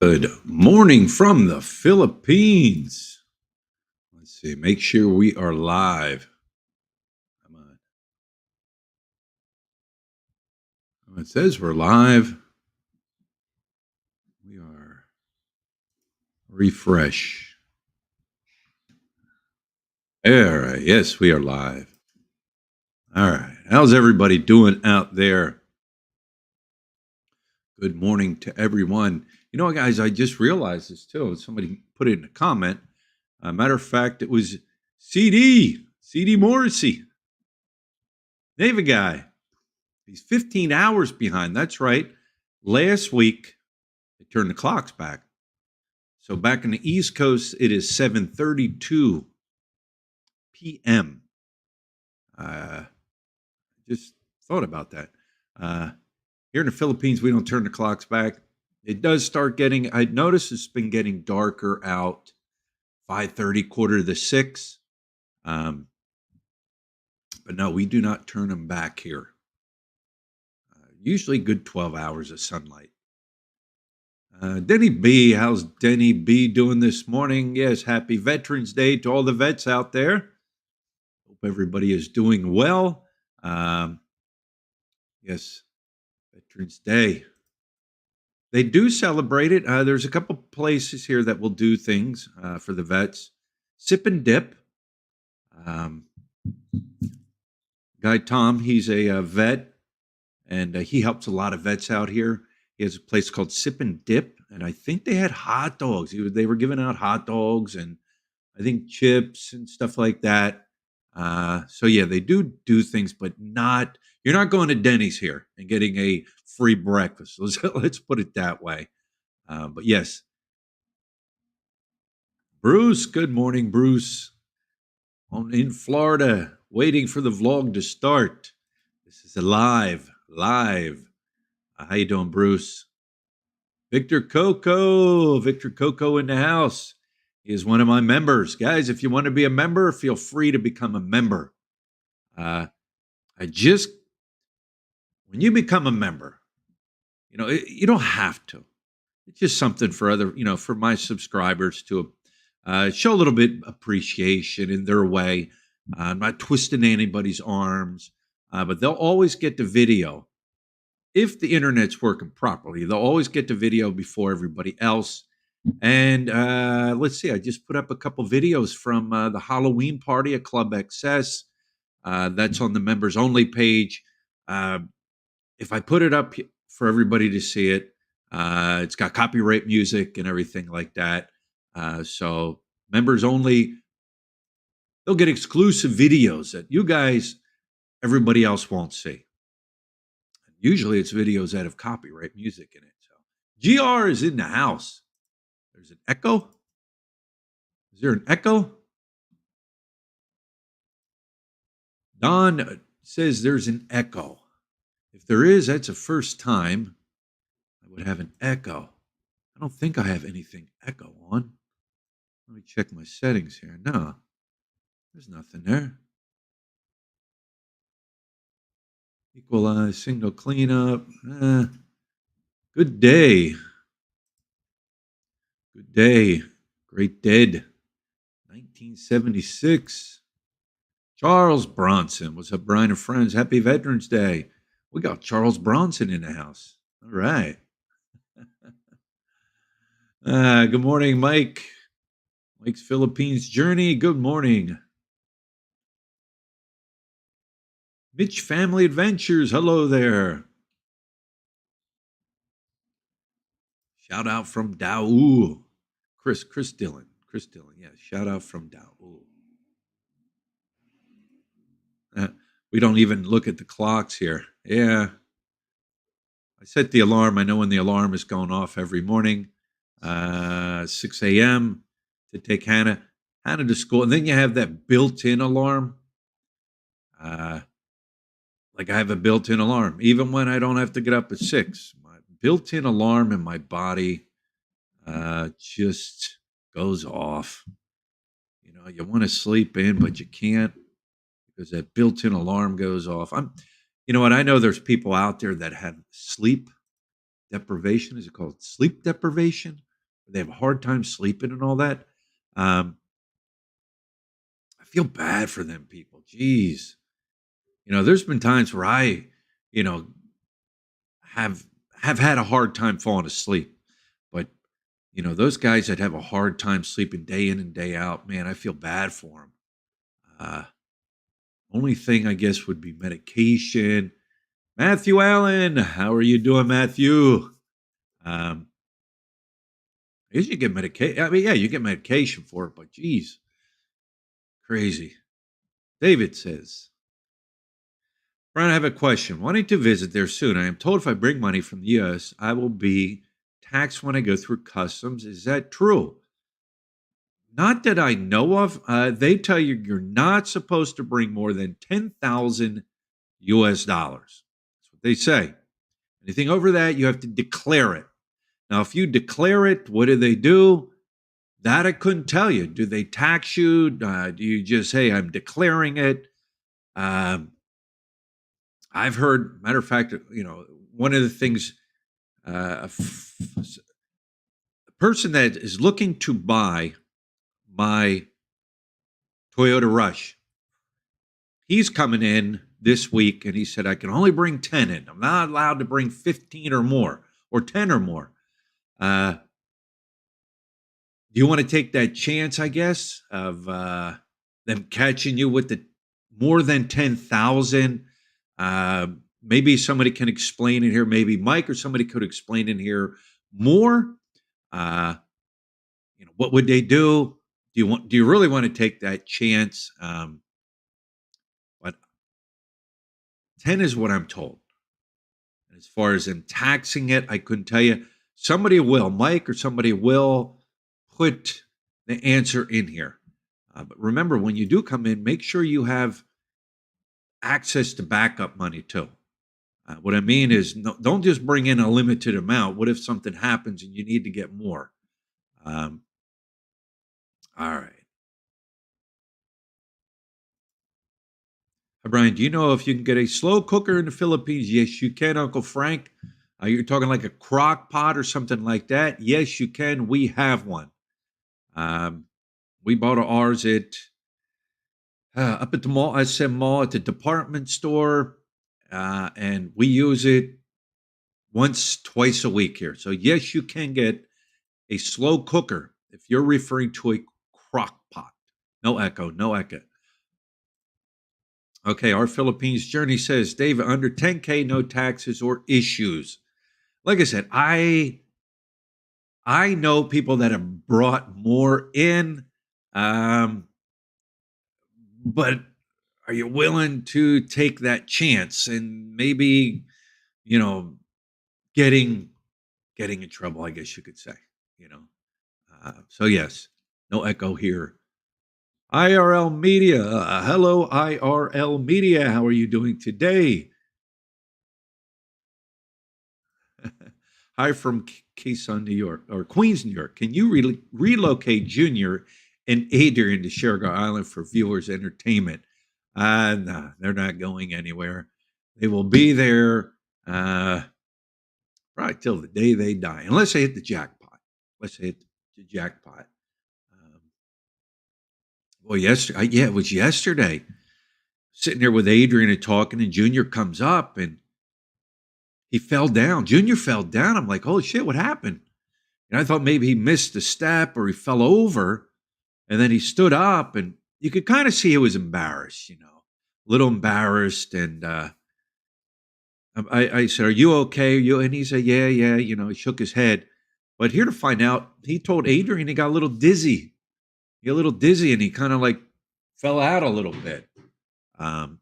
Good morning from the Philippines. Let's see, make sure we are live. Come on. It says we're live. We are refresh. All right. Yes, we are live. All right. How's everybody doing out there? Good morning to everyone. You know, guys, I just realized this too. Somebody put it in a comment. Matter of fact, it was CD Morrissey, Navy guy. He's 15 hours behind. That's right. Last week, they turned the clocks back. So back in the East Coast, it is 7:32 p.m. Just thought about that. Uh, Here in the Philippines, we don't turn the clocks back. It does start getting. I noticed it's been getting darker out 5:30, quarter to 6. Um, but no, we do not turn them back here. Usually, good 12 hours of sunlight. Denny B, how's Denny B doing this morning? Yes, happy Veterans Day to all the vets out there. Hope everybody is doing well. Um, yes, Veterans Day. They do celebrate it. There's a couple places here that will do things for the vets. Sip and Dip. Um, Guy Tom, he's a vet, and he helps a lot of vets out here. He has a place called Sip and Dip, and I think they had hot dogs. They were giving out hot dogs and I think chips and stuff like that. So yeah, they do things, but not. You're not going to Denny's here and getting a free breakfast. Let's put it that way. But yes, Bruce. Good morning, Bruce. In Florida, waiting for the vlog to start. This is a live. How you doing, Bruce? Victor Coco in the house. He is one of my members. Guys, if you want to be a member, feel free to become a member. Uh, I just, when you become a member, you don't have to. It's just something for for my subscribers to show a little bit appreciation in their way. I'm not twisting anybody's arms, but they'll always get the video if the internet's working properly. They'll always get the video before everybody else. And let's see, I just put up a couple videos from the Halloween party at Club XS. That's on the members only page. Uh, if I put it up for everybody to see it, it's got copyright music and everything like that. So members only, they'll get exclusive videos that you guys, everybody else won't see. Usually it's videos that have copyright music in it. So GR is in the house. There's an echo. Is there an echo? Don says there's an echo. If there is, that's the first time I would have an echo. I don't think I have anything echo on. Let me check my settings here. No, there's nothing there. Equalize, signal cleanup. Good day. Good day. Great dead. 1976. Charles Bronson. What's up, Brian and friends? Happy Veterans Day. We got Charles Bronson in the house. All right. Good morning, Mike. Mike's Philippines Journey. Good morning. Mitch Family Adventures. Hello there. Shout out from Daul. Chris Dillon. Chris Dillon. Yeah, shout out from Daul. We don't even look at the clocks here. Yeah. I set the alarm. I know when the alarm is going off every morning, 6 a.m. to take Hannah to school. And then you have that built-in alarm. Uh, like I have a built-in alarm, even when I don't have to get up at 6. My built-in alarm in my body just goes off. You want to sleep in, but you can't because that built-in alarm goes off. You know what? I know there's people out there that have sleep deprivation. Is it called sleep deprivation? they have a hard time sleeping and all that. Um, I feel bad for them people. Jeez. There's been times where you know, have have had a hard time falling asleep. But those guys that have a hard time sleeping day in and day out, man, I feel bad for them. Uh, Only thing I guess would be medication. Matthew Allen, how are you doing, Matthew? Um, I guess you get medication. I mean, yeah, you get medication for it, but geez, crazy. David says, Brian, I have a question. Wanting to visit there soon. I am told if I bring money from the US, I will be taxed when I go through customs. Is that true? Not that I know of. They tell you you're not supposed to bring more than 10,000 US dollars. That's what they say. Anything over that, you have to declare it. Now, if you declare it, what do they do? That I couldn't tell you. Do they tax you? Do you just say, I'm declaring it? Um, I've heard, matter of fact, one of the things, a person that is looking to buy my Toyota Rush, he's coming in this week and he said, I can only bring 10 in. I'm not allowed to bring 15 or more or 10 or more. Do you want to take that chance, I guess, of them catching you with the more than 10,000? Maybe somebody can explain it here. Maybe Mike or somebody could explain in here more. Uh, what would they do? Do you really want to take that chance? But 10 is what I'm told. As far as them taxing it, I couldn't tell you. Somebody will, Mike or somebody will put the answer in here. But remember, when you do come in, make sure you have access to backup money too. What I mean is, no, don't just bring in a limited amount. What if something happens and you need to get more? Um, all right. Brian, do you know if you can get a slow cooker in the Philippines? Yes, you can, Uncle Frank. You're talking like a crock pot or something like that? Yes, you can. We have one. Um, we bought ours up at the mall, SM Mall, at the department store, and we use it once, twice a week here. So yes, you can get a slow cooker if you're referring to a crock pot. No echo, no echo. Okay, our Philippines journey says, David, under 10K, no taxes or issues. Like I said, I know people that have brought more in, um, but are you willing to take that chance and maybe, you know, getting in trouble, I guess you could say, you know. So yes, no echo here. IRL Media. Hello, IRL Media. How are you doing today? Hi from Quezon, New York, or Queens, New York. Can you relocate Junior and Adrian to Shergar Island for viewers' entertainment? No, they're not going anywhere. They will be there probably till the day they die, unless they hit the jackpot. Unless they hit the jackpot. Um, well, yesterday, yeah, it was yesterday. Sitting there with Adrian and talking, and Junior comes up and he fell down. Junior fell down. I'm like, holy shit, what happened? And I thought maybe he missed a step or he fell over. And then he stood up and you could kind of see he was embarrassed, a little embarrassed. And I said, are you okay? And he said, yeah, yeah. He shook his head. But here to find out, he told Adrian he got a little dizzy. He got a little dizzy and he kind of like fell out a little bit. Um,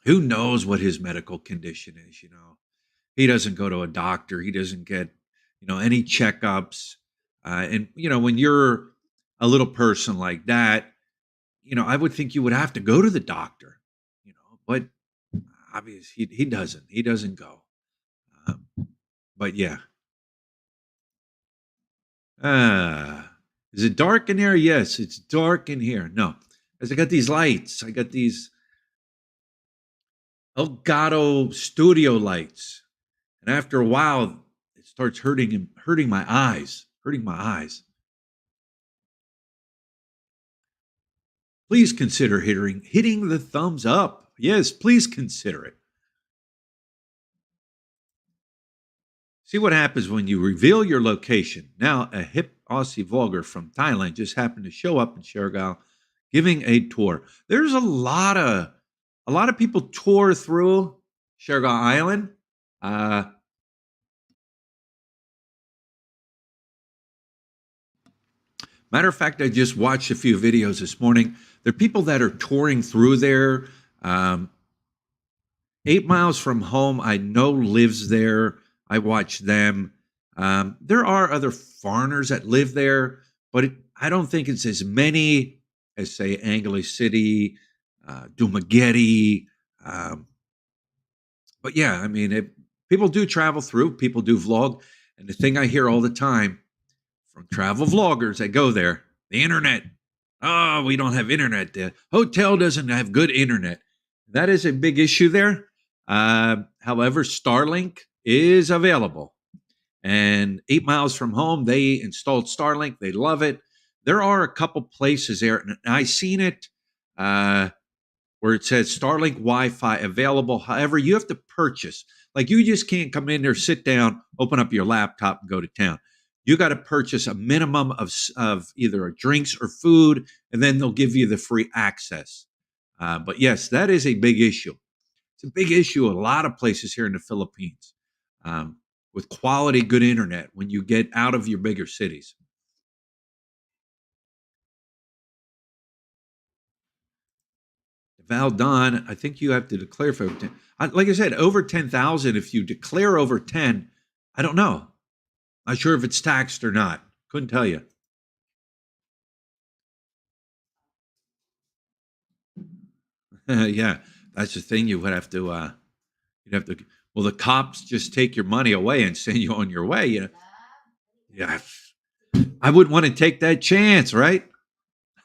who knows what his medical condition is? He doesn't go to a doctor. He doesn't get, any checkups. And when you're a little person like that, I would think you would have to go to the doctor, but obviously he doesn't. He doesn't go. Um, but yeah. Uh, is it dark in here? Yes, it's dark in here. No, as I got these lights. I got these Elgato studio lights. And after a while, it starts hurting my eyes. hurting my eyes. Please consider hitting the thumbs up. Yes, please consider it. See what happens when you reveal your location. Now, a hip Aussie vlogger from Thailand just happened to show up in Siargao giving a tour. There's a lot of people tour through Siargao Island. Uh, Matter of fact, I just watched a few videos this morning. There are people that are touring through there. Um, 8 miles from home, I know lives there. I watch them. There are other foreigners that live there, but I don't think it's as many as, say, Angeles City, Dumaguete. Um, but yeah, I mean, people do travel through, people do vlog. And the thing I hear all the time from travel vloggers that go there, the internet. Oh, we don't have internet. The hotel doesn't have good internet. That is a big issue there. However, Starlink is available. And 8 miles from home, they installed Starlink. They love it. There are a couple places there, and I seen it uh, where it says Starlink Wi-Fi available. However, you have to purchase. Like you just can't come in there, sit down, open up your laptop, and go to town. You got to purchase a minimum of either a drinks or food, and then they'll give you the free access. But yes, that is a big issue. It's a big issue a lot of places here in the Philippines um, with quality, good internet when you get out of your bigger cities. Val Don, I think you have to declare for over 10. Like I said, over 10,000. If you declare over 10, I don't know. Not sure if it's taxed or not. Couldn't tell you. Yeah, that's the thing. You'd have to. Well, the cops just take your money away and send you on your way. Yeah, I wouldn't want to take that chance, right?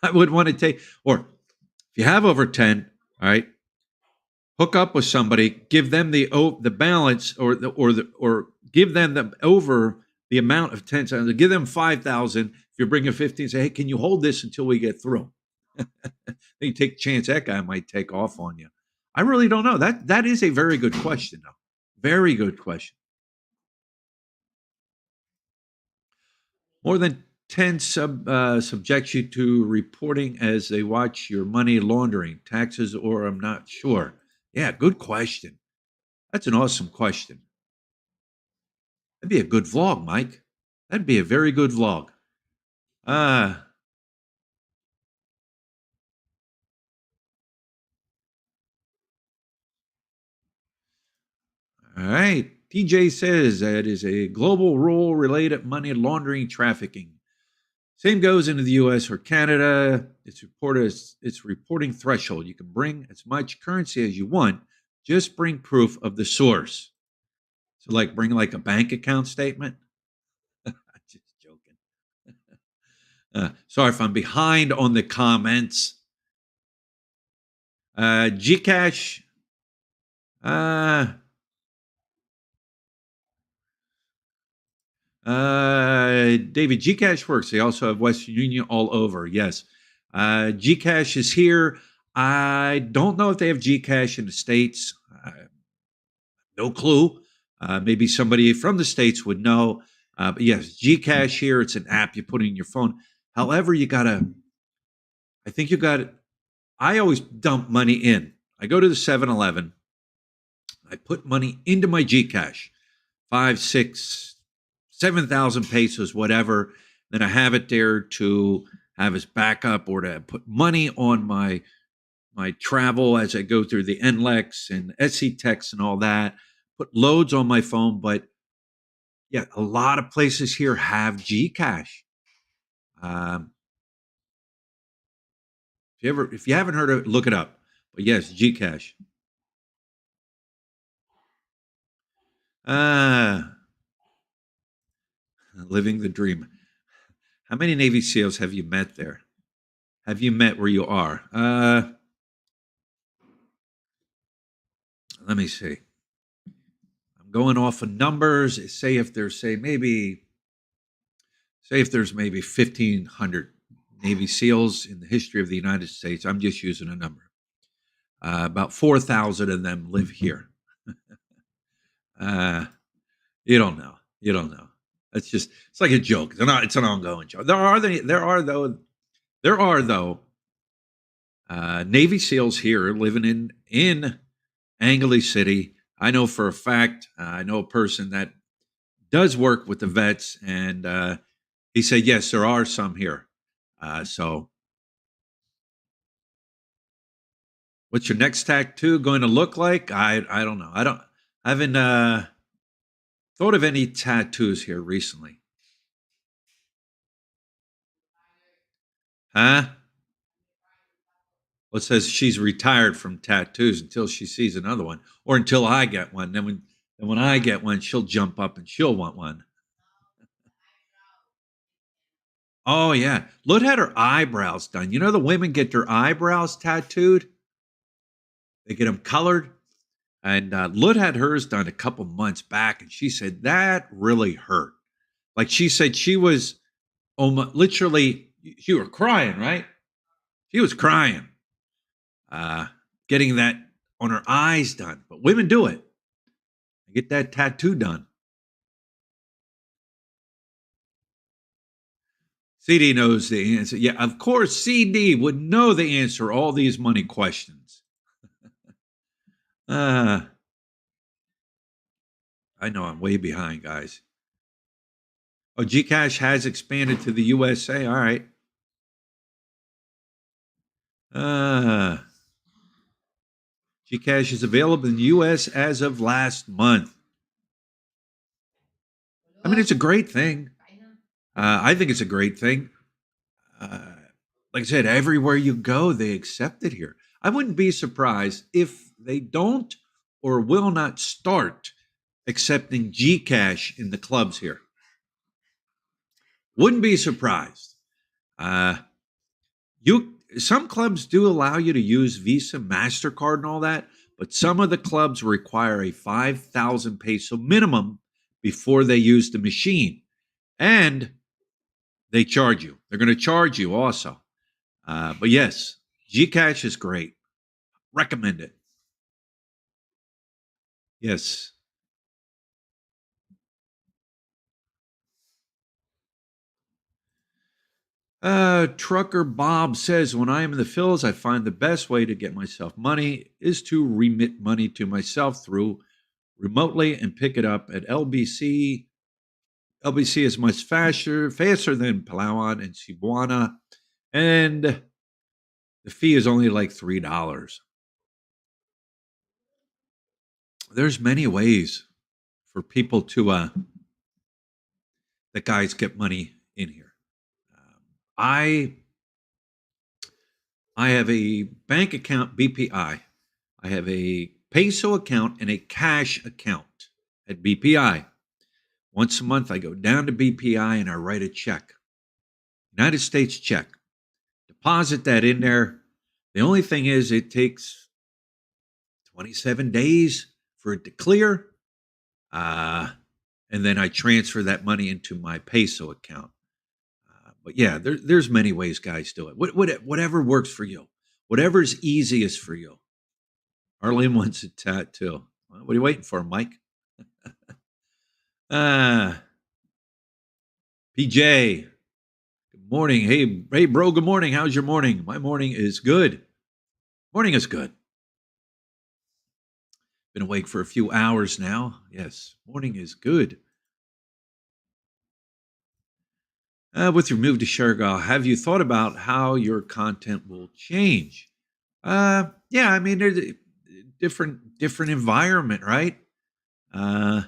I would want to take, or if you have over 10, all right, hook up with somebody, give them the balance or give them the over the amount of 10 cents, give them 5,000. If you're bringing 15, say, hey, can you hold this until we get through? Then you take a chance that guy might take off on you. I really don't know. That is a very good question, though. Very good question. More than 10 subjects you to reporting as they watch your money laundering, taxes, or I'm not sure. Yeah, good question. That's an awesome question. That'd be a good vlog, Mike. That'd be a very good vlog. Uh, all right. TJ says that is a global rule related money laundering trafficking. Same goes into the US or Canada. It's reporting threshold. You can bring as much currency as you want. Just bring proof of the source. So, like, bring like a bank account statement. Just joking. Sorry if I'm behind on the comments. Gcash. Uh, David, Gcash works. They also have Western Union all over. Yes. Gcash is here. I don't know if they have Gcash in the States. No clue. Maybe somebody from the States would know. But yes, Gcash here. It's an app you put in your phone. However, I think you got I always dump money in. I go to the 7-Eleven. I put money into my Gcash, five, six, 7,000 pesos, whatever. Then I have it there to have as backup or to put money on my travel as I go through the NLEX and SC Text and all that. Put loads on my phone, but yeah, a lot of places here have Gcash. Um, if you haven't heard of it, look it up. But yes, Gcash. Uh, living the dream. How many Navy SEALs have you met there? Have you met where you are? Let me see. I'm going off of numbers. Say if there's, say, maybe say if there's maybe 1,500 Navy SEALs in the history of the United States, I'm just using a number. About 4,000 of them live here. Uh, you don't know. You don't know. It's like a joke. It's an ongoing joke. There are though Navy SEALs here living in Angley City. I know for a fact. I know a person that does work with the vets, and he said yes, there are some here. So, what's your next tattoo going to look like? I don't know. I haven't thought of any tattoos here recently. Huh? Well, it says she's retired from tattoos until she sees another one, or until I get one. Then when I get one, she'll jump up and she'll want one. Oh yeah, Lut had her eyebrows done. You know the women get their eyebrows tattooed. They get them colored, and Lut had hers done a couple months back, and she said that really hurt. Like she said, she was literally she was crying, right? She was crying, uh, getting that on her eyes done. But women do it. They get that tattoo done. CD knows the answer. Yeah, of course, CD would know the answer to all these money questions. Uh, I know I'm way behind, guys. Oh, Gcash has expanded to the USA. All right. Uh, Gcash is available in the US as of last month. I mean, it's a great thing. I think it's a great thing. Uh, like I said, everywhere you go, they accept it here. I wouldn't be surprised if they don't or will not start accepting Gcash in the clubs here. Wouldn't be surprised. Uh, some clubs do allow you to use Visa, Mastercard, and all that, but some of the clubs require a 5,000 peso minimum before they use the machine, and they charge you. They're going to charge you also. But yes, Gcash is great. Recommend it. Yes. Trucker Bob says, when I am in the Phils, I find the best way to get myself money is to remit money to myself through remotely and pick it up at LBC. LBC is much faster than Palawan and Cebuana, and the fee is only like $3. There's many ways for people to that guys get money in here. I I have a bank account BPI. I have a peso account and a cash account at BPI. Once a month, I go down to BPI and I write a check, United States check, deposit that in there. The only thing is, it takes 27 days for it to clear. Uh, and then I transfer that money into my peso account. But yeah, there's many ways guys do it. Whatever works for you, whatever's easiest for you. Arlene wants a tattoo. What are you waiting for, Mike? Uh, PJ, good morning. Hey, bro. Good morning. How's your morning? My morning is good. Morning is good. Been awake for a few hours now. Yes, morning is good. With your move to Shergar, have you thought about how your content will change? Yeah, I mean, there's a different environment, right? Uh,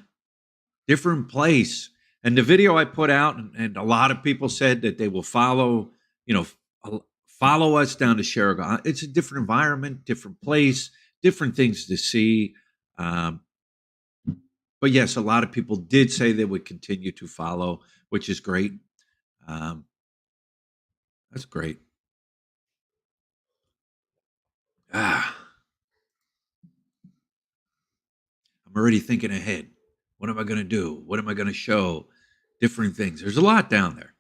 different place. And the video I put out, and a lot of people said that they will follow, you know, follow us down to Shergar. It's a different environment, different place, different things to see. Um, but yes, a lot of people did say they would continue to follow, which is great. Um, that's great. Ah, I'm already thinking ahead. What am I going to do? What am I going to show? Different things. There's a lot down there.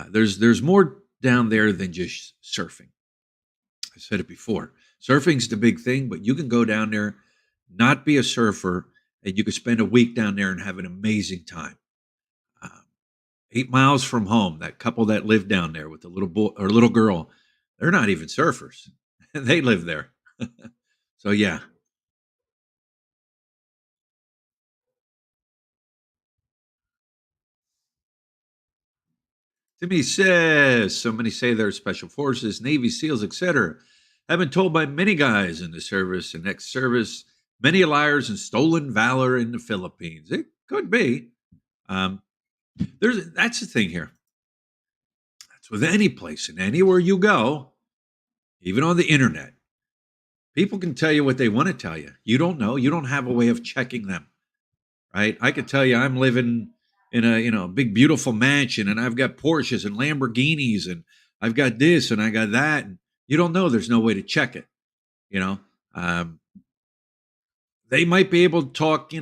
There's more down there than just surfing. I said it before. Surfing's the big thing, but you can go down there, not be a surfer, and you could spend a week down there and have an amazing time. Um, 8 miles from home, that couple that lived down there with the little boy or little girl, they're not even surfers. They live there. So yeah, Timmy says so many say they're special forces, Navy SEALs, etc. I've been told by many guys in the service and ex-service, many liars and stolen valor in the Philippines. It could be. Um, that's the thing here. That's with any place and anywhere you go, even on the internet. People can tell you what they want to tell you. You don't know. You don't have a way of checking them, right? I could tell you I'm living in a big beautiful mansion and I've got Porsches and Lamborghinis and I've got this and I got that, and you don't know. There's no way to check it. You know, um, they might be able to talk,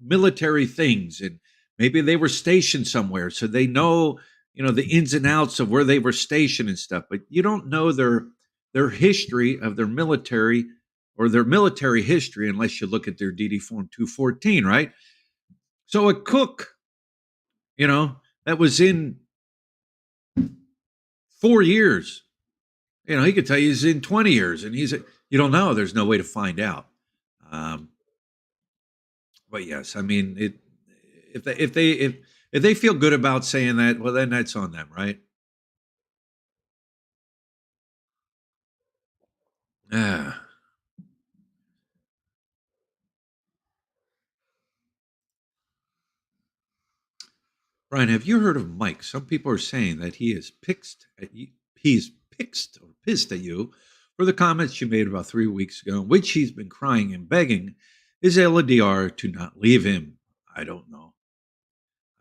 military things, and maybe they were stationed somewhere, so they know, the ins and outs of where they were stationed and stuff. But you don't know their history of their military or their military history unless you look at their DD Form 214, right? So a cook, that was in 4 years, he could tell you he's in 20 years, and you don't know. There's no way to find out. Um, But yes, I mean, if they feel good about saying that, well, then that's on them, right? Ah, Brian, have you heard of Mike? Some people are saying that he is pissed at you. He's pissed or pissed at you for the comments you made about 3 weeks ago, in which he's been crying and begging his LDR to not leave him. I don't know.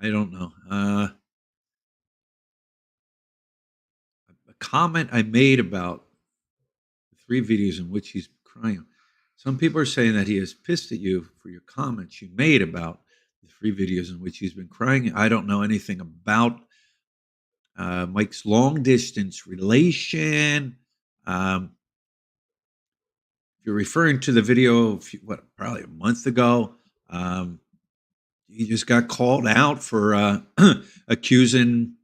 I don't know. A comment I made about the 3 videos in which he's crying. Some people are saying that he is pissed at you for your comments you made about the 3 videos in which he's been crying. I don't know anything about Mike's long distance relation. If you're referring to the video, probably a month ago, um, he just got called out for accusing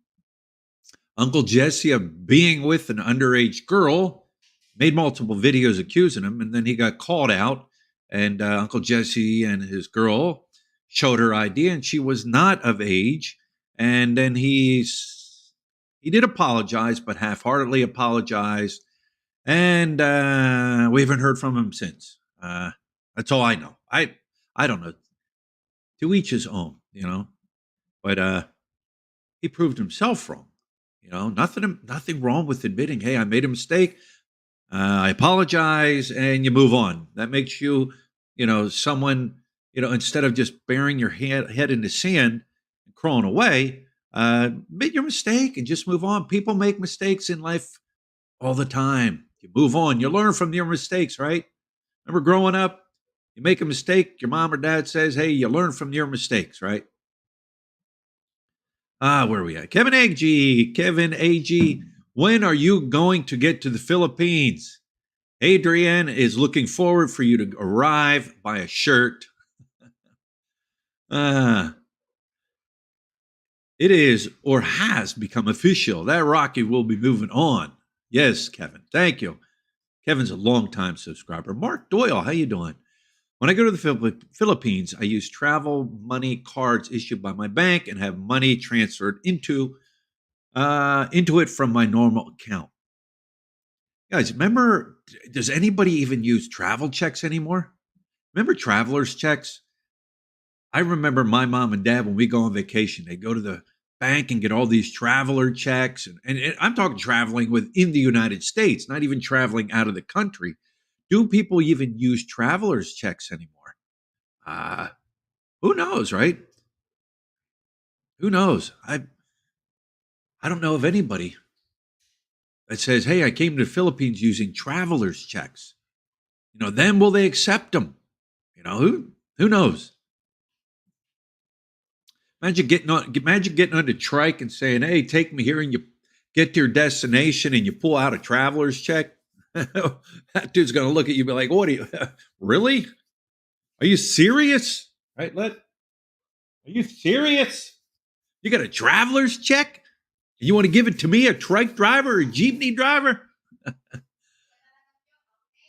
Uncle Jesse of being with an underage girl, made multiple videos accusing him, and then he got called out. And Uncle Jesse and his girl showed her ID, and she was not of age. And then he did apologize, but half-heartedly apologized, and we haven't heard from him since. That's all I know. I don't know. To each his own, But he proved himself wrong. Nothing wrong with admitting, hey, I made a mistake. I apologize, and you move on. That makes you, someone, instead of just burying your head in the sand and crawling away, admit your mistake and just move on. People make mistakes in life all the time. You move on. You learn from your mistakes, right? Remember growing up, you make a mistake, your mom or dad says, hey, you learn from your mistakes, right? Where are we at? Kevin AG, when are you going to get to the Philippines? Adrienne is looking forward for you to arrive, buy a shirt. Uh, it is or has become official that Rocky will be moving on. Yes, Kevin. Thank you. Kevin's a longtime subscriber. Mark Doyle, how you doing? When I go to the Philippines, I use travel money cards issued by my bank and have money transferred into it from my normal account. Guys, remember, does anybody even use travel checks anymore? Remember traveler's checks? I remember my mom and dad, when we go on vacation, they go to the bank and get all these traveler checks. And I'm talking traveling within the United States, not even traveling out of the country. Do people even use traveler's checks anymore? Uh, who knows, right? Who knows? I don't know of anybody that says, "Hey, I came to the Philippines using traveler's checks." Then will they accept them? Who knows? Imagine getting on the trike and saying, "Hey, take me here," and you get to your destination and you pull out a traveler's check. That dude's gonna look at you and be like, "What are you really? Are you serious?" Right? Are you serious? You got a traveler's check? You want to give it to me, a trike driver or a jeepney driver?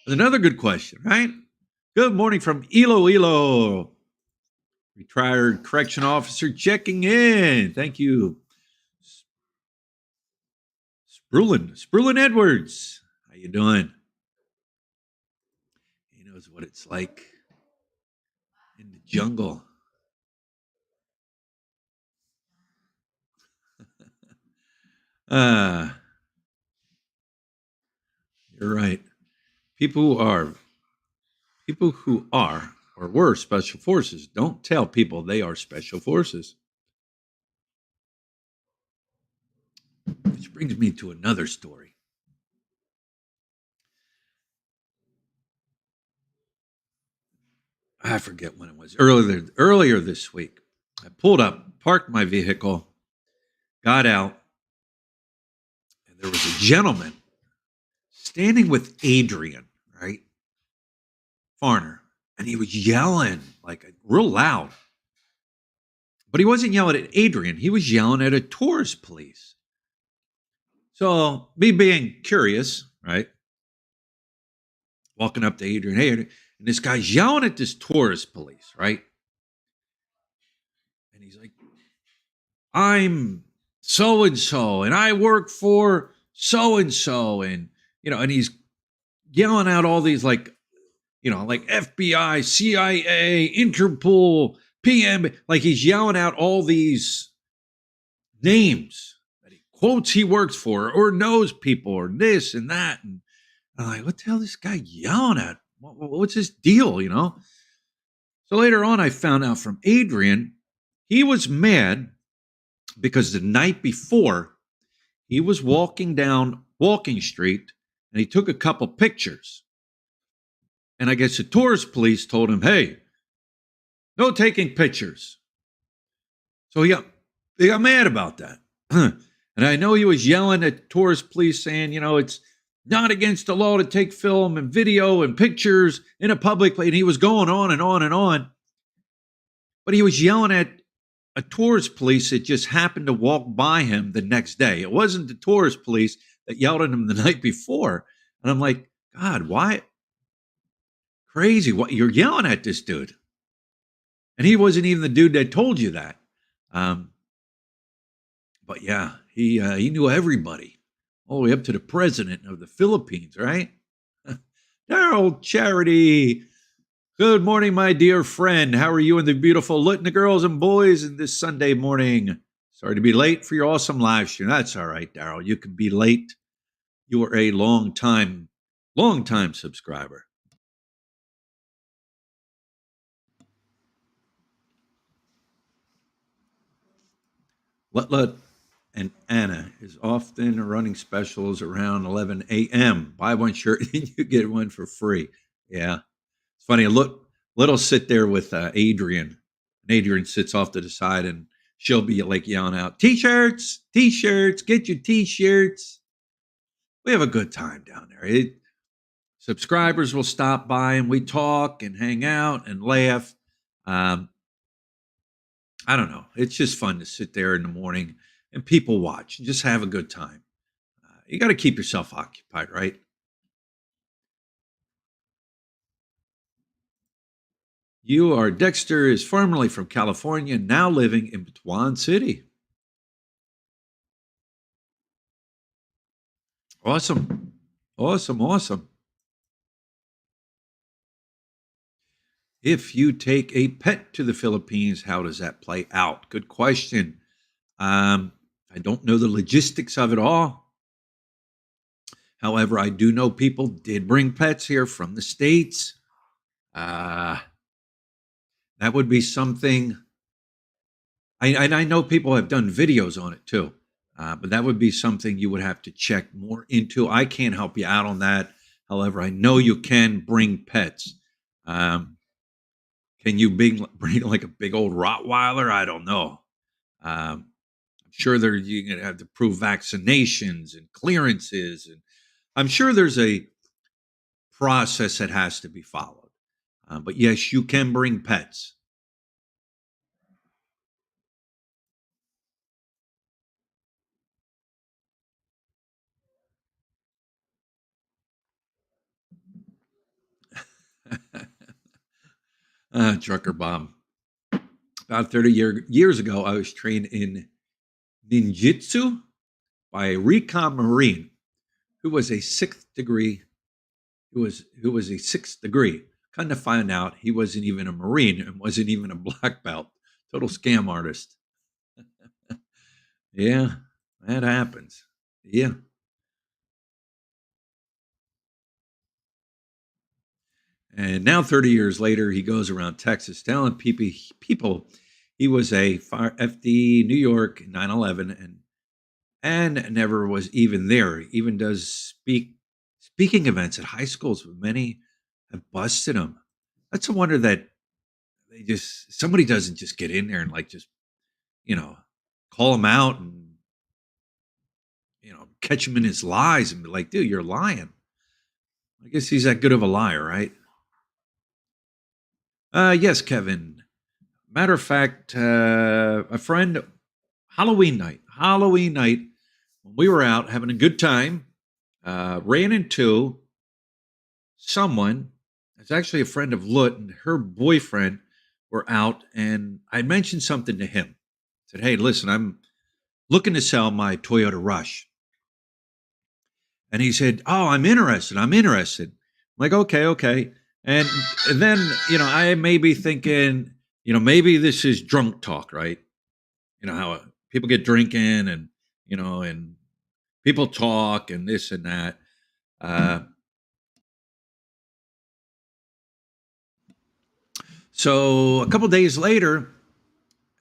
Another good question, right? Good morning from Iloilo. Retired correction officer checking in. Thank you. Sprulin Edwards. How you doing? He knows what it's like in the jungle. Uh, you're right. People who are or were special forces don't tell people they are special forces. Which brings me to another story. I forget when it was. Earlier this week. I pulled up, parked my vehicle, got out, and there was a gentleman standing with Adrian, right? Farner. And he was yelling like real loud. But he wasn't yelling at Adrian. He was yelling at a tourist police. So me being curious, right? Walking up to Adrian, hey, and this guy's yelling at this tourist police, right? And he's like, I'm so and so, and I work for so and so, and and he's yelling out all these like FBI, CIA, Interpol, PM, like he's yelling out all these names that he quotes he works for or knows people or this and that. And I'm like, what the hell is this guy yelling at? What's his deal, So later on, I found out from Adrian, he was mad because the night before, he was walking down Walking Street and he took a couple pictures. And I guess the tourist police told him, hey, no taking pictures. So they got mad about that. And I know he was yelling at tourist police saying, it's not against the law to take film and video and pictures in a public place. And he was going on and on and on. But he was yelling at a tourist police that just happened to walk by him the next day. It wasn't the tourist police that yelled at him the night before. And I'm like, God, why? Crazy. What you're yelling at this dude? And he wasn't even the dude that told you that. But yeah, he knew everybody, all the way up to the president of the Philippines, right? Daryl Charity. Good morning, my dear friend. How are you and the beautiful Litna girls and boys in this Sunday morning? Sorry to be late for your awesome live stream. That's all right, Daryl. You can be late. You are a long time subscriber. Let and Anna is often running specials around 11 a.m. Buy one shirt and you get one for free. Yeah. It's funny. Little sit there with Adrian. And Adrian sits off to the side and she'll be like yelling out, T-shirts, get your T-shirts. We have a good time down there. Subscribers will stop by and we talk and hang out and laugh. I don't know. It's just fun to sit there in the morning and people watch and just have a good time. You got to keep yourself occupied, right? Dexter is formerly from California, now living in Butuan City. Awesome. If you take a pet to the Philippines, how does that play out? Good question. I don't know the logistics of it all. However, I do know people did bring pets here from the States. That would be something. I know people have done videos on it too, but that would be something you would have to check more into. I can't help you out on that. However, I know you can bring pets. Can you bring like a big old Rottweiler? I don't know. I'm sure you're going to have to prove vaccinations and clearances, and I'm sure there's a process that has to be followed. But yes, you can bring pets. Trucker bomb. About 30 years ago, I was trained in ninjutsu by a recon marine who was a sixth degree. Who was a sixth degree. Kind of find out he wasn't even a marine and wasn't even a black belt. Total scam artist. Yeah, that happens. Yeah. And now, 30 years later, he goes around Texas telling people he was a FD New York 9/11 and never was even there. He even does speaking events at high schools. Many have busted him. That's a wonder that somebody doesn't just get in there and like just you know call him out and catch him in his lies and be like, dude, you're lying. I guess he's that good of a liar, right? Yes, Kevin. Matter of fact, a friend, Halloween night, when we were out having a good time, ran into someone. It's actually a friend of Lut, and her boyfriend were out, and I mentioned something to him. Said, "Hey, listen, I'm looking to sell my Toyota Rush," and he said, "Oh, I'm interested. I'm interested." I'm like, okay, okay, and, and then I may be thinking, maybe this is drunk talk, right? How people get drinking and people talk and this and that. Uh, so a couple days later,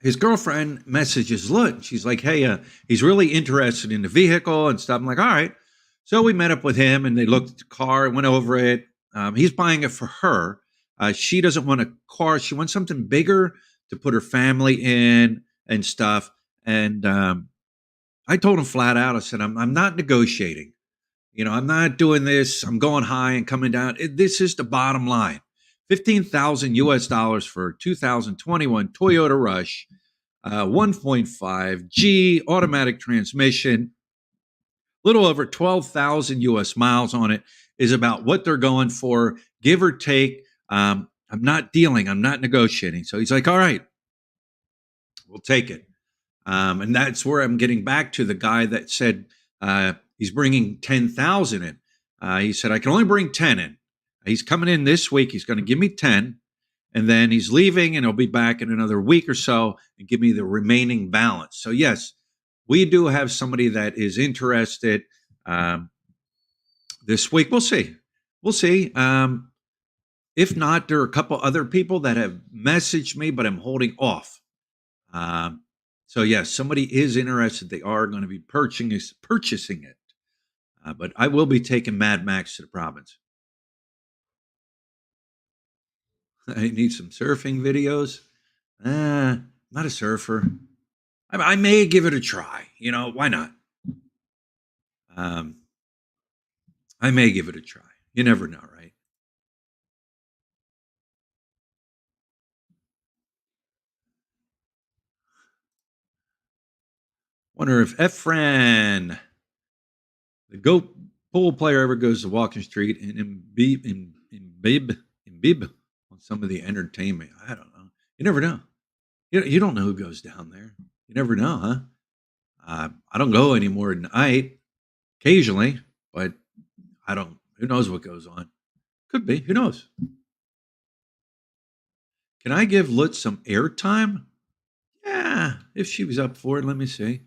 his girlfriend messages Lut. She's like, "Hey, he's really interested in the vehicle and stuff." I'm like, "All right." So we met up with him and they looked at the car, went over it. He's buying it for her. She doesn't want a car. She wants something bigger to put her family in and stuff. And I told him flat out, I said, I'm not negotiating. I'm not doing this. I'm going high and coming down. This is the bottom line. 15,000 US dollars for 2021 Toyota Rush, 1.5 G automatic transmission, little over 12,000 US miles on it is about what they're going for, give or take. I'm not dealing, I'm not negotiating. So he's like, all right, we'll take it. And that's where I'm getting back to the guy that said he's bringing 10,000 in. He said, I can only bring 10 in. He's coming in this week. He's going to give me 10. And then he's leaving and he'll be back in another week or so and give me the remaining balance. So, yes, we do have somebody that is interested this week. We'll see. We'll see. If not, there are a couple other people that have messaged me, but I'm holding off. Um, so yes, somebody is interested. They are going to be purchasing it. But I will be taking Mad Max to the province. I need some surfing videos. Not a surfer. I may give it a try. Why not? Um, I may give it a try. You never know, right? Wonder if Efren, the GOAT pool player, ever goes to Walking Street and imbibe on some of the entertainment. I don't know. You never know. You don't know who goes down there. You never know, huh? I don't go anymore at night, occasionally, but I don't. Who knows what goes on? Could be. Who knows? Can I give Lutz some airtime? Yeah, if she was up for it. Let me see.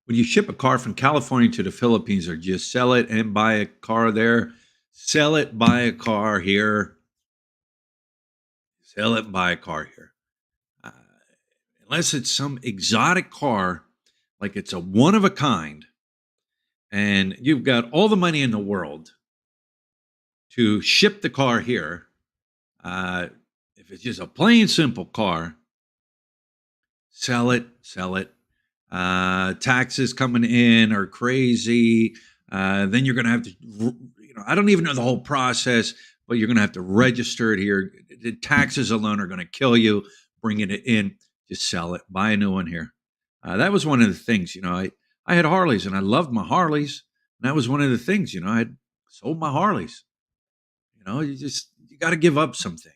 When you ship a car from California to the Philippines, or just sell it and buy a car there, sell it, buy a car here, sell it, buy a car here. Uh, Unless it's some exotic car, like it's a one of a kind, and you've got all the money in the world to ship the car here. Uh, If it's just a plain simple car, sell it, sell it. Taxes coming in are crazy. Then you're going to have to, I don't even know the whole process, but you're going to have to register it here. The taxes alone are going to kill you bringing it in. Just sell it, buy a new one here. That was one of the things, I had Harleys and I loved my Harleys. And that was one of the things, I had sold my Harleys. You got to give up some things.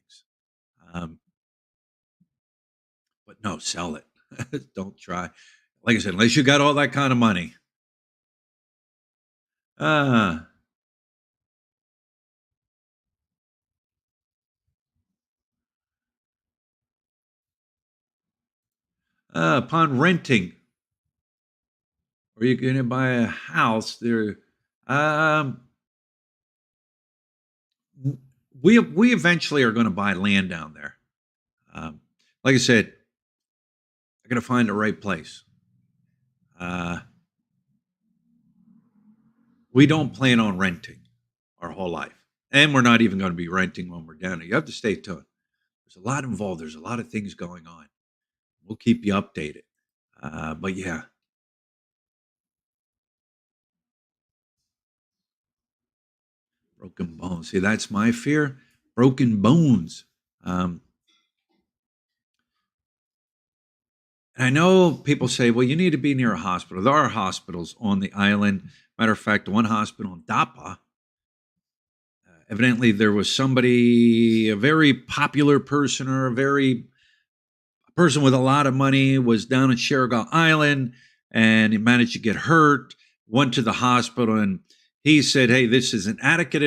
But no, sell it. Don't try. Like I said, unless you got all that kind of money. Upon renting, or you're going to buy a house, um, we eventually are going to buy land down there. Like I said, I got to find the right place. We don't plan on renting our whole life, and we're not even going to be renting when we're down there. You have to stay tuned. There's a lot involved. There's a lot of things going on. We'll keep you updated. But yeah. Broken bones. See, that's my fear. Broken bones. And I know people say, well, you need to be near a hospital. There are hospitals on the island. Matter of fact, one hospital in Dapa, evidently there was somebody, a very popular person or a person with a lot of money was down in Sherrigal Island and he managed to get hurt, went to the hospital and he said, hey, this is inadequate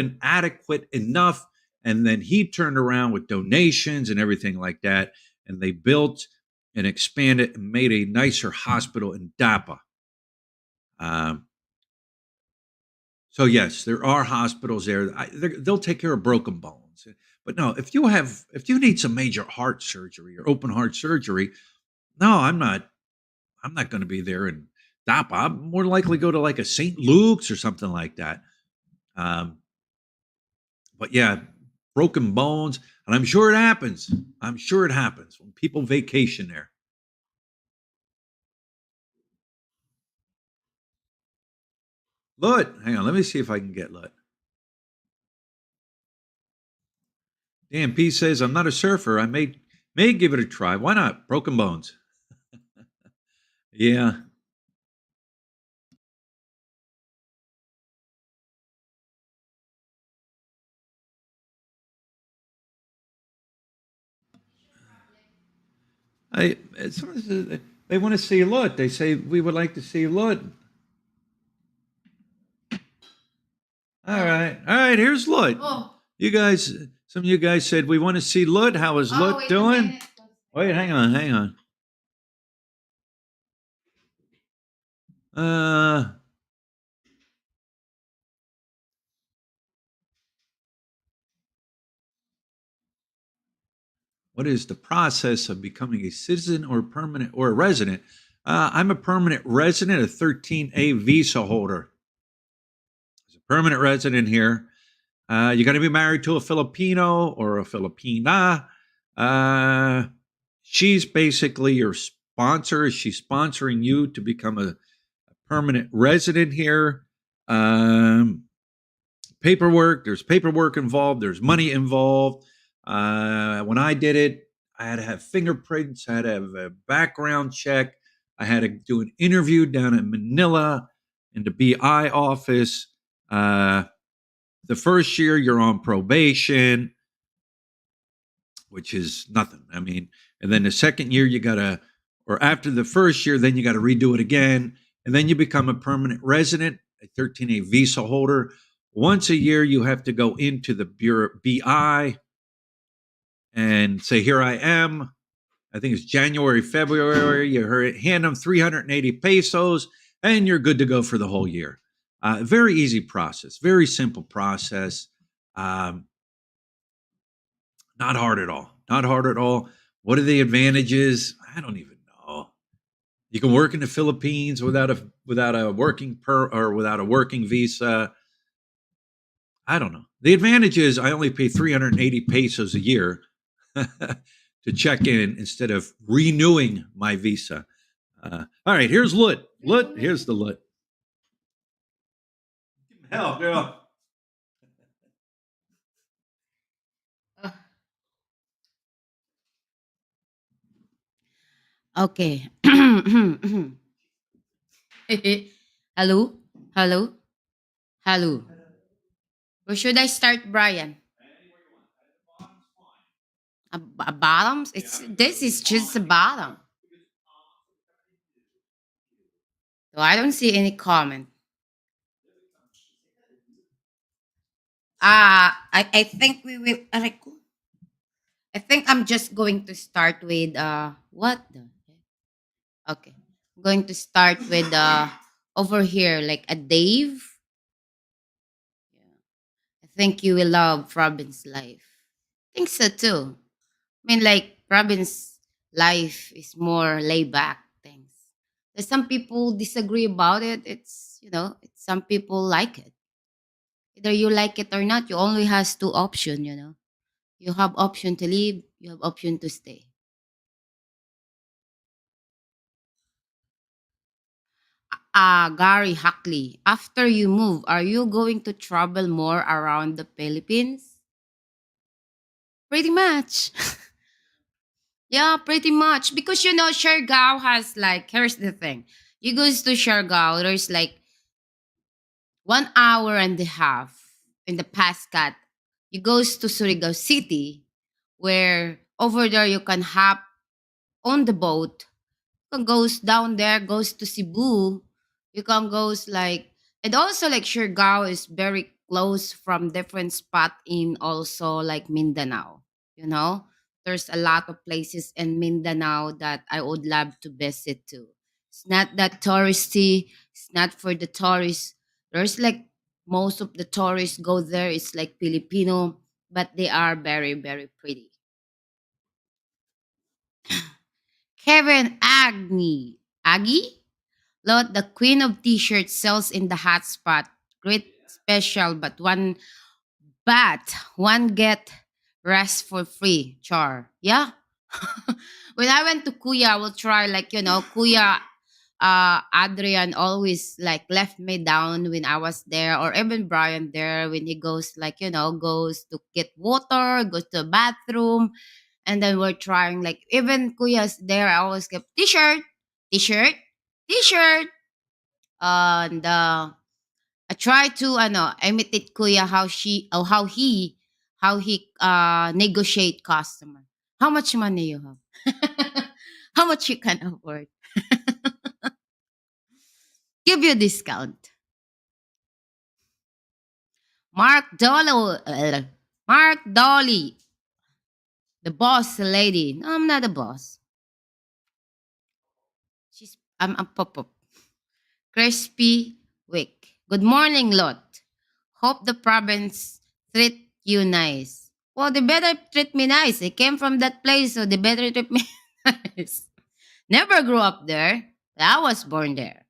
enough. And then he turned around with donations and everything like that. And they built and expanded and made a nicer hospital in Dapa. So yes, there are hospitals there. They'll take care of broken bones. But no, if you need some major heart surgery or open heart surgery, no, I'm not going to be there in Dapa. I'm more likely go to like a St. Luke's or something like that. But yeah, broken bones, and I'm sure it happens. I'm sure it happens when people vacation there. Lut, hang on, let me see if I can get Lut. Dan P says, I'm not a surfer. I may give it a try. Why not? Broken bones. Yeah. They want to see Lut. They say we would like to see Lut. All right. Here's Lut. Oh. Some of you guys said we want to see Lut. How is Lut doing? Wait, hang on. What is the process of becoming a citizen or permanent or a resident? I'm a permanent resident, a 13A visa holder. As a permanent resident here, you got to be married to a Filipino or a Filipina. She's basically your sponsor. She's sponsoring you to become a permanent resident here. There's paperwork involved. There's money involved. When I did it, I had to have fingerprints. I had to have a background check. I had to do an interview down in Manila in the BI office. The first year you're on probation, which is nothing. I mean, and then the second year or after the first year, then you got to redo it again. And then you become a permanent resident, a 13A visa holder. Once a year, you have to go into the Bureau BI and say, here I am. I think it's January, February. You hand them 380 pesos and you're good to go for the whole year. Very easy process, very simple process. Not hard at all. Not hard at all. What are the advantages? I don't even know. You can work in the Philippines without a working visa. I don't know. The advantage is I only pay 380 pesos a year. to check in instead of renewing my visa. All right, here's Lut. Lut, here's the Lut. Hell, girl. Okay. Hello? Hello? Hello? Where should I start, Brian? A bottoms? This is just a bottom. So I don't see any comment. I think we will. Aray ko. I think I'm just going to start with what the okay. I'm going to start with over here like a Dave. Yeah. I think you will love Robin's life. I think so too. I mean, like Robin's life is more laid back things. There's some people disagree about it. Some people like it. Either you like it or not, you only has two option. You have option to leave, you have option to stay. Gary Hackley, after you move, are you going to travel more around the Philippines? Pretty much. Yeah, pretty much. Because Siargao has like here's the thing. You goes to Siargao, there's like 1 hour and a half in the Pascat. You goes to Surigao City, where over there you can hop on the boat. You can goes down there, goes to Cebu. You can goes like and also like Siargao is very close from different spot in also like Mindanao. You know, there's a lot of places in Mindanao that I would love to visit too. It's not that touristy. It's not for the tourists. There's like most of the tourists go there. It's like Filipino, but they are very very pretty. Kevin Aggie? Lot the queen of t-shirts sells in the hot spot. Great special, but one get rest for free. Char. Yeah. When I went to Kuya, I will try like Kuya Adrian always like left me down when I was there, or even Brian there when he goes like goes to get water, goes to the bathroom, and then we're trying like even Kuya's there. I always get t-shirt, t-shirt, t-shirt, and I try to imitate Kuya how he negotiate customer. How much money you have? How much you can afford? Give you a discount. Mark Dolly, Mark Dolly, the boss lady. No, I'm not a boss. I'm pop up. Crispy Wick. Good morning, Lot. Hope the province treat you nice. Well, they better treat me nice. I came from that place, so they better treat me nice. Never grew up there. But I was born there.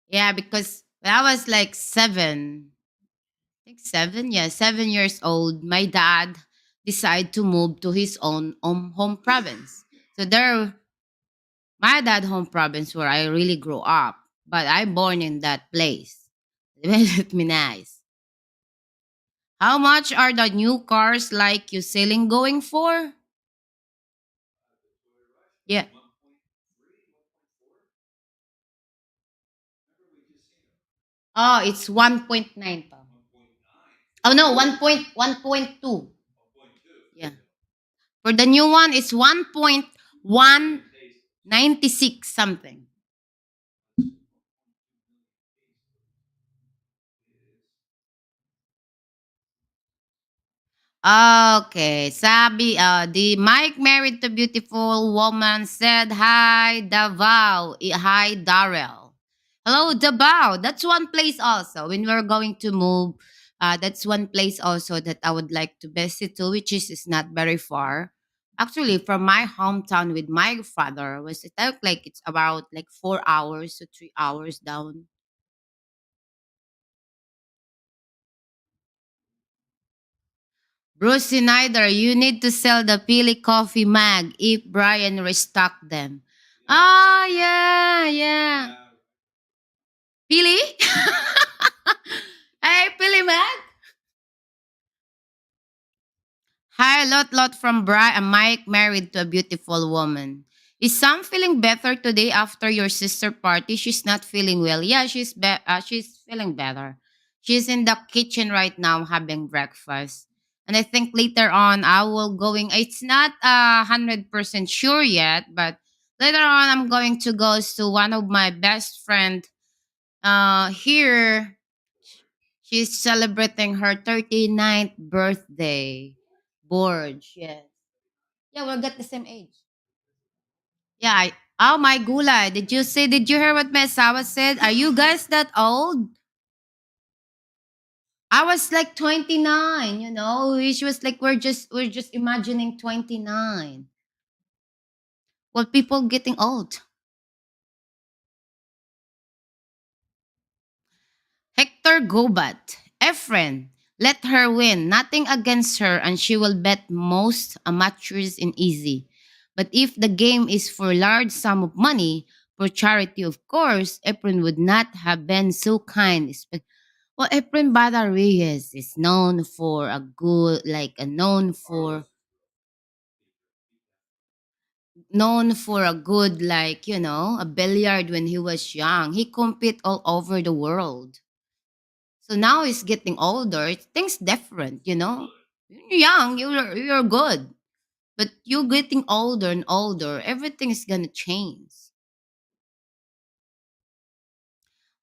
Yeah, because when I was like I think 7, yeah, 7 years old, my dad decided to move to his own home province. So there, my dad home province where I really grew up, but I born in that place. They treat me nice. How much are the new cars like you selling going for? Yeah. Oh, it's 1.9 pa. Oh no, 1.1.2. Yeah. For the new one, it's 1.196 something. Okay, Sabi, the Mike married to beautiful woman said hi, Davao. Hi, Darrell. Hello, Davao. That's one place also. When we're going to move, that's one place also that I would like to visit to, which is not very far. Actually, from my hometown with my father, was it took like it's about like 4 hours to 3 hours down. Bruce Snyder, you need to sell the Pili coffee mag if Brian restocked them. Oh, yeah, yeah. Pili? Hey, Pili mag? Hi, lot from Brian Mike married to a beautiful woman. Is Sam feeling better today after your sister party? She's not feeling well. Yeah, she's feeling better. She's in the kitchen right now having breakfast. And I think later on I will going it's not 100% sure yet, but later on I'm going to go to one of my best friend here. She's celebrating her 39th birthday. Borge, yes. Yeah, we'll get the same age. Yeah, oh my gulay. Did you hear what Mesawa said? Are you guys that old? I was like 29, you know. She was like, we're just imagining 29. Well, people getting old. Hector Gobat. Efren, let her win. Nothing against her, and she will bet most amateurs in easy. But if the game is for large sum of money, for charity, of course, Efren would not have been so kind. Well, Efren Bada Reyes is known for a good, like, a known for a good, like, a billiard when he was young. He compete all over the world. So now he's getting older. Things different, you know. You're young, you're good, but you're getting older and older. Everything is gonna change.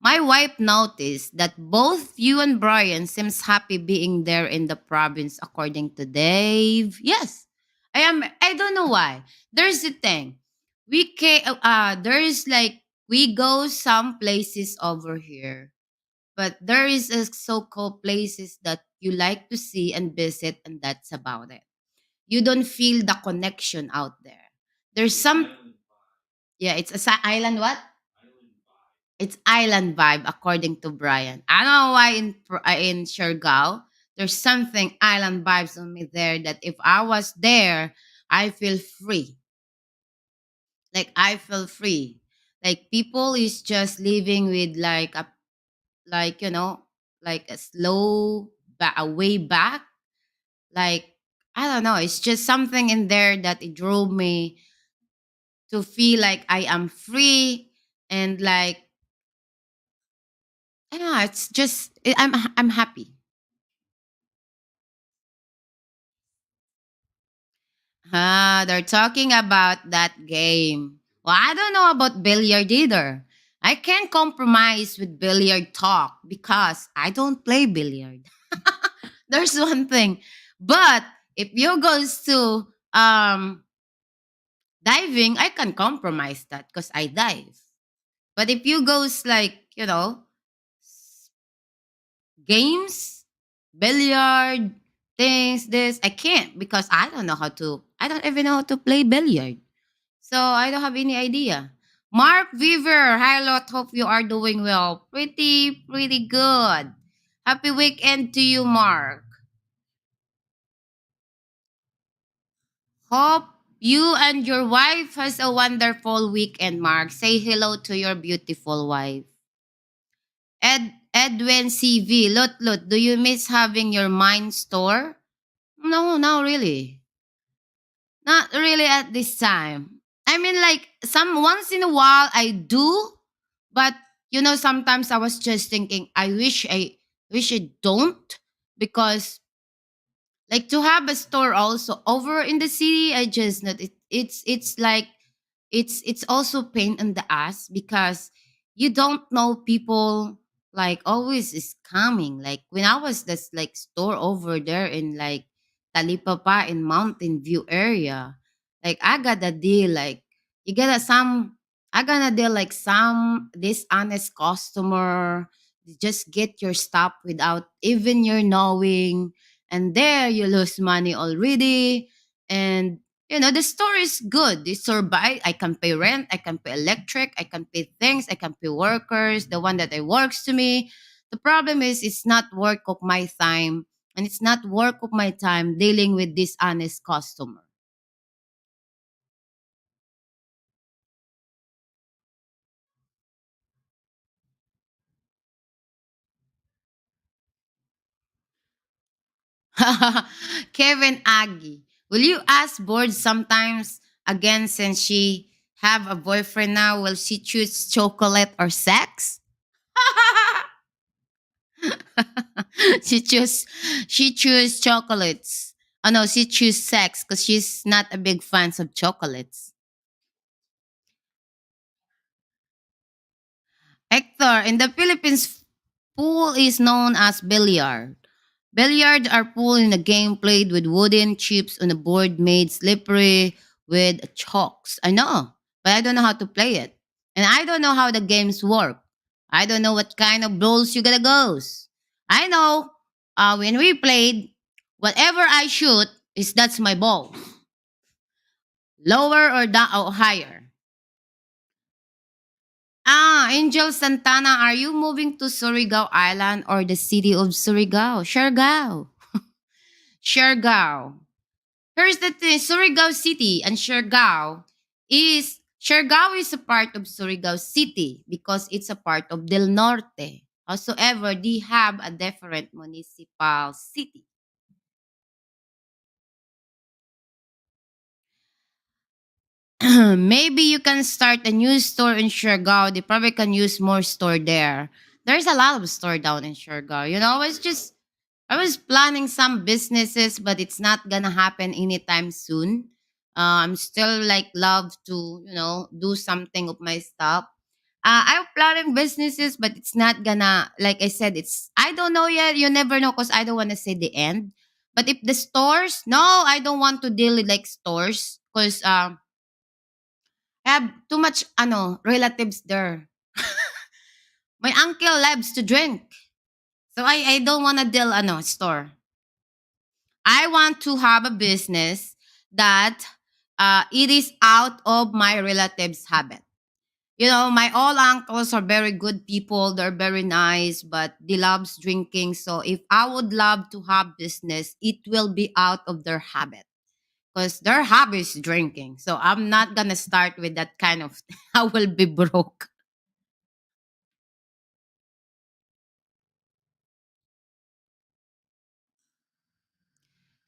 My wife noticed that both you and Brian seems happy being there in the province, according to Dave. Yes, I am. I don't know why. There's the thing. There's like we go some places over here, but there is a so-called places that you like to see and visit, and that's about it. You don't feel the connection out there. There's some, yeah, it's a island what? It's island vibe according to Brian. I don't know why in Siargao there's something island vibes on me there that if I was there, I feel free. Like I feel free. Like people is just living with like like a slow a way back. Like I don't know, it's just something in there that it drove me to feel like I am free and like I don't know, it's just I'm happy. They're talking about that game. Well, I don't know about billiard either. I can't compromise with billiard talk because I don't play billiard. There's one thing. But if you goes to diving, I can compromise that because I dive. But if you goes like, games, billiard, things, this, I can't because I don't even know how to play billiard. So I don't have any idea. Mark Weaver, hi lot, hope you are doing well. Pretty good. Happy weekend to you, Mark. Hope you and your wife has a wonderful weekend, Mark. Say hello to your beautiful wife. Edwin CV, Lot, do you miss having your mind store? No, not really. Not really at this time. I mean, like some once in a while I do, but sometimes I was just thinking, I wish I don't because like to have a store also over in the city, I just not it's like it's also pain in the ass because you don't know people like always is coming. Like when I was this like store over there in like Talipapa in Mountain View area, like I got a deal like you get a some I got a deal like some dishonest customer just get your stuff without even your knowing, and there you lose money already. And the store is good. The store buy, I can pay rent, I can pay electric, I can pay things, I can pay workers, the one that I works to me. The problem is it's not work of my time and it's not worth of my time dealing with dishonest customer. Kevin Aggie, will you ask bored sometimes again since she have a boyfriend now? Will she choose chocolate or sex? she choose she choose chocolates. Oh no, she choose sex because she's not a big fan of chocolates. Hector, in the Philippines, pool is known as billiard. Billiards are pool in a game played with wooden chips on a board made slippery with chalks. I know, but I don't know how to play it. And I don't know how the games work. I don't know what kind of rules you gotta go. I know when we played, whatever I shoot is that's my ball. Lower or down or higher. Angel Santana, are you moving to Surigao Island or the city of Surigao? Siargao. Siargao. Here's the thing, Surigao City and Siargao is a part of Surigao City because it's a part of Del Norte. However, they have a different municipal city. Maybe you can start a new store in Siargao. They probably can use more store there. There's a lot of store down in Siargao. I was planning some businesses, but it's not gonna happen anytime soon. I'm still like love to do something of my stuff. I'm planning businesses, but it's not gonna like I said. It's I don't know yet. You never know because I don't want to say the end. But if the stores, no, I don't want to deal with like stores because I have too much relatives there. My uncle loves to drink, so I don't want to deal store. I want to have a business that it is out of my relatives' habit. My all uncles are very good people. They're very nice, but they loves drinking. So if I would love to have business, it will be out of their habit because their hobby is drinking. So I'm not gonna start with that kind of. I will be broke.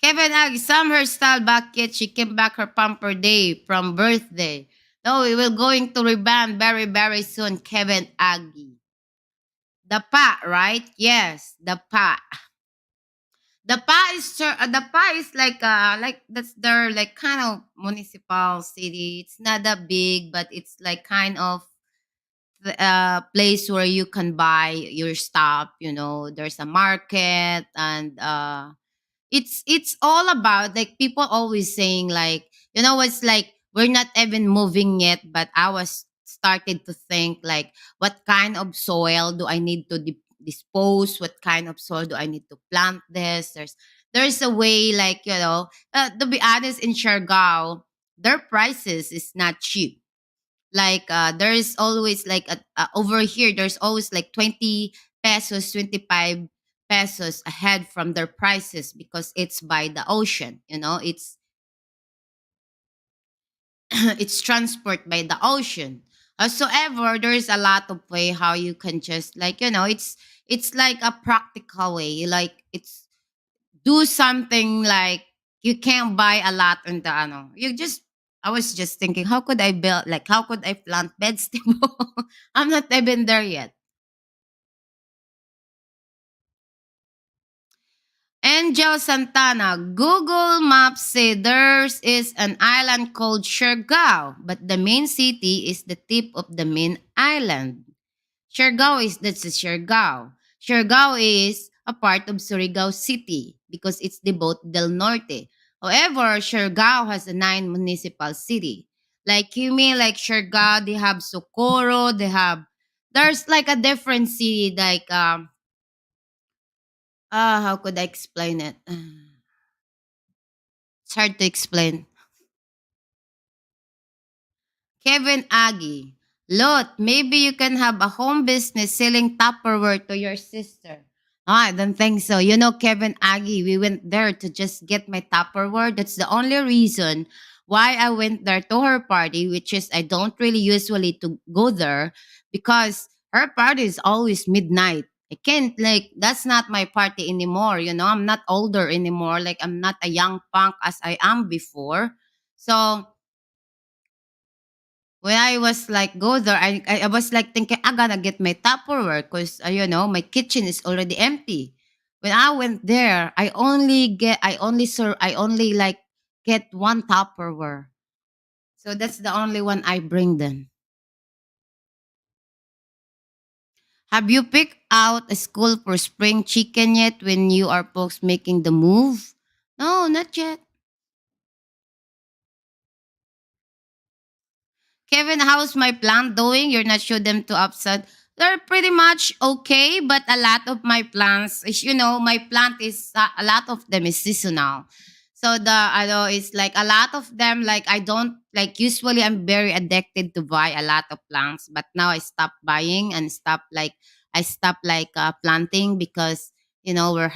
Kevin Ag, some hairstyle back yet she came back her pamper day from birthday. No, we will going to rebound very, very soon, Kevin Aggie. The pa, right? Yes, the pa. The pa is like that's their like kind of municipal city. It's not that big, but it's like kind of place where you can buy your stuff. There's a market and it's all about like people always saying like it's like we're not even moving yet, but I was started to think like what kind of soil do I need to dispose, what kind of soil do I need to plant this. There's a way like to be honest, in Siargao their prices is not cheap. Like there's always like over here there's always like 20 pesos, 25 pesos ahead from their prices because it's by the ocean. It's it's transport by the ocean. However, there's a lot of way how you can just like it's like a practical way. Like it's do something like you can't buy a lot in the you just I was just thinking how could I build like how could I plant vegetable. I'm not even there yet. Angel Santana, Google Maps say there's is an island called Siargao, but the main city is the tip of the main island. That's the Siargao. Siargao is a part of Surigao City because it's the boat del Norte. However, Siargao has a nine municipal city. Like you mean like Siargao, they have Socorro, there's like a different city like how could I explain it? It's hard to explain. Kevin Aggie. Lot, maybe you can have a home business selling Tupperware to your sister. No, I don't think so. You know, Kevin Aggie, we went there to just get my Tupperware. That's the only reason why I went there to her party, which is I don't really usually to go there because her party is always midnight. I can't like that's not my party anymore. You know, I'm not older anymore. Like I'm not a young punk as I am before. So when I was like go there, I was like thinking I gotta get my Tupperware because you know my kitchen is already empty. When I went there, I only like get one Tupperware. So that's the only one I bring them. Have you picked out a school for spring chicken yet when you are folks making the move? No, not yet. Kevin, how's my plant doing? You're not sure them to upset. They're pretty much okay, but a lot of my plants, is, you know, my plant is a lot of them is seasonal. So the I know it's like a lot of them like I don't like usually I'm very addicted to buy a lot of plants, but now I stopped buying and I stopped planting because you know we're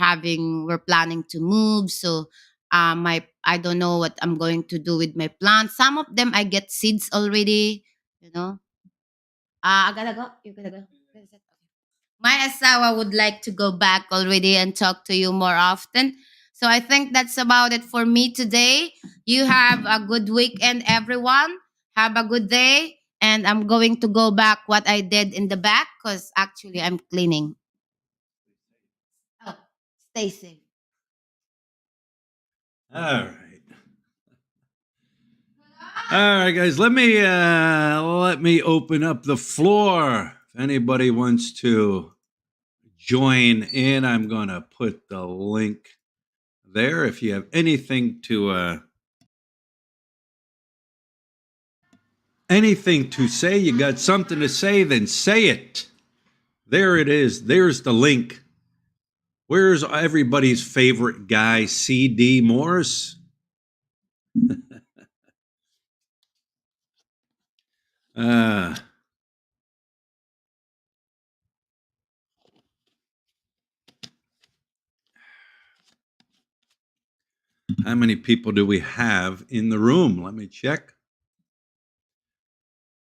planning to move. So my I don't know what I'm going to do with my plants. Some of them I get seeds already, you know. I gotta go. You gotta go. Where is it? Okay. My asawa would like to go back already and talk to you more often. So I think that's about it for me today. You have a good weekend, everyone. Have a good day. And I'm going to go back what I did in the back because actually I'm cleaning. Oh, stay safe. All right. All right, guys. Let me open up the floor. If anybody wants to join in, I'm gonna put the link there. If you have anything to say, you got something to say, then say it. There it is. There's the link. Where's everybody's favorite guy, C.D. Morris? Uh, how many people do we have in the room? Let me check.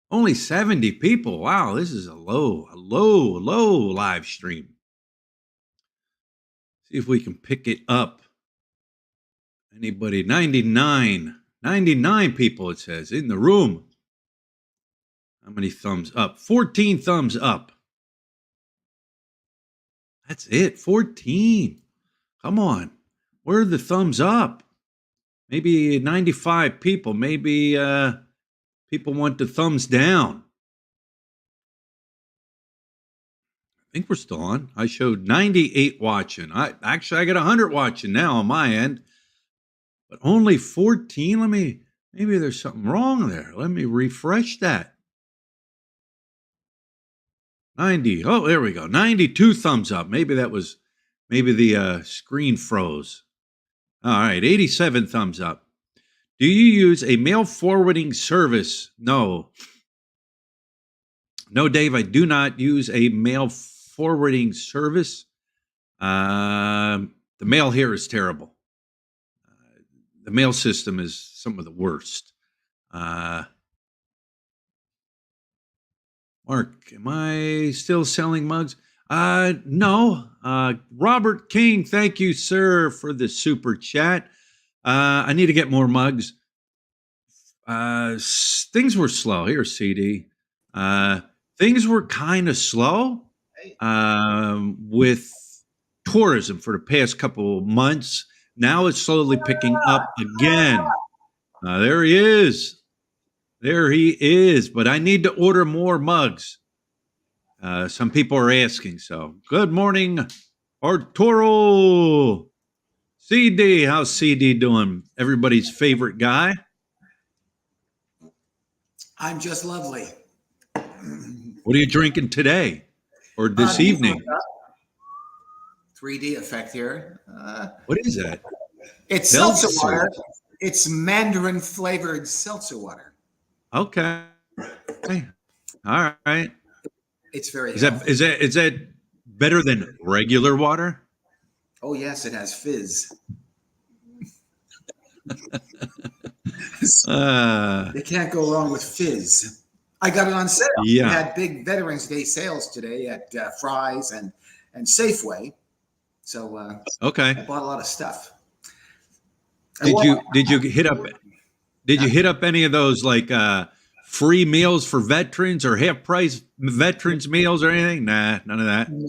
Only 70 people. Wow, this is a low live stream. See if we can pick it up. Anybody? 99 people, it says, in the room. How many thumbs up? 14 thumbs up. That's it, 14. Come on. Where are the thumbs up? Maybe 95 people. Maybe people want the thumbs down. I think we're still on. I showed 98 watching. I got 100 watching now on my end, but only 14. Maybe there's something wrong there. Let me refresh that. 90. Oh, there we go. 92 thumbs up. Maybe the screen froze. All right, 87 thumbs up. Do you use a mail forwarding service? No. No, Dave, I do not use a mail forwarding service. The mail here is terrible. The mail system is some of the worst. Mark, am I still selling mugs? No. Robert King, thank you, sir, for the super chat. I need to get more mugs. Things were slow. Here, CD. Things were kind of slow with tourism for the past couple of months. Now it's slowly picking up again. There he is. There he is. But I need to order more mugs. Some people are asking. So, good morning, Arturo. CD, how's CD doing? Everybody's favorite guy. I'm just lovely. What are you drinking today or this evening? 3D effect here. What is that? It's seltzer water. It's mandarin flavored seltzer water. Okay. All right. It's very. Is that better than regular water? Oh yes, it has fizz. They can't go wrong with fizz. I got it on sale. Yeah. We had big Veterans Day sales today at Fry's and Safeway. So Okay. I bought a lot of stuff. Did you hit up any of those like free meals for veterans or half price veterans meals or anything? Nah, none of that. No.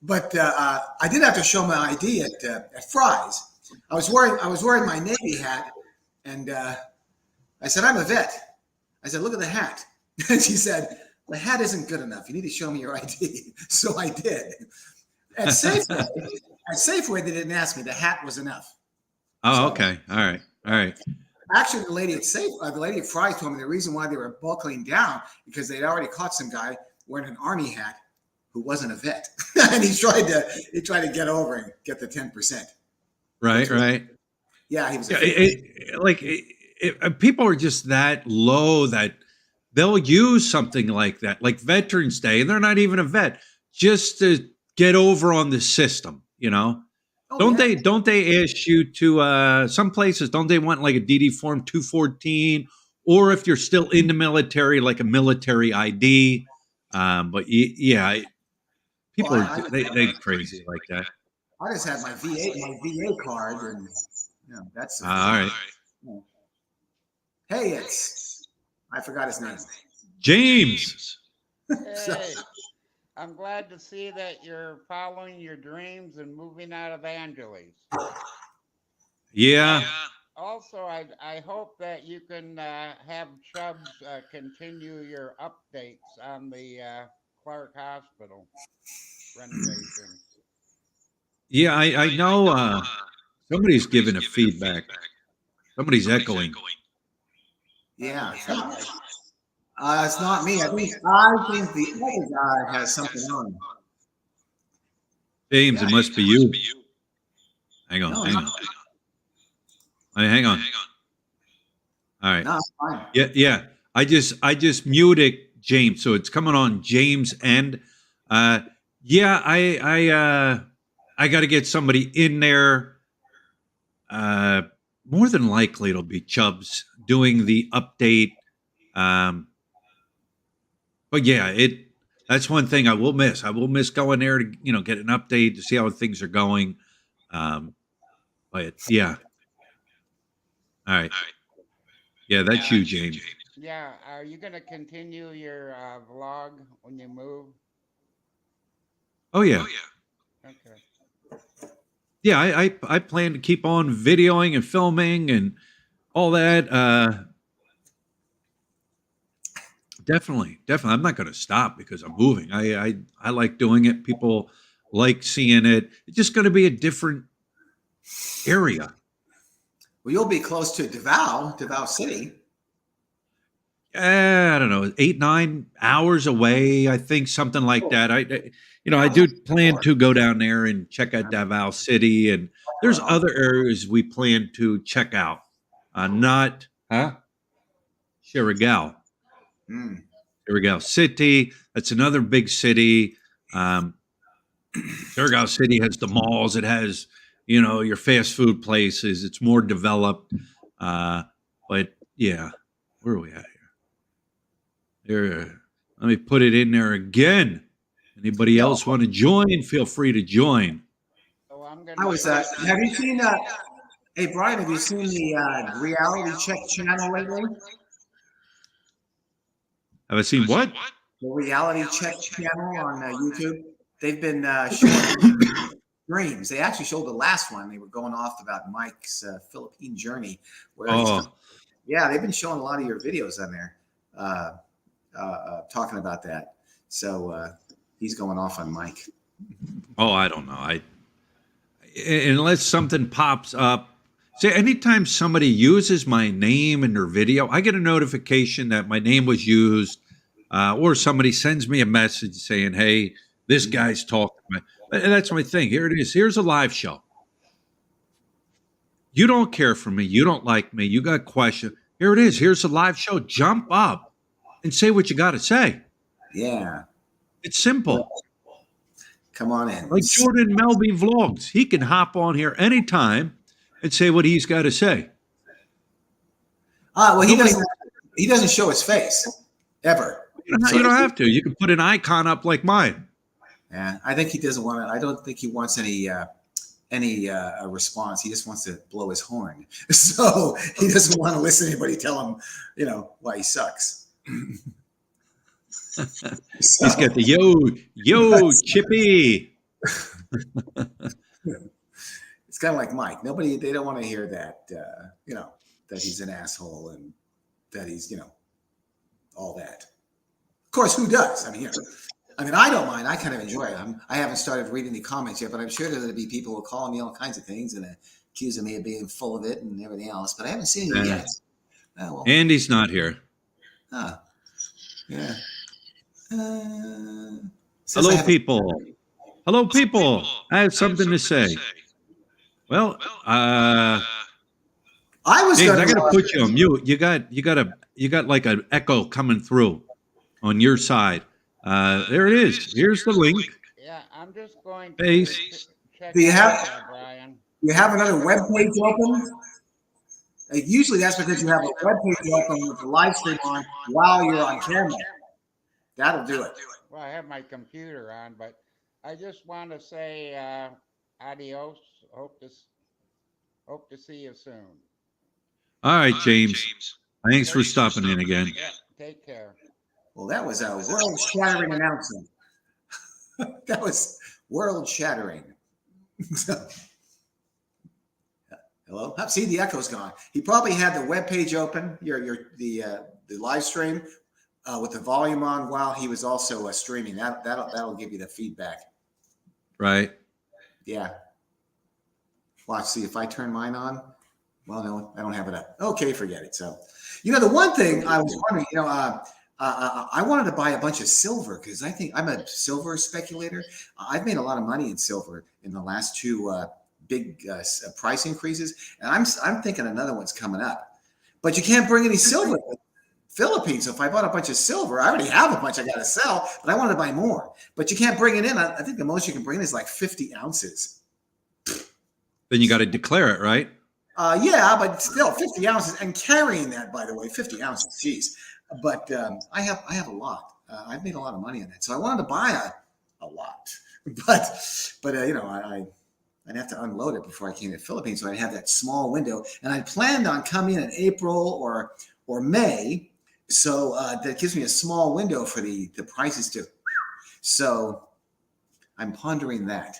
But I did have to show my ID at Fry's. I was wearing my Navy hat, and I said, "I'm a vet." I said, "Look at the hat." And she said, "The hat isn't good enough. You need to show me your ID." So I did. At Safeway, they didn't ask me. The hat was enough. Oh, okay. All right. Actually, the lady at Fry's told me the reason why they were buckling down because they'd already caught some guy wearing an Army hat who wasn't a vet, and he tried to get over and get the 10%. Right. Yeah, he was. People are just that low that they'll use something like that, like Veterans Day, and they're not even a vet, just to get over on the system. Don't they ask you to some places? Don't they want like a DD form 214, or if you're still in the military, like a military ID? But yeah, people are they crazy like that. I just had my VA card, and that's all right. Hey, I forgot his name. James. Hey, I'm glad to see that you're following your dreams and moving out of Angeles. Yeah. Also, I hope that you can have Chubbs continue your updates on the Clark Hospital renovation. Yeah, I know somebody's giving a feedback. Somebody's echoing. Yeah. It's not me. I think the other guy has something on. James, it must be you. Hang on. Hang on. All right. No, it's fine. Yeah. I just muted James, so it's coming on James end. Yeah, I got to get somebody in there. More than likely, it'll be Chubbs doing the update. But yeah, that's one thing I will miss. I will miss going there to get an update to see how things are going. But yeah. All right. Yeah, that's you, James. Yeah, are you going to continue your vlog when you move? Oh yeah. Okay. Yeah, I plan to keep on videoing and filming and all that. Definitely. I'm not going to stop because I'm moving. I like doing it. People like seeing it. It's just going to be a different area. Well, you'll be close to Davao City. I don't know, 8-9 hours away. I think something like that. I do plan to go down there and check out Davao City, and there's other areas we plan to check out. Not Surigao. Surigao City. That's another big city. Surigao City has the malls. It has, your fast food places. It's more developed. But yeah, where are we at here? There. Let me put it in there again. Anybody else want to join? Feel free to join. So I'm going How was that? Have you seen hey Brian, have you seen the Reality Check channel lately? Have I seen what? The Reality Check channel on YouTube. They've been showing dreams. They actually showed the last one. They were going off about Mike's Philippine journey. Yeah, they've been showing a lot of your videos on there, talking about that. So he's going off on Mike. Oh, I don't know. Unless something pops up. See, anytime somebody uses my name in their video, I get a notification that my name was used, or somebody sends me a message saying, "Hey, this guy's talking." And that's my thing. Here it is. Here's a live show. You don't care for me. You don't like me. You got questions. Here it is. Here's a live show. Jump up and say what you got to say. Yeah. It's simple. Come on in. Like Jordan Melby Vlogs. He can hop on here anytime and say what he's got to say. Well, he Nobody- doesn't. He doesn't show his face ever. You don't have to. You can put an icon up like mine. Yeah, I think he doesn't want to. I don't think he wants any response. He just wants to blow his horn. So he doesn't want to listen to anybody tell him, why he sucks. He's got the yo, Chippy. It's kind of like Mike. They don't want to hear that, that he's an asshole and that he's, all that. Of course, who does? I mean, I don't mind. I kind of enjoy it. I haven't started reading the comments yet, but I'm sure there's going to be people who are calling me all kinds of things and accusing me of being full of it and everything else. But I haven't seen it yet. Well, Andy's not here. yeah. Hello, people. Hello, people. I have something to say. Well, I was James, going I got to put you on mute. You got like an echo coming through on your side. There it is. Here's the link. Yeah, I'm just going to Paste. check Do you it have- out there, Brian. You have another web page open? Usually that's because you have a web page open with the live stream on while you're on camera. That'll do it. Well, I have my computer on, but I just want to say adios. Hope to see you soon. All right, James. Thanks for stopping in again. Yeah, take care. Well, that was a world-shattering announcement. That was world-shattering. Hello? See, the echo's gone. He probably had the web page open, the live stream, with the volume on while he was also streaming. That'll give you the feedback. Right. Yeah. Watch, see if I turn mine on. Well, no, I don't have it up. Okay, forget it. So, the one thing I was wondering, I wanted to buy a bunch of silver because I think I'm a silver speculator. I've made a lot of money in silver in the last two big price increases, and I'm thinking another one's coming up. But you can't bring any silver to the Philippines. So if I bought a bunch of silver, I already have a bunch I got to sell, but I wanted to buy more. But you can't bring it in. I think the most you can bring in is like 50 ounces. Then you got to declare it, right? Yeah, but still 50 ounces, and carrying that, by the way, 50 ounces, geez. But I have a lot. I've made a lot of money on that, so I wanted to buy a lot. But I'd have to unload it before I came to the Philippines, so I'd have that small window. And I planned on coming in April or May, so that gives me a small window for the prices to. So I'm pondering that.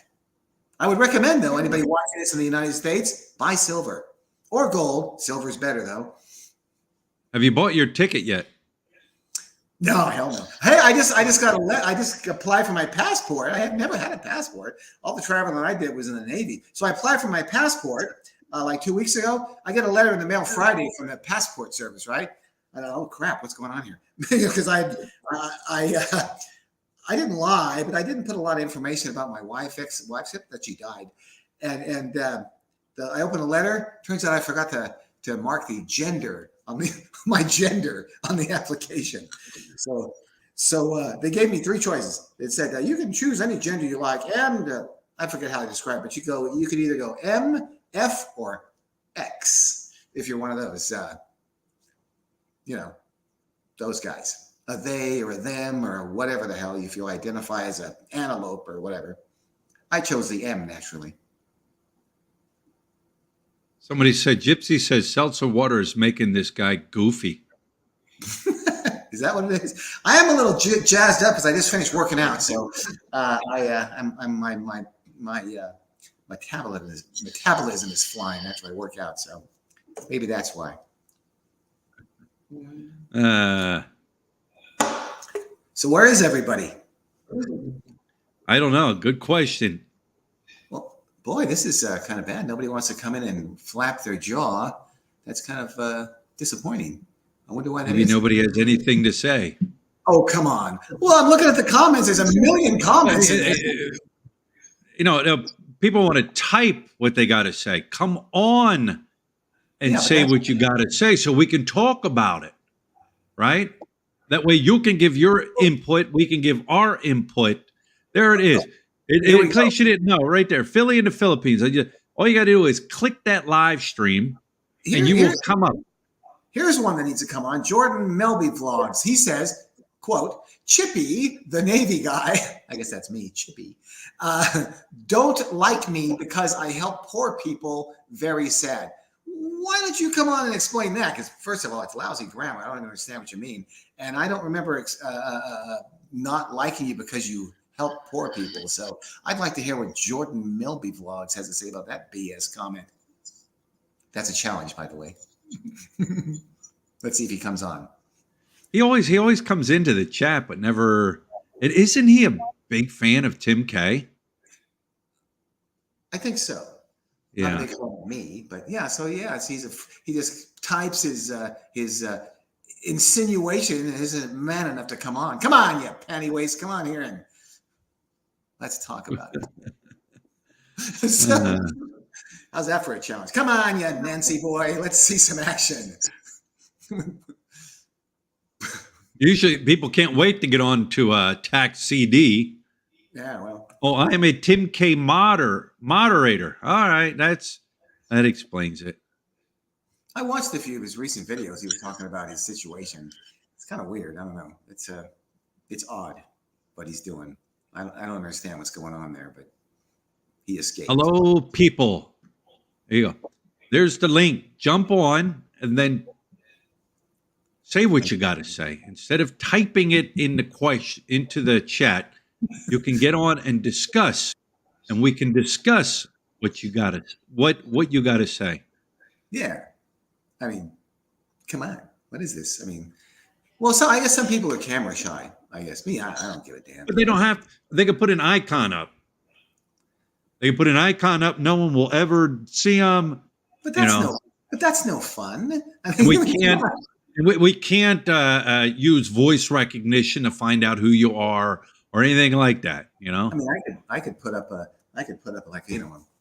I would recommend, though, anybody watching this in the United States, buy silver or gold. Silver's better, though. Have you bought your ticket yet? No, hell no. Hey, I just applied for my passport. I had never had a passport. All the traveling I did was in the Navy. So I applied for my passport like 2 weeks ago. I get a letter in the mail Friday from the passport service, right? I thought, oh crap, what's going on here? Because I didn't lie, but I didn't put a lot of information about my wife, except that she died. And I opened a letter. Turns out I forgot to mark the gender on my gender on the application. So they gave me three choices. It said you can choose any gender you like, and I forget how to describe it. You could either go M, F, or X if you're one of those. Those guys. A they or a them or whatever the hell if you identify as an antelope or whatever. I chose the M naturally. Somebody said, Gypsy says seltzer water is making this guy goofy. Is that what it is? I am a little jazzed up because I just finished working out, so my metabolism is flying after I work out. So maybe that's why. So where is everybody? I don't know. Good question. Well, boy, this is kind of bad. Nobody wants to come in and flap their jaw. That's kind of disappointing. I wonder why that Maybe is. nobody has anything to say. Oh, come on. Well, I'm looking at the comments. There's a million comments. People want to type what they got to say. Come on and say what you got to say so we can talk about it, right? That way you can give your input. We can give our input. There it is. Here we In case you didn't know, right there, Philly in the Philippines. All you got to do is click that live stream, and you will come up. Here's one that needs to come on. Jordan Melby Vlogs. He says, quote, Chippy, the Navy guy, I guess that's me, Chippy, don't like me because I help poor people. Very sad. Why don't you come on and explain that? Because first of all, it's lousy grammar. I don't even understand what you mean. And I don't remember not liking you because you help poor people. So I'd like to hear what Jordan Melby Vlogs has to say about that BS comment. That's a challenge, by the way. Let's see if he comes on. He always comes into the chat, but never. Isn't he a big fan of Tim K? I think so. Yeah. Not a big fan of me, but yeah. So yes, he just types his insinuation and isn't man enough to come on. Come on, you panty waist. Come on here and let's talk about it. So, how's that for a challenge? Come on, you Nancy boy. Let's see some action. Usually, people can't wait to get on to Tax CD. Yeah, well. Oh, I am a Tim K moderator. All right, that explains it. I watched a few of his recent videos. He was talking about his situation. It's kind of weird. I don't know. It's odd what he's doing. I don't understand what's going on there, but he escaped. Hello, people. There you go. There's the link. Jump on and then say what you got to say. Instead of typing it in the question into the chat, you can get on and discuss, and we can discuss what you got to say. Yeah. I mean, come on. What is this? I mean, well, so I guess some people are camera shy. I guess me, I don't give a damn. But they don't have. They can put an icon up. They can put an icon up. No one will ever see them. But that's no fun. I mean, we can't use voice recognition to find out who you are or anything like that. You know. I mean, I could put up like a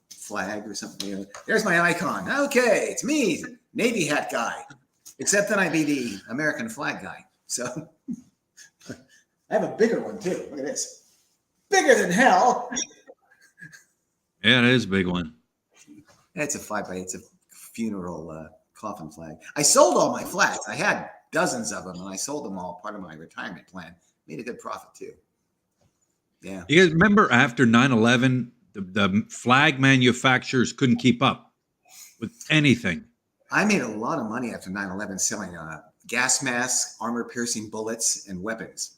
flag or something. There's my icon. Okay, it's me, Navy hat guy. Except then I'd be the American flag guy. So I have a bigger one too. Look at this. Bigger than hell. Yeah, it is a big one. It's a funeral coffin flag. I sold all my flags. I had dozens of them, and I sold them all, part of my retirement plan. Made a good profit too. Yeah. You guys remember after 9/11, the flag manufacturers couldn't keep up with anything. I made a lot of money after 9/11 selling gas masks, armor-piercing bullets, and weapons.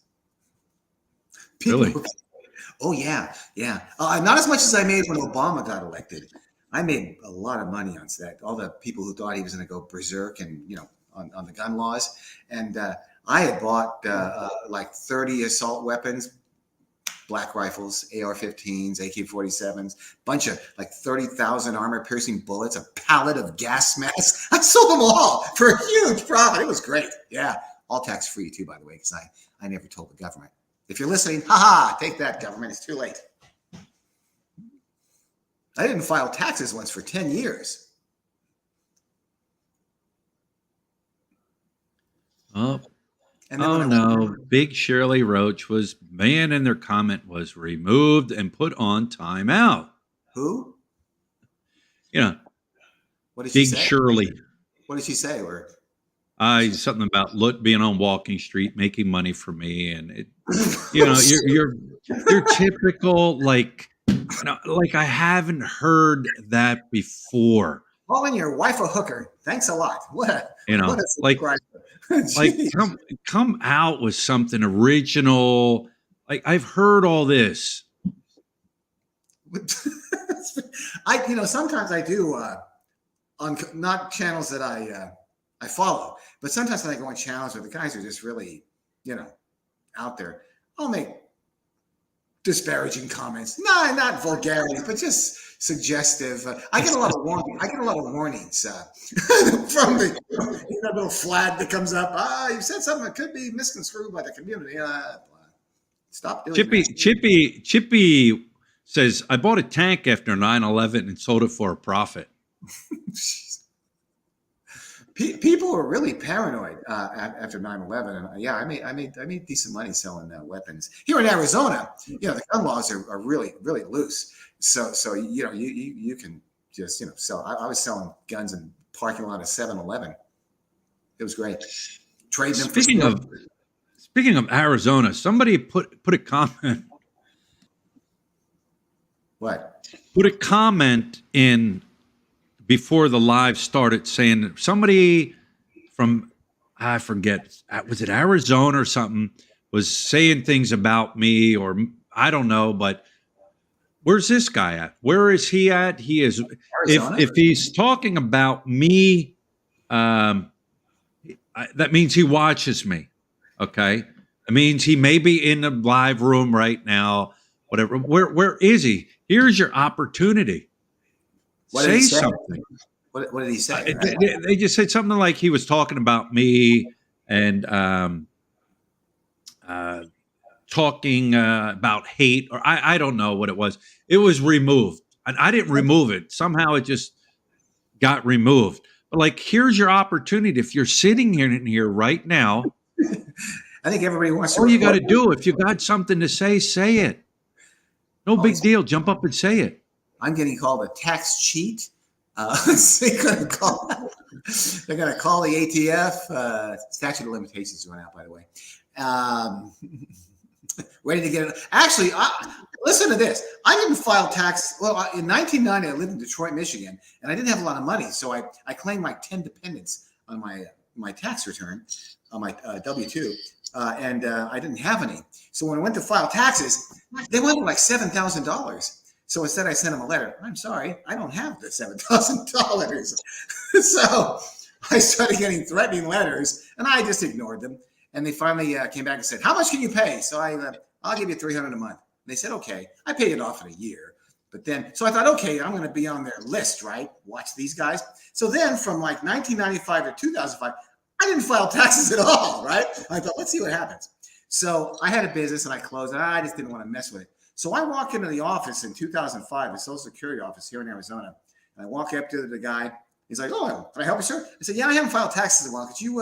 Really? Oh, yeah. Yeah. Not as much as I made when Obama got elected. I made a lot of money on that. All the people who thought he was going to go berserk and, on the gun laws. And I had bought like 30 assault weapons, black rifles, AR-15s, AK-47s, bunch of like 30,000 armor-piercing bullets, a pallet of gas masks. I sold them all for a huge profit. It was great. Yeah. All tax-free too, by the way, because I never told the government. If you're listening, take that, government. It's too late. I didn't file taxes once for 10 years. Oh no. Big Shirley Roach was banned and their comment was removed and put on timeout. Who? What did she say? Big Shirley. What did she say? Or something about being on Walking Street, making money for me, and it. You're typical like I haven't heard that before. Calling your wife a hooker. Thanks a lot. What come out with something original. Like I've heard all this. Sometimes I do on not channels that I follow, but sometimes when I go on channels where the guys are just really, out there, I'll make disparaging comments. No, not vulgarity, but just suggestive. I get a lot of warnings from the little flag that comes up. You said something that could be misconstrued by the community. Stop doing that. Chippy says, I bought a tank after 9/11 and sold it for a profit. People were really paranoid after 9/11, and yeah, I made decent money selling weapons here in Arizona. The gun laws are really loose, so you can just sell. I was selling guns in parking lot of 7-Eleven. It was great. Trading them. Speaking of Arizona, somebody put a comment. What? Put a comment in before the live started saying somebody from, I forget, was it Arizona or something, was saying things about me, or I don't know, but where's this guy at? Where is he at? He is, if he's talking about me, that means he watches me. Okay. It means he may be in the live room right now, whatever. Where is he? Here's your opportunity. Say something. What did he say? They just said something like he was talking about me and talking about hate, or I don't know what it was. It was removed. I didn't remove it. Somehow it just got removed. But like, here's your opportunity. If you're sitting here right now, I think everybody wants to. All you got to do, if you got something to say it. No big deal. Jump up and say it. I'm getting called a tax cheat. They're going to call the ATF. Statute of limitations went out, by the way. Ready to get it. Actually, listen to this. I didn't file tax. Well, in 1990, I lived in Detroit, Michigan, and I didn't have a lot of money. So I claimed my 10 dependents on my tax return, on my W-2, and I didn't have any. So when I went to file taxes, they wanted like $7,000. So instead, I sent them a letter. I'm sorry, I don't have the $7,000. So I started getting threatening letters, and I just ignored them. And they finally came back and said, "How much can you pay?" So I'll give you $300 a month. And they said, "Okay." I paid it off in a year. But then, so I thought, okay, I'm going to be on their list, right? Watch these guys. So then from like 1995 to 2005, I didn't file taxes at all, right? I thought, let's see what happens. So I had a business and I closed it. I just didn't want to mess with it. So I walk into the office in 2005, the Social Security office here in Arizona. And I walk up to the guy. He's like, "Oh, can I help you, sir?" I said, "Yeah, I haven't filed taxes in a while. Could you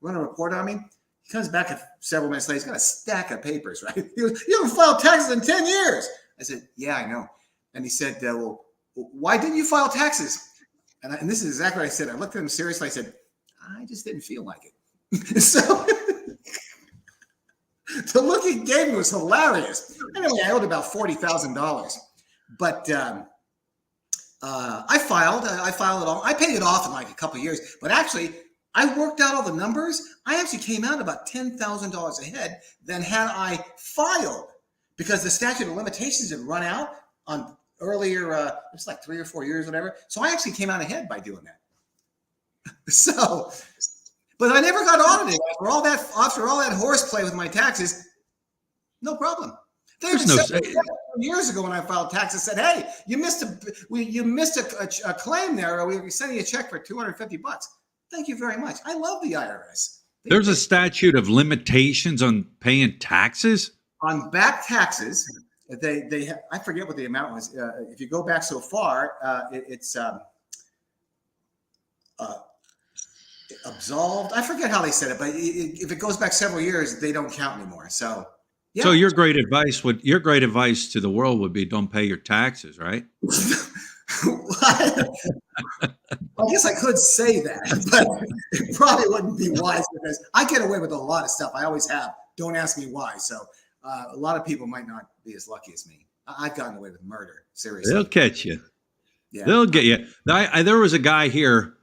run a report on me?" He comes back several minutes later. He's got a stack of papers, right? He goes, "You haven't filed taxes in 10 years. I said, "Yeah, I know." And he said, "Well, why didn't you file taxes?" And this is exactly what I said. I looked at him seriously. I said, "I just didn't feel like it." So the look he gave me was hilarious. Anyway, I owed about $40,000. But I filed it all. I paid it off in like a couple of years. But actually, I worked out all the numbers. I actually came out about $10,000 ahead than had I filed, because the statute of limitations had run out on earlier, it's like 3 or 4 years, whatever. So I actually came out ahead by doing that. So, but I never got audited after all that horseplay with my taxes. No problem. There's years ago when I filed taxes, said, "Hey, you missed a claim there. Or we're sending you a check for $250. Thank you very much." I love the IRS. There's a statute of limitations on paying taxes? On back taxes, they have, I forget what the amount was. If you go back so far, it's absolved. I forget how they said it, but if it goes back several years, they don't count anymore. So, yeah. So your great advice to the world would be, don't pay your taxes, right? I guess I could say that, but it probably wouldn't be wise, because I get away with a lot of stuff. I always have. Don't ask me why. So a lot of people might not be as lucky as me. I've gotten away with murder. Seriously. They'll catch you. Yeah. They'll get you. There was a guy here,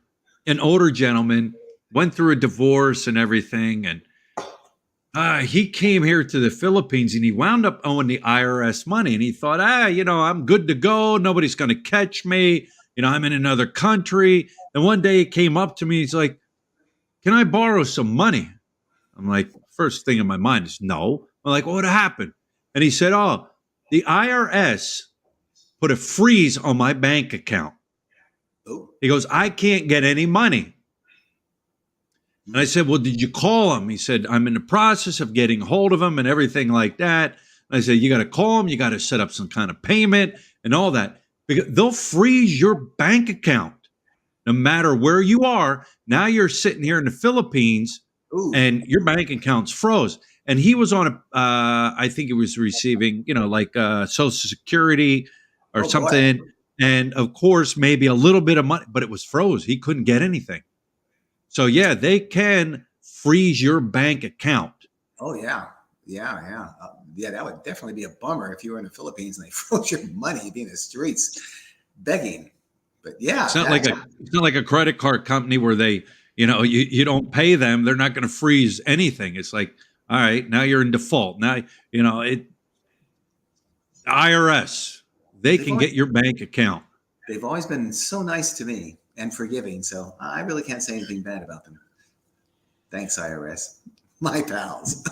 an older gentleman, went through a divorce and everything. And he came here to the Philippines, and he wound up owing the IRS money. And he thought, I'm good to go. Nobody's going to catch me. I'm in another country. And one day he came up to me. He's like, "Can I borrow some money?" I'm like, first thing in my mind is no. I'm like, "What happened?" And he said, "Oh, the IRS put a freeze on my bank account." He goes, "I can't get any money." And I said, "Well, did you call him?" He said, "I'm in the process of getting hold of him and everything like that." And I said, "You got to call him. You got to set up some kind of payment and all that, because they'll freeze your bank account. no matter where you are. Now you're sitting here in the Philippines Ooh. and your bank account's froze. And he was on I think he was receiving, like Social Security or Oh, boy. something. And of course, maybe a little bit of money, but it was froze. He couldn't get anything. So yeah, they can freeze your bank account. Oh yeah. Yeah, that would definitely be a bummer if you were in the Philippines and they froze your money. You'd be in the streets begging. But yeah, It's not like a credit card company where they, you don't pay them, they're not going to freeze anything. It's like, all right, now you're in default. Now, IRS, they can get your bank account. They've always been so nice to me and forgiving, so I really can't say anything bad about them. Thanks, IRS, my pals.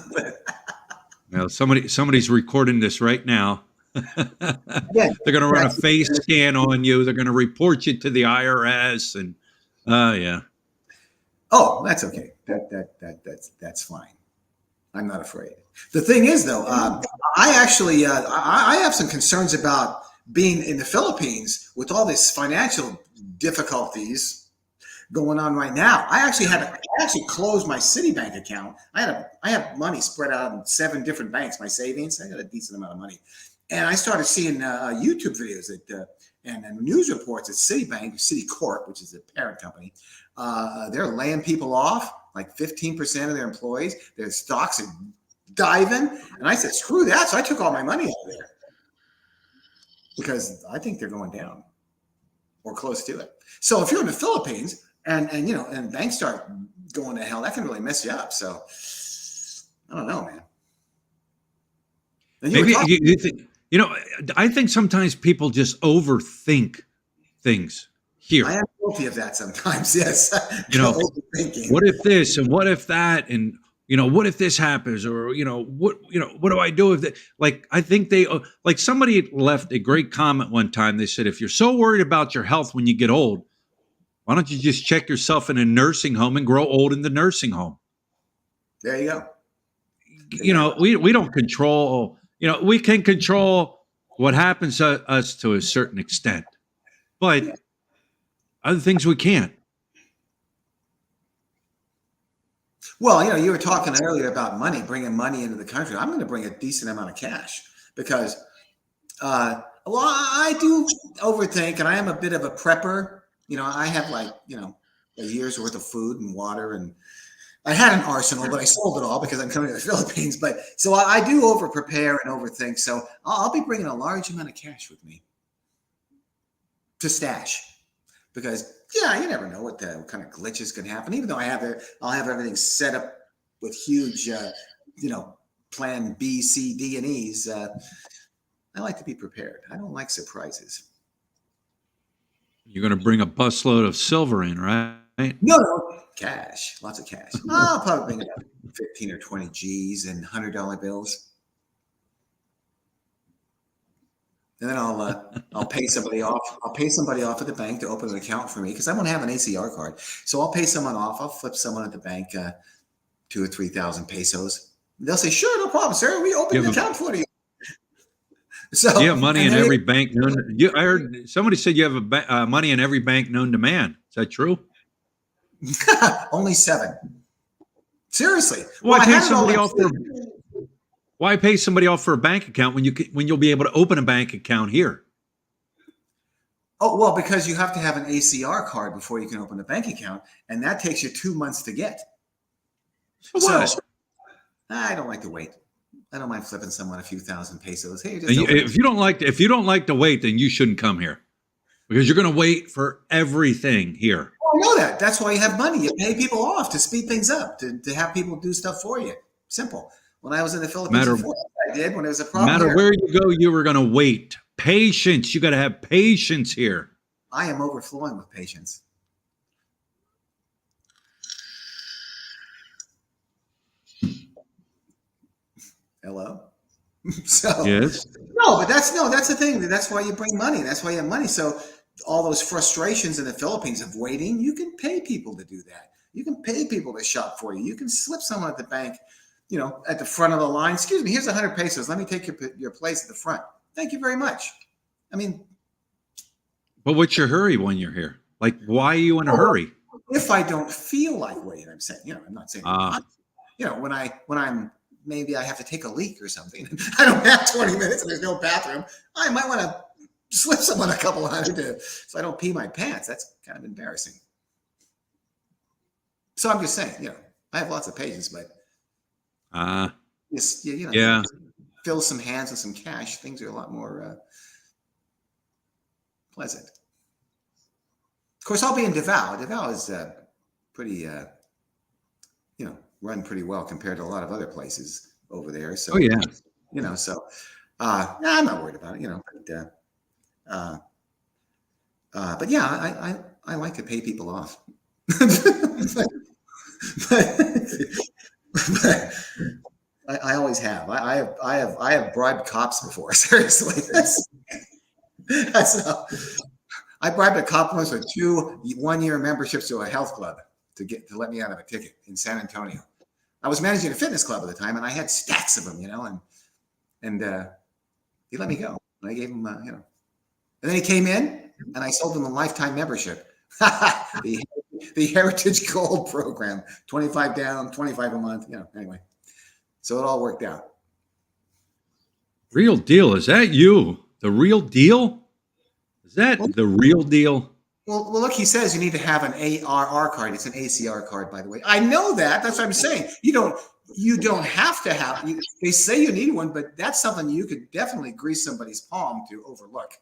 Now, somebody's recording this right now. Again, they're going to run a face scan on you. They're going to report you to the IRS, and yeah. Oh, that's okay. That's fine. I'm not afraid. The thing is, though, I actually I have some concerns about being in the Philippines with all this financial difficulties going on right now. I actually closed my Citibank account. I have money spread out in 7 different banks. My savings, I got a decent amount of money, and I started seeing YouTube videos and news reports at Citibank, Citicorp, which is the parent company. They're laying people off, like 15% of their employees. Their stocks are diving, and I said, "Screw that!" So I took all my money out of there because I think they're going down or close to it. So if you're in the Philippines and banks start going to hell, that can really mess you up. So I don't know, man. Maybe you think, I think sometimes people just overthink things here. I am guilty of that sometimes. Yes. Overthinking. What if this and what if that, and what if this happens, or what do I do if that? Like, I think like somebody left a great comment one time. They said, if you're so worried about your health when you get old, why don't you just check yourself in a nursing home and grow old in the nursing home? There you go. We don't control. We can control what happens to us to a certain extent, but other things we can't. Well, you were talking earlier about money, bringing money into the country. I'm going to bring a decent amount of cash because, I do overthink, and I am a bit of a prepper. I have a year's worth of food and water, and I had an arsenal, but I sold it all because I'm coming to the Philippines. But so I do over prepare and overthink. So I'll be bringing a large amount of cash with me to stash. Because you never know what kind of glitches can happen. Even though I'll have everything set up with huge, plan B, C, D, and E's. I like to be prepared. I don't like surprises. You're going to bring a busload of silver in, right? No, cash, lots of cash. I'll probably bring about 15 or 20 G's and $100 bills. And then I'll pay somebody off. I'll pay somebody off at the bank to open an account for me because I won't have an ACR card. So I'll pay someone off. I'll flip someone at the bank 2,000 or 3,000 pesos. They'll say, "Sure, no problem, sir. We open an account for you." So you have money in every bank known. I heard somebody said you have money in every bank known to man. Is that true? Only 7. Seriously. Why pay somebody off for? Why pay somebody off for a bank account when you'll be able to open a bank account here? Oh, well, because you have to have an ACR card before you can open a bank account, and that takes you 2 months to get. So I don't like to wait. I don't mind flipping someone a few thousand pesos. Hey, if you don't like to wait, then you shouldn't come here because you're going to wait for everything here. I know that. That's why you have money. You pay people off to speed things up, to have people do stuff for you. Simple. When I was in the Philippines before, I did. When there was a problem, no matter where you go, you were going to wait. Patience. You got to have patience here. I am overflowing with patience. Hello. So yes. No, but that's the thing. That's why you bring money. That's why you have money. So all those frustrations in the Philippines of waiting, you can pay people to do that. You can pay people to shop for you. You can slip someone at the bank, at the front of the line. Excuse me, here's 100 pesos. Let me take your place at the front. Thank you very much. I mean, but what's your hurry when you're here? Like, why are you in a hurry? If I don't feel like waiting, I'm saying, I'm not saying, Ah. when I'm maybe I have to take a leak or something, I don't have 20 minutes and there's no bathroom, I might want to slip someone a couple hundred so I don't pee my pants. That's kind of embarrassing. So I'm just saying, I have lots of patience, but just, Yeah. fill some hands with some cash. Things are a lot more pleasant. Of course, I'll be in Davao. Davao is pretty, run pretty well compared to a lot of other places over there. So, Oh yeah. I'm not worried about it, but yeah, I like to pay people off. but I always have. I have bribed cops before. Seriously, that's I bribed a cop once with 2 one-year memberships to a health club to let me out of a ticket in San Antonio. I was managing a fitness club at the time, and I had stacks of them, and he let me go. And I gave him, and then he came in, and I sold him a lifetime membership, the Heritage Gold program, 25 down, 25 a month. Anyway, so it all worked out. Real deal. Is that you? The real deal? Is that the real deal? Well, look, he says you need to have an ARR card. It's an ACR card, by the way. I know that. That's what I'm saying. You don't have to have. They say you need one, but that's something you could definitely grease somebody's palm to overlook.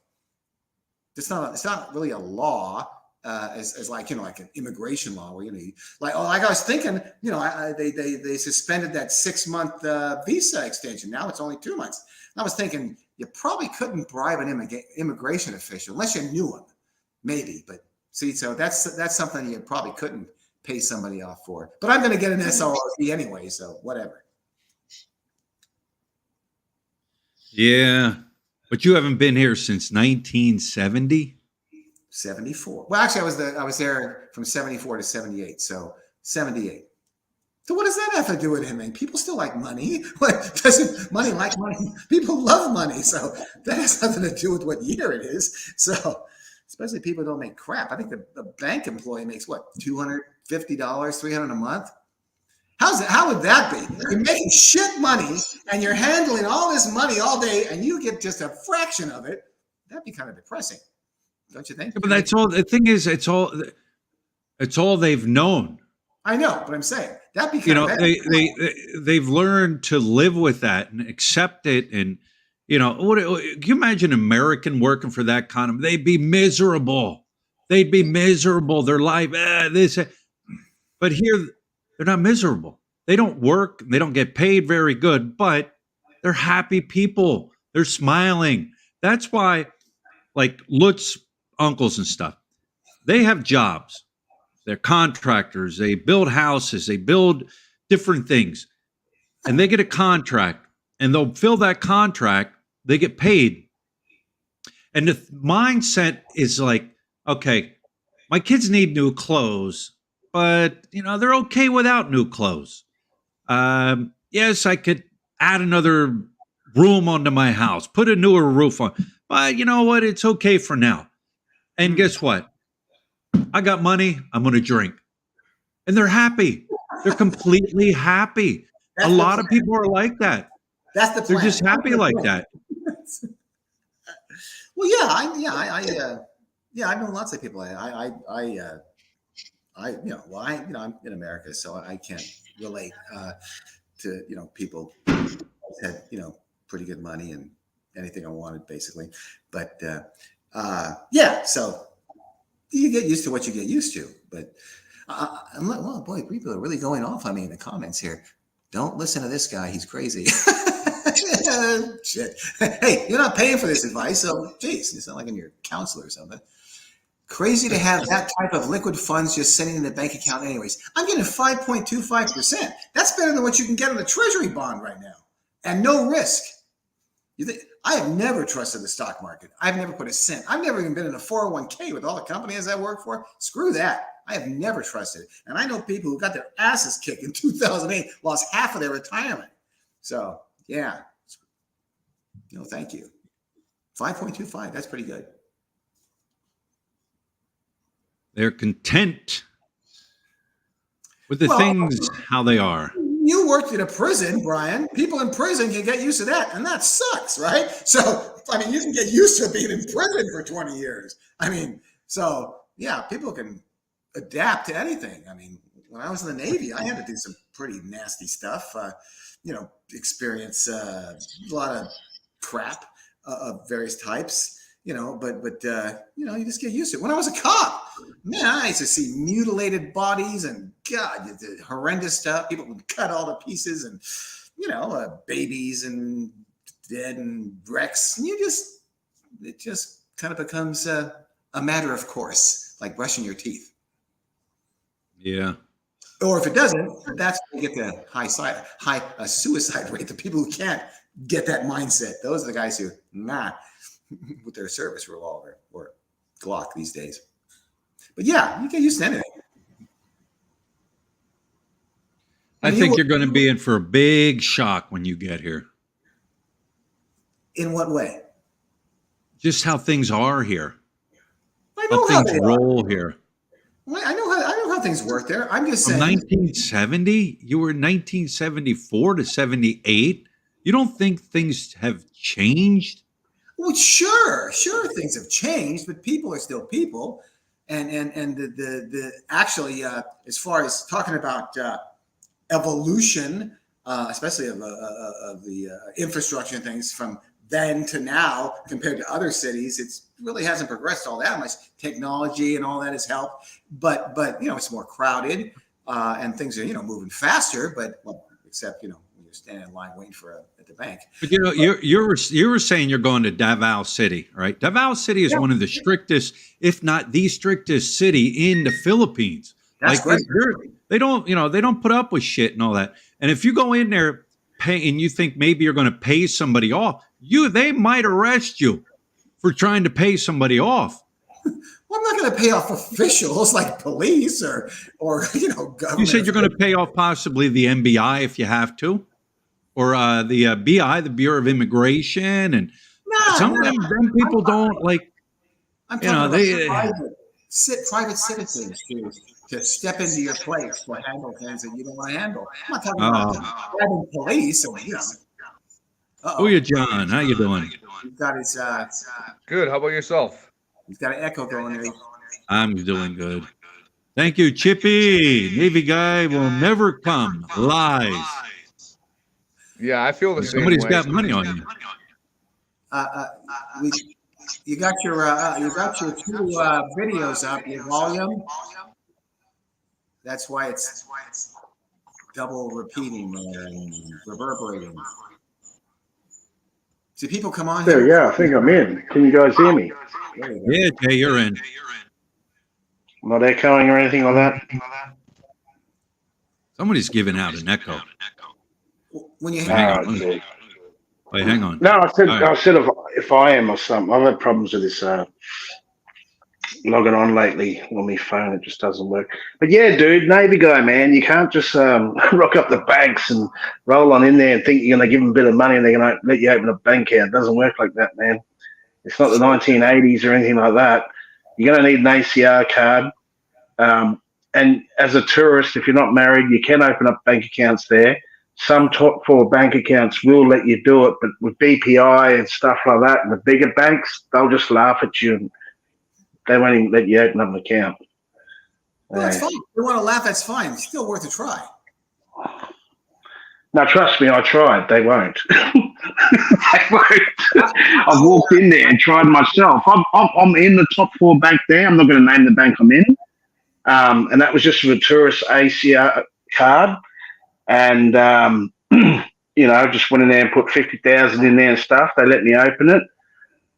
It's not really a law, as like like an immigration law where like I was thinking, they suspended that 6-month visa extension. Now it's only 2 months. And I was thinking you probably couldn't bribe an immigration official unless you knew him. Maybe, but see, so that's something you probably couldn't pay somebody off for. But I'm going to get an SROC anyway, so whatever. Yeah, but you haven't been here since 1970. 74. Well, actually, I was there from 74 to 78, so 78. So what does that have to do with him? And people still like money. What doesn't money like money? People love money, so that has nothing to do with what year it is. So. Especially people don't make crap. I think the bank employee makes what, $250, $300 a month. How would that be? You're making shit money and you're handling all this money all day and you get just a fraction of it. That'd be kind of depressing, don't you think? Yeah, but that's all. The thing is, it's all they've known. I know, but I'm saying that'd be kind of bad. They've learned to live with that and accept it. And can you imagine an American working for that kind of? They'd be miserable. They'd be miserable. Their life, but here they're not miserable. They don't work. They don't get paid very good, but they're happy people. They're smiling. That's why, like Lutz uncles and stuff, they have jobs. They're contractors. They build houses. They build different things, and they get a contract, and they'll fill that contract. They get paid. And the mindset is like, okay, my kids need new clothes, but they're okay without new clothes. Yes, I could add another room onto my house, put a newer roof on, but you know what? It's okay for now. And guess what? I got money. I'm going to drink. And they're happy. They're completely happy. A lot of people are like that. That's the plan. They're just happy like that. Well, I've known lots of people. I'm in America, so I can't relate to people who had pretty good money and anything I wanted basically. But so you get used to what you get used to. But well, boy, people are really going off on me in the comments here. Don't listen to this guy; he's crazy. Shit. Hey, you're not paying for this advice, so geez, it's not like I'm your counselor or something. Crazy to have that type of liquid funds just sitting in the bank account anyways. I'm getting 5.25%. That's better than what you can get on a treasury bond right now. And no risk. I have never trusted the stock market. I've never put a cent. I've never even been in a 401k with all the companies I work for. Screw that. I have never trusted it. And I know people who got their asses kicked in 2008, lost half of their retirement. So, yeah. Thank you. 5.25, that's pretty good. They're content with the Well, things how they are. You worked in a prison, Brian. People in prison can get used to that, and that sucks, right? So, I mean, you can get used to being in prison for 20 years. I mean, so yeah, people can adapt to anything. I mean, when I was in the Navy, I had to do some pretty nasty stuff. Experience a lot of crap of various types. But you just get used to it. When I was a cop, man, I used to see mutilated bodies and God, the horrendous stuff. People would cut all to pieces and babies and dead and wrecks. And it just kind of becomes a matter of course, like brushing your teeth. Yeah. Or if it doesn't, that's when you get the high suicide rate. The people who can't get that mindset. Those are the guys who with their service revolver or Glock these days. But yeah, you get used to anything. I think you're going to be in for a big shock when you get here. In what way? Just how things are here. I know how things roll here. I know how things work there. I'm just saying. From 1970, you were 1974 to 78. You don't think things have changed? Well, sure, things have changed, but people are still people, and the actually, as far as talking about evolution, especially of the infrastructure and things from then to now, compared to other cities, it's really hasn't progressed all that much. Technology and all that has helped, but it's more crowded, and things are moving faster. But except when you're standing in line waiting for at the bank. But you were saying you're going to Davao City, right? Davao City is one of the strictest, if not the strictest city in the Philippines. That's great. They don't put up with shit and all that. And if you go in there and you think maybe you're going to pay somebody off, they might arrest you for trying to pay somebody off. Well, I'm not going to pay off officials like police or government. You said you're going to pay off possibly the NBI if you have to, or the BI, the Bureau of Immigration, and some of them people don't like. I'm talking about private citizens to step into your place to handle things that you don't want to handle. I'm not talking about grabbing police or Oh, you, John. How you doing? He's got his good. How about yourself? He's got an echo going there. I'm doing good. Thank you, Chippy. Navy guy will never come. Lies. Yeah, I feel the same. Somebody's way. got money on you. You got your two videos up. Your volume. That's why it's double repeating and reverberating. See, people come on There, here. yeah, I think I'm in. Can you guys hear me? Yeah, Jay, you're in. Not echoing or anything like that? Somebody's giving out an echo. When you Hang on. Okay. Wait, hang on. No, I said, All right. I said if I am or something. I've had problems with this logging on lately on my phone. It just doesn't work. But yeah, dude, Navy guy, man, you can't just rock up the banks and roll on in there and think you're going to give them a bit of money and they're going to let you open a bank account. It doesn't work like that, man. It's not the 1980s or anything like that. You're going to need an ACR card. And as a tourist, if you're not married, you can open up bank accounts there. Some top 4 bank accounts will let you do it, but with BPI and stuff like that, and the bigger banks, they'll just laugh at you and they won't even let you open up an account. Well, that's fine. If you want to laugh, that's fine. It's still worth a try. No, trust me, I tried. They won't. They won't. I've walked in there and tried myself. I'm in the top 4 bank there. I'm not going to name the bank I'm in. And that was just for a tourist ACR card. And, just went in there and put 50,000 in there and stuff. They let me open it.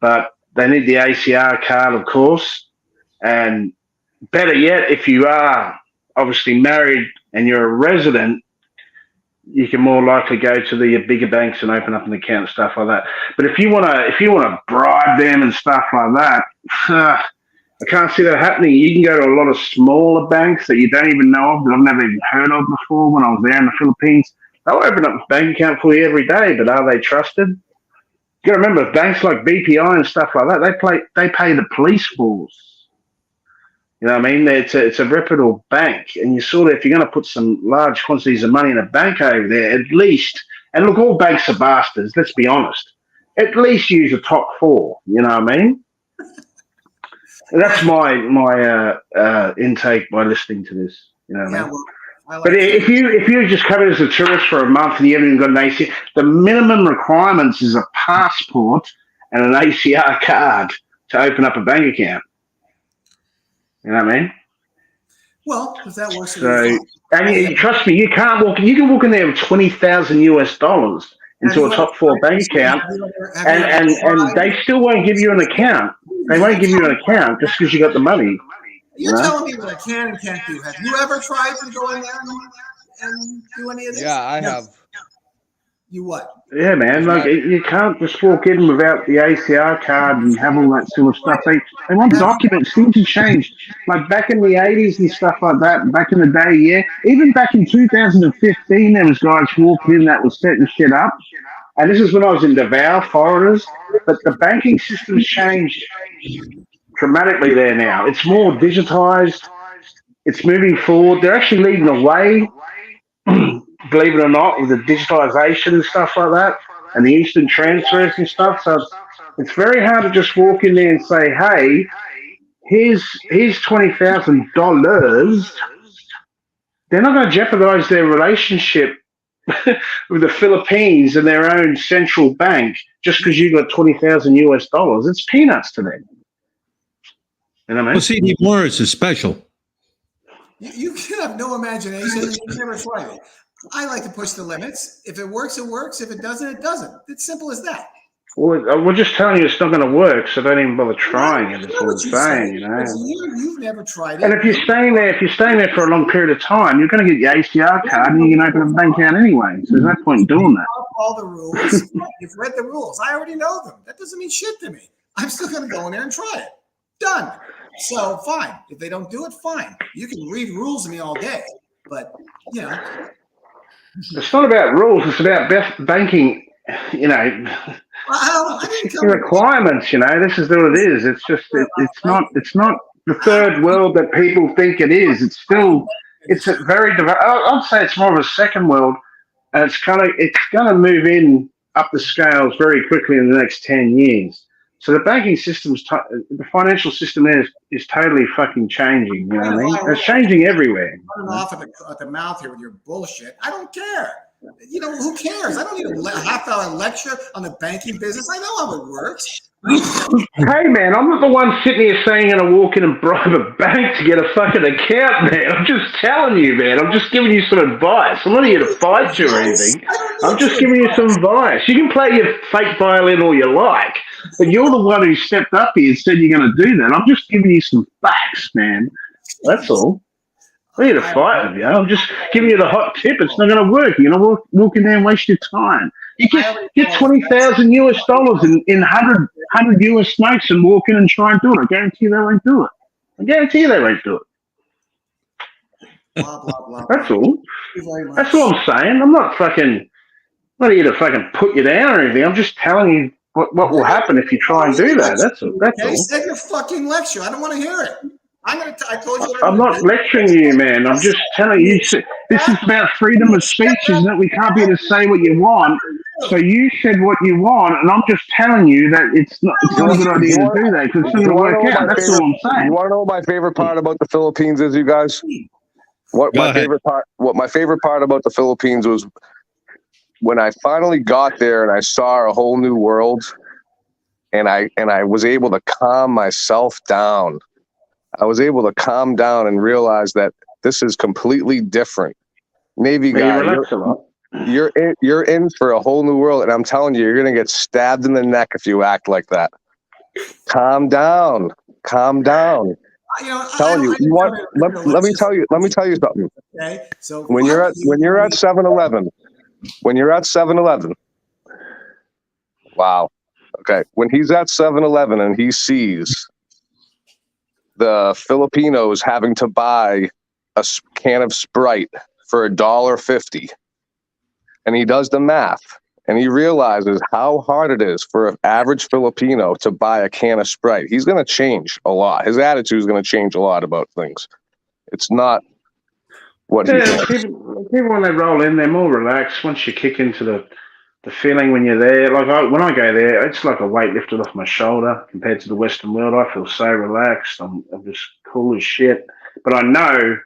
But they need the ACR card, of course. And better yet, if you are obviously married and you're a resident, you can more likely go to the bigger banks and open up an account and stuff like that. But if you want to bribe them and stuff like that, I can't see that happening. You can go to a lot of smaller banks that you don't even know of, that I've never even heard of before when I was there in the Philippines. They'll open up a bank account for you every day, but are they trusted? You got to remember, banks like BPI and stuff like that, they pay the police force. You know what I mean? It's a reputable bank, and you sort of, if you're going to put some large quantities of money in a bank over there, at least, and look, all banks are bastards. Let's be honest. At least use the top four. You know what I mean? That's my intake by listening to this. You know what I mean? Well, I like But if you just come in as a tourist for a month and you haven't even got an ACR, the minimum requirements is a passport and an ACR card to open up a bank account. You know what I mean? well, if that works for So, you. and trust me, you can't walk. You can walk in there with $20,000 into a top four bank account, and they still won't give you an account. They won't give you an account just because you got the money. You're No? telling me what I can and can't do. Have you ever tried to go in there and do any of this? Yeah, I No. have. You what? Yeah, man. Like you can't just walk in without the ACR card and have all that sort of stuff. They want documents. Things have changed. Like back in the 80s and stuff like that. Back in the day, yeah. Even back in 2015, there was guys walking in that was setting shit up. And this is when I was in Davao, foreigners. But the banking system's changed dramatically there now. It's more digitized. It's moving forward. They're actually leading the way. Believe it or not, with the digitalization and stuff like that, and the instant transfers and stuff. So it's very hard to just walk in there and say, "Hey, here's $20,000." They're not going to jeopardize their relationship with the Philippines and their own central bank just because you got $20,000. It's peanuts to them. You know what I mean? Well, CD Morris is special. You can have no imagination. You've never tried it. I like to push the limits. If it works, it works. If it doesn't, it doesn't. It's simple as that. Well, we're just telling you it's not going to work, so don't even bother trying it. That's what I'm saying, you know. Because you've never tried it. And if you're staying there for a long period of time, you're going to get your ACR card and you can open a bank account anyway. So there's no point in doing that. All the rules. You've read the rules. I already know them. That doesn't mean shit to me. I'm still going to go in there and try it. Done. So fine. If they don't do it, fine. You can read rules to me all day, but you know. It's not about rules. It's about banking. You know, I didn't the requirements. You know, this is what it is. It's just it's not the third world that people think it is. It's a very I'd say it's more of a second world, and it's going to move in up the scales very quickly in the next 10 years. So the banking system's, the financial system there is totally fucking changing. You know what I mean? It's changing everywhere. Running off at the mouth here with your bullshit. I don't care. You know, who cares? I don't need a half-hour lecture on the banking business. I know how it works. Hey, man, I'm not the one sitting here saying I'm going to walk in and bribe a bank to get a fucking account, man. I'm just telling you, man. I'm just giving you some advice. I'm not here to fight you or anything. I'm just giving you some advice. You can play your fake violin all you like, but you're the one who stepped up here and said you're going to do that. I'm just giving you some facts, man. That's all. I'm here to fight with you. I'm just giving you the hot tip. It's not going to work. You're going to walk in there and waste your time. You get $20,000 in 100 US notes and walk in and try and do it. I guarantee you they won't do it. I guarantee you they won't do it. Blah, blah, blah. That's all. Thank you very much. That's all I'm saying. I'm not here to fucking put you down or anything. I'm just telling you what will happen if you try and do that. That's all. Okay, say your fucking lecture. I don't want to hear it. I told you. I'm not lecturing you, man. I'm just telling you. This is about freedom of speech, isn't it? We can't be able to say what you want. So you said what you want, and I'm just telling you that it's not a good idea to do that because it's not going to work out. That's all I'm saying. You want to know what my favorite part about the Philippines is, you guys? What my favorite part about the Philippines was when I finally got there and I saw a whole new world, and I was able to calm myself down. I was able to calm down and realize that this is completely different. Navy guy, you're in for a whole new world, and I'm telling you, you're gonna get stabbed in the neck if you act like that. Calm down. Calm down. Let me tell you something. Okay, so When you're at 7-Eleven, wow. Okay, when he's at 7-Eleven and he sees the Filipinos having to buy a can of Sprite for $1.50, and he does the math, and he realizes how hard it is for an average Filipino to buy a can of Sprite, he's going to change a lot. His attitude is going to change a lot about things. It's not what he Yeah, thinks. people when they roll in, they're more relaxed. Once you kick into the feeling when you're there, like when I go there, it's like a weight lifted off my shoulder compared to the Western world. I feel so relaxed. I'm just cool as shit. But I know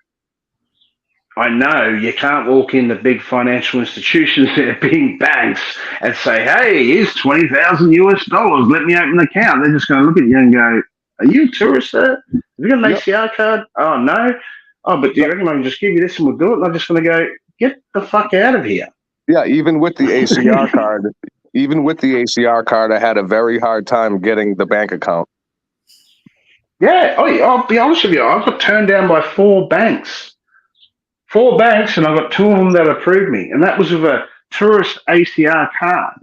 you can't walk into big financial institutions that are big banks and say, "Hey, here's $20,000. Let me open an account." They're just going to look at you and go, "Are you a tourist, sir? Have you got an ACR card?" "Oh, no." "Oh, but do you reckon I can just give you this and we'll do it?" And I'm just going to go, "Get the fuck out of here." Yeah, even with the ACR card, I had a very hard time getting the bank account. Yeah, I'll be honest with you. I got turned down by 4 banks. 4 banks, and I got 2 of them that approved me, and that was with a tourist ACR card.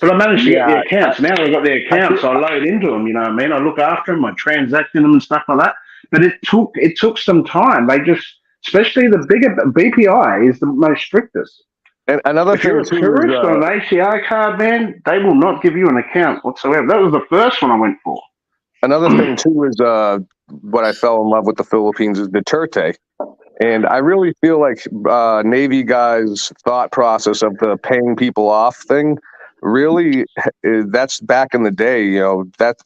But I managed to get the accounts. Now I've got the accounts, I load into them. You know what I mean? I look after them, I transact in them and stuff like that. But it took some time. They just, especially the bigger BPI is the most strictest. And another If you're a thing too tourist is, on an ACR card, man, they will not give you an account whatsoever. That was the first one I went for. another thing too is what I fell in love with the Philippines is Duterte. And I really feel like Navy guys' thought process of the paying people off thing, really, that's back in the day. You know, that's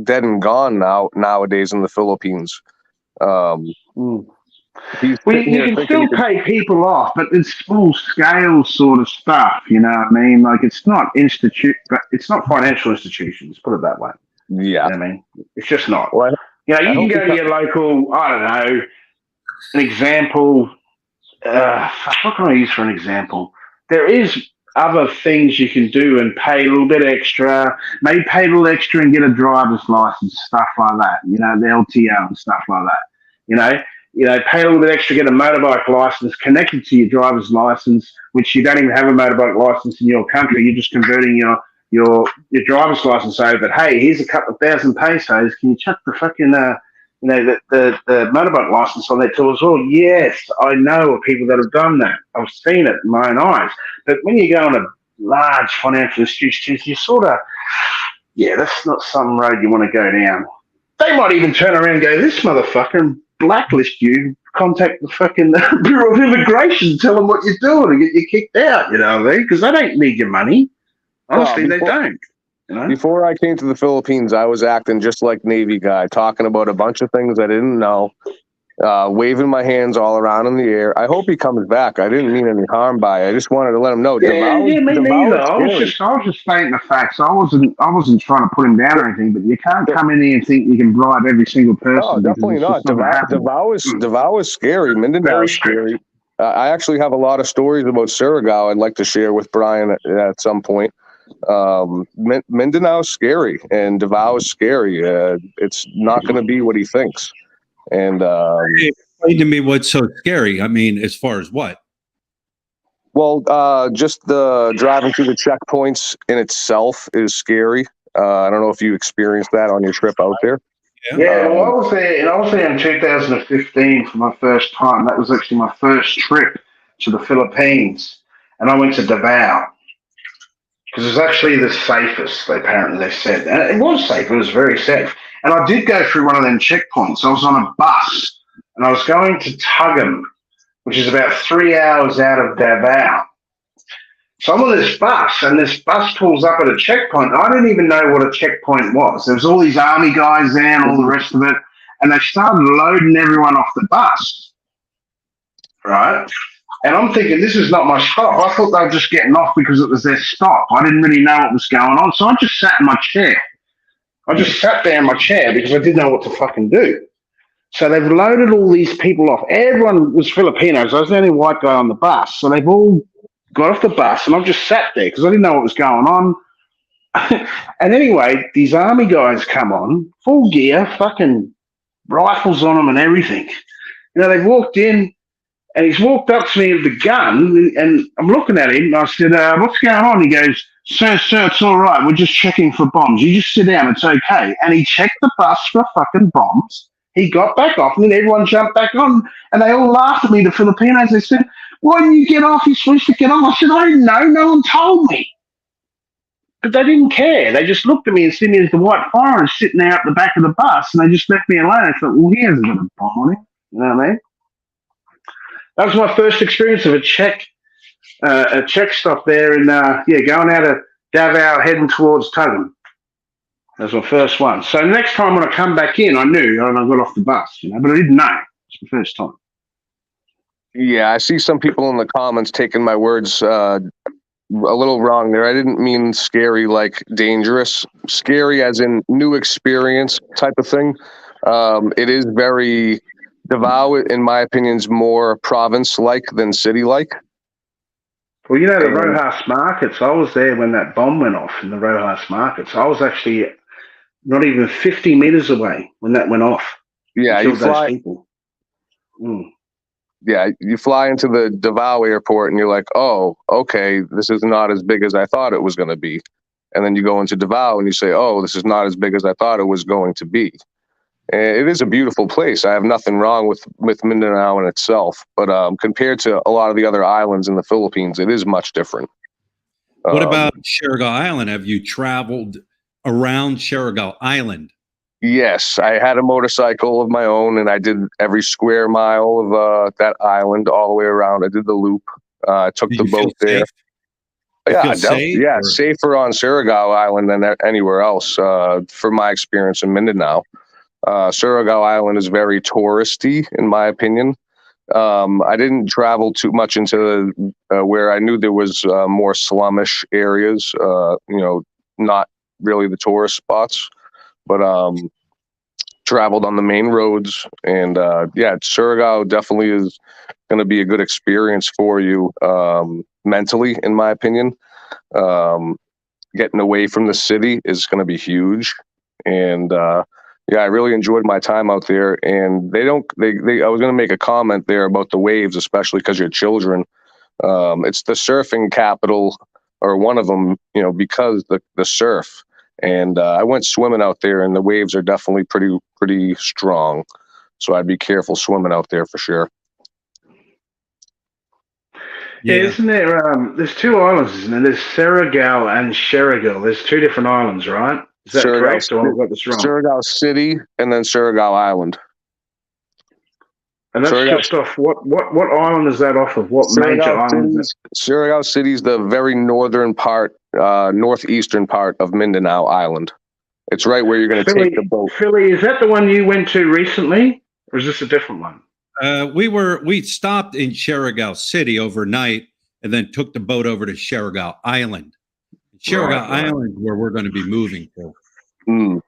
dead and gone nowadays in the Philippines. You can still pay people off, but it's small scale sort of stuff. You know what I mean? Like it's not financial institutions. Put it that way. Yeah, You know what I mean, it's just not. Well, You know, you can go to your local. I don't know. An example. What can I use for an example? There is other things you can do and pay a little bit extra. Maybe pay a little extra and get a driver's license, stuff like that. You know, the LTO and stuff like that. You know, pay a little bit extra, get a motorbike license connected to your driver's license, which you don't even have a motorbike license in your country. You're just converting your driver's license over. But hey, here's a couple of $1,000 pesos. Can you chuck the fucking the motorbike license on that too as well? Yes, I know of people that have done that. I've seen it in my own eyes. But when you go on a large financial institution, you sort of, that's not some road you want to go down. They might even turn around and go, "This motherfucker," and blacklist you, contact the fucking Bureau of Immigration, tell them what you're doing and get you kicked out, you know what I mean? Because they don't need your money. Honestly, they don't. You know? Before I came to the Philippines, I was acting just like Navy guy, talking about a bunch of things I didn't know, waving my hands all around in the air. I hope he comes back. I didn't mean any harm by it. I just wanted to let him know. Me neither. I was just stating the facts. I wasn't trying to put him down or anything, but you can't come in here and think you can bribe every single person. No, definitely not. Davao is scary. Mindanao is scary. I actually have a lot of stories about Surigao I'd like to share with Brian at some point. Mindanao is scary and Davao is scary. It's not going to be what he thinks. And explain to me what's so scary. I mean, as far as what? Well, just the driving through the checkpoints in itself is scary. I don't know if you experienced that on your trip out there. Yeah, well, I was there in 2015 for my first time. That was actually my first trip to the Philippines, and I went to Davao because it was actually the safest. Apparently, they said, and it was safe. It was very safe. And I did go through one of them checkpoints. I was on a bus, and I was going to Tugum, which is about 3 hours out of Davao. So I'm on this bus, and this bus pulls up at a checkpoint. I didn't even know what a checkpoint was. There was all these army guys there and all the rest of it, and they started loading everyone off the bus, right? And I'm thinking, this is not my stop. I thought they were just getting off because it was their stop. I didn't really know what was going on, so I just sat in my chair. I just sat there in my chair because I didn't know what to fucking do. So they've loaded all these people off. Everyone was Filipinos. I was the only white guy on the bus. So they've all got off the bus, and I've just sat there because I didn't know what was going on. And anyway, these army guys come on, full gear, fucking rifles on them and everything. You know, they've walked in, and he's walked up to me with the gun, and I'm looking at him, and I said, what's going on? He goes, sir, it's all right. We're just checking for bombs. You just sit down. It's okay. And he checked the bus for fucking bombs. He got back off, and then everyone jumped back on, and they all laughed at me, the Filipinos. They said, why didn't you get off? You're supposed to get off. I said, I didn't know. No one told me. But they didn't care. They just looked at me and seen me as the white foreigner sitting there at the back of the bus, and they just left me alone. I thought, well, he hasn't got a bomb on him. You know what I mean? That was my first experience of a Czech stop there in, going out of Davao heading towards Tuggen. That was my first one. So next time when I come back in, I knew, and I got off the bus, but I didn't know. It's the first time. Yeah, I see some people in the comments taking my words a little wrong there. I didn't mean scary like dangerous. Scary as in new experience type of thing. It is very Davao, in my opinion, is more province-like than city-like. Well, you know, the Rojas markets, I was there when that bomb went off in the Rojas markets. I was actually not even 50 meters away when that went off. Yeah, you fly. People. Yeah, you fly into the Davao airport and you're like, oh, okay, this is not as big as I thought it was going to be. And then you go into Davao and you say, oh, this is not as big as I thought it was going to be. And it is a beautiful place. I have nothing wrong with Mindanao in itself. But compared to a lot of the other islands in the Philippines, it is much different. What about Siargao Island? Have you traveled around Siargao Island? Yes, I had a motorcycle of my own, and I did every square mile of that island all the way around. I did the loop. I took the boat there. Safe? Yeah, safe, yeah, or? safer on Siargao Island than anywhere else. From my experience in Mindanao, Siargao Island is very touristy, in my opinion. I didn't travel too much into where I knew there was more slummish areas. Not really the tourist spots. But traveled on the main roads, and Siargao definitely is going to be a good experience for you mentally, in my opinion. Getting away from the city is going to be huge, and I really enjoyed my time out there. And I was going to make a comment there about the waves, especially because you're children. It's the surfing capital, or one of them, because the surf. And I went swimming out there, and the waves are definitely pretty strong. So I'd be careful swimming out there for sure. Yeah, isn't there? There's two islands, isn't there? There's Siargao and Siargao. There's two different islands, right? Is that correct, or have I got this wrong? Siargao City and then Siargao Island. And that's just off what island is that off of? What major island? Siargao City is the very northern part, northeastern part of Mindanao Island. It's right where you're going to take the boat. Philly, is that the one you went to recently, or is this a different one? We stopped in Siargao City overnight and then took the boat over to Siargao Island. Siargao Island, where we're going to be moving to.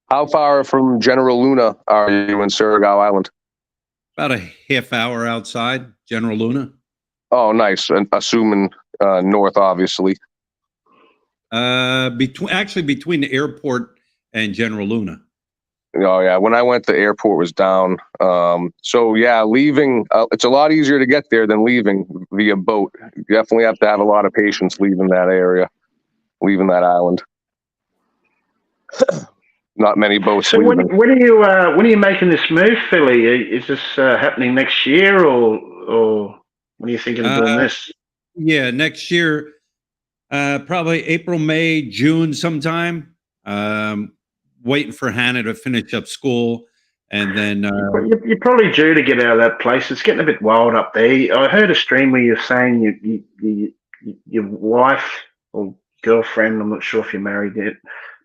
How far from General Luna are you in Siargao Island? About a half hour outside General Luna. Oh, nice. And assuming north, obviously. Between the airport and General Luna. Oh yeah, when I went, the airport was down. Leaving, it's a lot easier to get there than leaving via boat. You definitely have to have a lot of patience leaving that area, leaving that island. Not many boats. So when are you making this move, Philly? Is this happening next year, or when are you thinking of doing this? Yeah, next year, probably April, May, June, sometime. Waiting for Hannah to finish up school, and then you're probably due to get out of that place. It's getting a bit wild up there. I heard a stream where you're saying your wife or girlfriend, I'm not sure if you're married yet,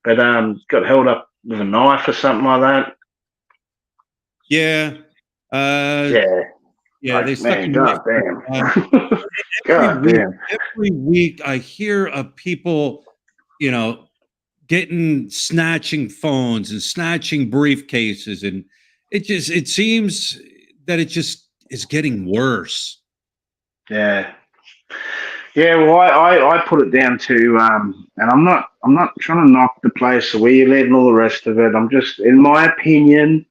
but got held up with a knife or something like that. Yeah. Yeah. They stuck in. God damn. Every week I hear of people, snatching phones and snatching briefcases, and it seems that it just is getting worse. Yeah. Well, I put it down to, and I'm not trying to knock the place where you led and all the rest of it. I'm just, in my opinion,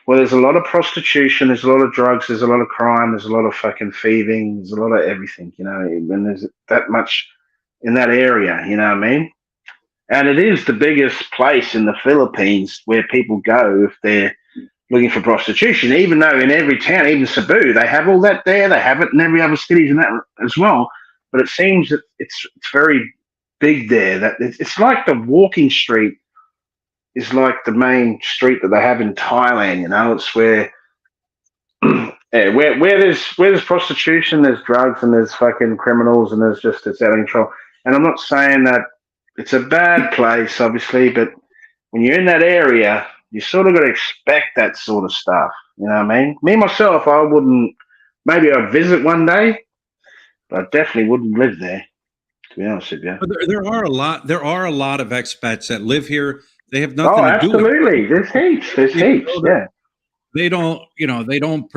well, there's a lot of prostitution, there's a lot of drugs, there's a lot of crime, there's a lot of fucking thieving, there's a lot of everything, and there's that much in that area, you know what I mean? And it is the biggest place in the Philippines where people go if they're looking for prostitution, even though in every town, even Cebu, they have all that there. They have it in every other cities and that as well. But it seems that it's very big there. That it's like the walking street is like the main street that they have in Thailand. You know, it's where yeah, where there's prostitution, there's drugs, and there's fucking criminals, and there's just it's out of control. And I'm not saying that it's a bad place, obviously, but when you're in that area, you sort of got to expect that sort of stuff. You know what I mean? Me myself, I wouldn't. Maybe I'd visit one day, but I definitely wouldn't live there. To be honest with you. But there are a lot. There are a lot of expats that live here. They have nothing Oh, to do with it. absolutely. There's heaps. There's heaps. Yeah. They don't. They don't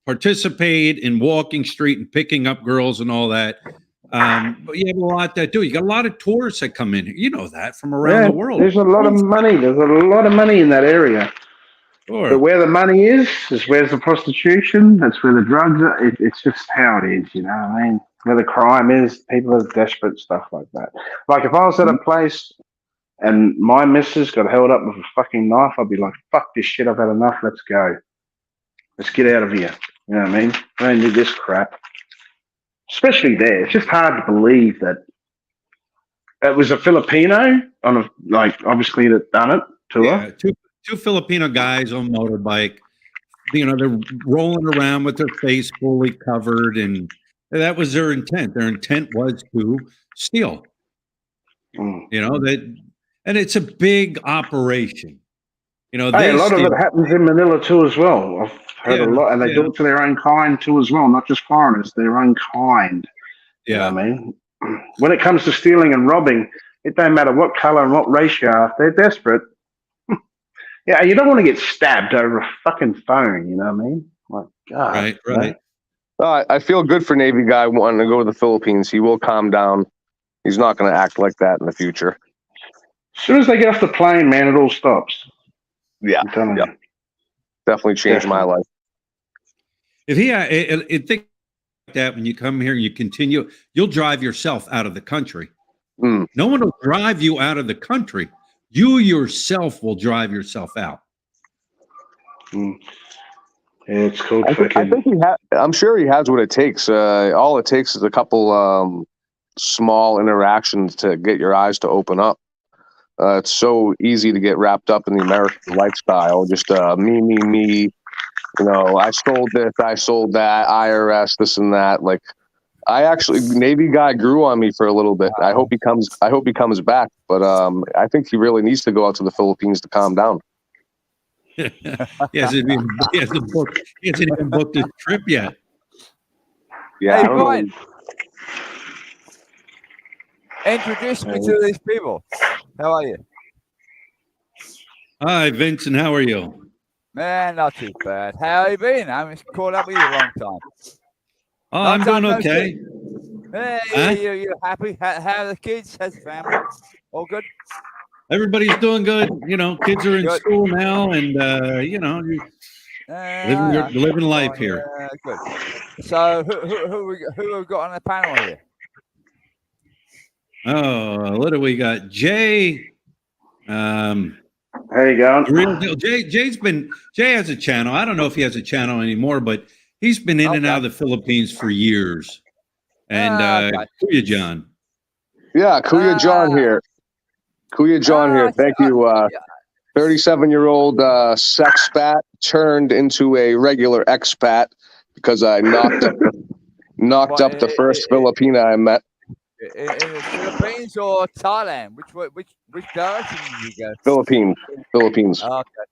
participate in walking street and picking up girls and all that. But you have a lot that do. You got a lot of tourists that come in. You know that from around the world. There's a lot of money. There's a lot of money in that area. Sure. But where the money is where's the prostitution. That's where the drugs are. It's just how it is, you know what I mean? Where the crime is, people are desperate, stuff like that. Like if I was at a place and my missus got held up with a fucking knife, I'd be like, fuck this shit, I've had enough, let's go. Let's get out of here. You know what I mean? I don't need this crap. Especially there. It's just hard to believe that it was a Filipino obviously that done it to her. Yeah, two Filipino guys on motorbike. They're rolling around with their face fully covered, and that was their intent. Their intent was to steal. And it's a big operation. A lot of it happens in Manila too as well. I've heard a lot, and they do it to their own kind too as well, not just foreigners, their own kind. Yeah. You know what I mean? When it comes to stealing and robbing, it don't matter what color and what race you are, if they're desperate. Yeah, you don't want to get stabbed over a fucking phone, you know what I mean? Like, God. Right. I feel good for Navy guy wanting to go to the Philippines. He will calm down. He's not going to act like that in the future. As soon as they get off the plane, man, it all stops. Yeah. Definitely changed my life. If he think that when you come here and you continue, you'll drive yourself out of the country. No one will drive you out of the country. You yourself will drive yourself out. Yeah, it's called I think I'm sure he has what it takes. All it takes is a couple small interactions to get your eyes to open up. It's so easy to get wrapped up in the American lifestyle. Just me. I sold this, I sold that, IRS, this and that. Like, Navy guy grew on me for a little bit. I hope he comes back. But I think he really needs to go out to the Philippines to calm down. He hasn't even booked his trip yet. Yeah, hey, I don't Brian, know. introduce me to these people. How are you? Hi, Vincent. How are you? Man, not too bad. How you been? I haven't caught up with you a long time. Oh, I'm doing okay. Hey, you happy? How are the kids? How's the family? All good? Everybody's doing good. Kids are in Good. school now, and living life here. Good. So, who have we got on the panel here? Oh, what do we got? Jay. How you going? Real deal. Jay has a channel. I don't know if he has a channel anymore, but he's been in and out of the Philippines for years. And Kuya John. Yeah, Kuya John here. Kuya John here. Thank you. 37-year-old sex spat turned into a regular expat because I knocked up the first Filipina I met. In the Philippines or Thailand? Which direction did you go? Philippines. Okay.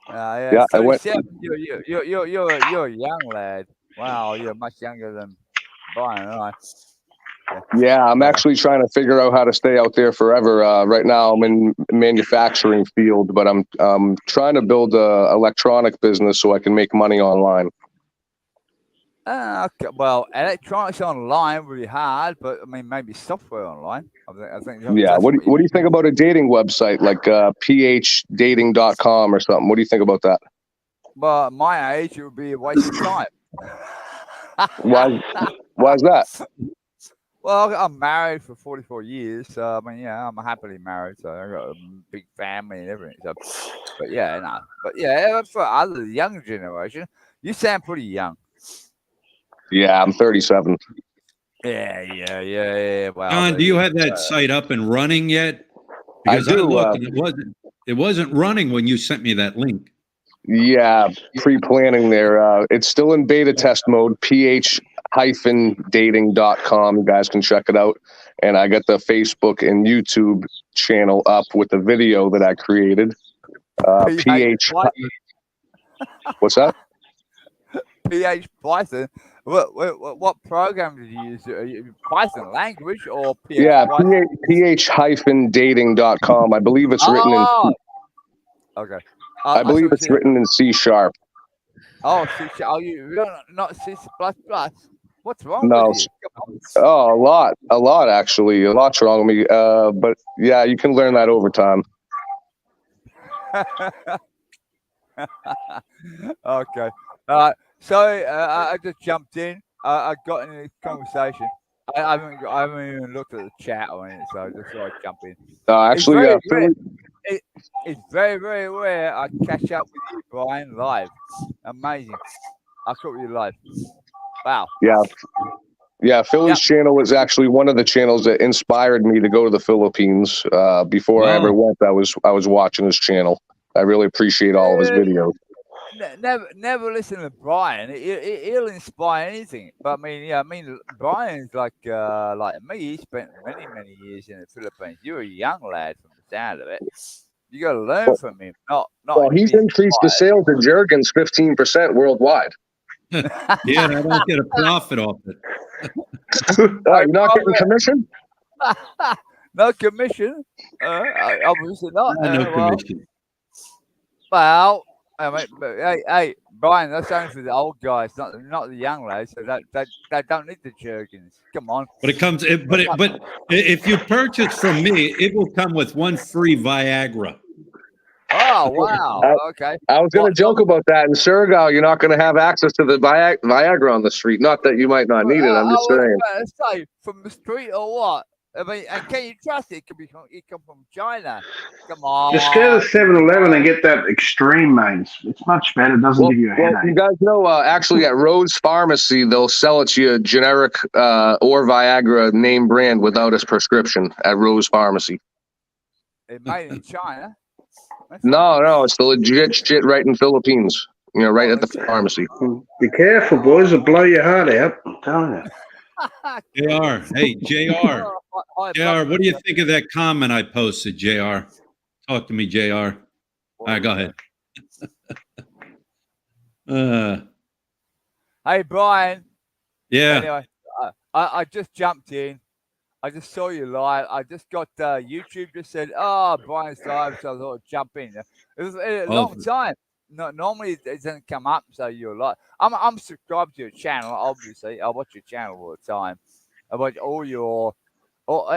Yeah, I went. You're a young lad. Wow, you're much younger than Brian and I. Yeah, I'm actually trying to figure out how to stay out there forever. Right now, I'm in manufacturing field, but I'm trying to build a electronic business so I can make money online. Okay. Well, electronics online would be hard, but I mean maybe software online. I think. Yeah. What do you think about a dating website like phdating.com or something? What do you think about that? Well, at my age, it would be a waste of time. Why is that? Well, I'm married for 44 years, so I mean, yeah, I'm happily married, so I got a big family and everything. So, but yeah, no, but yeah, for other younger generation, you sound pretty young. Yeah, I'm 37. Yeah. Well, John, do you have that site up and running yet? I Because I do. looked and it wasn't running when you sent me that link. Yeah, pre-planning there. It's still in beta test mode, ph-dating.com. You guys can check it out. And I got the Facebook and YouTube channel up with the video that I created. PH. What's that? PH Python. What program did you use? Python language or PH Yeah, Python? ph-dating.com. I believe it's written in. Okay. I believe it's written in C#. Oh, C#. Oh, you're not C++. What's wrong No. with you? Come Oh, a lot actually. A lot's wrong with me. But yeah, you can learn that over time. on. Okay. So I just jumped in. I got in a conversation. I haven't even looked at the chat or anything, so I just thought I'd jump in. Actually, It's very, very rare I catch up with you, Brian, live. Amazing. I caught you live. Wow. Yeah, Philly's channel was actually one of the channels that inspired me to go to the Philippines. Before I ever went, I was watching his channel. I really appreciate all of his videos. Never listen to Brian. He'll inspire anything. But I mean, Brian's like me. He spent many years in the Philippines. You're a young lad from the sound of it. You got to learn from him. Well, he's increased the sales of Jergens 15% worldwide. Yeah, and I don't get a profit off it. You're not getting commission? No commission. Obviously not. No commission. Well, hey, Brian, that's only for the old guys, not the young lads. So they don't need the Jergens. Come on. But it comes. But if you purchase from me, it will come with one free Viagra. Oh wow! Okay. I was going to joke about that. In Surigao, you're not going to have access to the Viagra on the street. Not that you might not need it. I'm just saying. Say from the street or what? I mean, and can you trust it? It come from China. Come on. Just go to 7-Eleven and get that Extreme, mate. It's much better. It doesn't give you a headache. You guys know, actually at Rose Pharmacy, they'll sell it to you generic or Viagra name brand without a prescription at Rose Pharmacy. It's made in China. No, it's the legit shit right in Philippines. Right at the pharmacy. Be careful, boys. It'll blow your heart out. I'm telling you. JR. Hey, JR. JR, what do you think of that comment I posted, JR? Talk to me, JR. All right, go ahead. Hey, Brian. Yeah. Anyway, I just jumped in. I just saw you live. I just got YouTube just said, "Oh, Brian's live," so I thought I'd jump in. It was a long time. No, normally it doesn't come up, so you're like, I'm subscribed to your channel. Obviously, I watch your channel all the time. I watch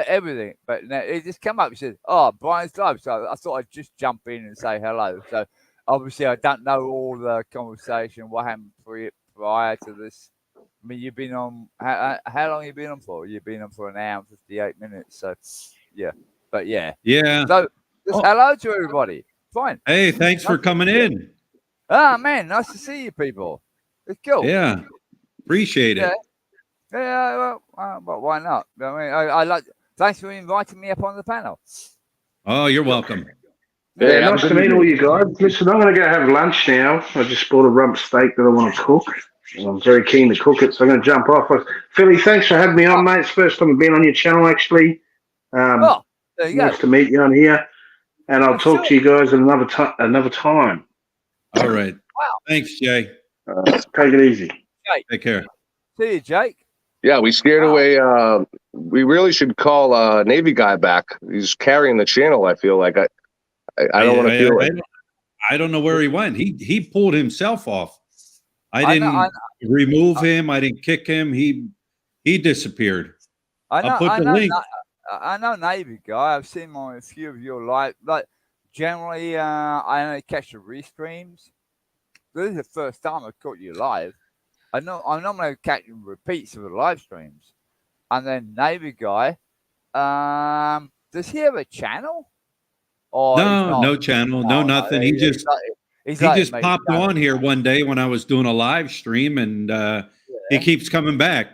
everything, but it just come up. It said, "Oh, Brian's live," so I thought I'd just jump in and say hello. So obviously, I don't know all the conversation, what happened prior to this. I mean, you've been on. How long have you been on for? You've been on for an hour and 58 minutes. So, yeah. But yeah. So, just hello to everybody. Fine. Hey, thanks for coming in. Ah, man, nice to see you, people. It's cool. Yeah, appreciate it. Yeah. Well, why not? I mean, I like. Thanks for inviting me up on the panel. Oh, you're welcome. Yeah, nice to meet all you guys. Listen, I'm going to go have lunch now. I just bought a rump steak that I want to cook. I'm very keen to cook it, so I'm going to jump off. Philly, thanks for having me on, mate. It's the first time I've been on your channel, actually. There you go. Nice to meet you on here. And I'll talk to you guys at another time. All right. Wow. Thanks, Jay. Take it easy. Take care. See you, Jake. Yeah, we scared away. We really should call Navy guy back. He's carrying the channel, I feel like. I don't want to feel like. I don't know where he went. He pulled himself off. I didn't remove him. I didn't kick him. He disappeared. I'll put the link. I know Navy guy. I've seen him on a few of your live. Like generally, I only catch the restreams. This is the first time I've caught you live. I normally catch repeats of the live streams. and then Navy guy. Does he have a channel? Or he's No, not? no channel, no nothing. He just he's he like just me, popped he don't- on here one day when I was doing a live stream, and he keeps coming back.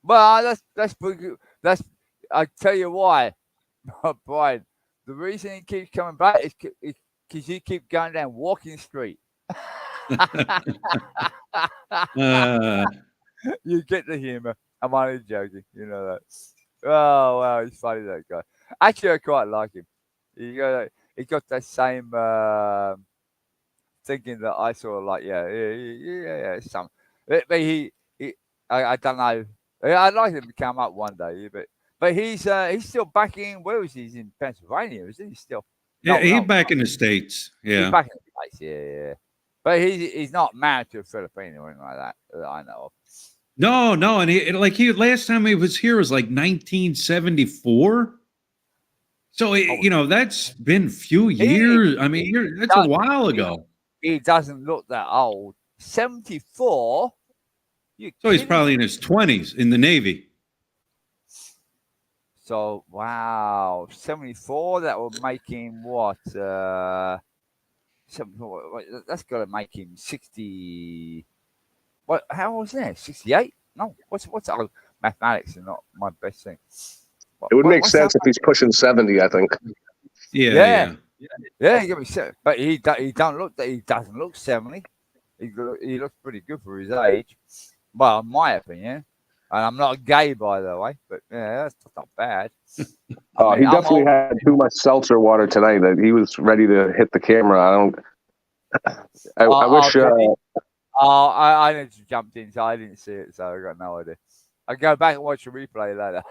Well, that's pretty good. That's I tell you why, Brian. The reason he keeps coming back is because you keep going down Walking Street. You get the humor. I'm only joking. You know that. Oh wow, he's funny, that guy. Actually, I quite like him. He got that same thinking that I sort of like. Yeah. Some, but I don't know. I'd like him to come up one day, but he's still back in. Where was he? He's in Pennsylvania, isn't he? Still. Yeah, he's back in the States. He's Yeah. back in the place. Yeah. But he's not married to a Filipino or anything like that I know of. No, and he last time he was here was like 1974. So that's been a few years. I mean, that's a while ago. He doesn't look that old. 74. So he's probably in his 20s in the Navy. So wow, 74. That would make him what? 74, that's got to make him 60. What? How old was that? 68? No. What's mathematics is not my best thing. It would make sense if he's pushing 70, I think. Yeah. He got me 70, but he doesn't look 70. He looks pretty good for his age. Well, in my opinion. And I'm not gay, by the way, but yeah, that's not bad. He definitely had too much seltzer water tonight. That he was ready to hit the camera. I wish. I just jumped in, so I didn't see it, so I got no idea. I'll go back and watch the replay later.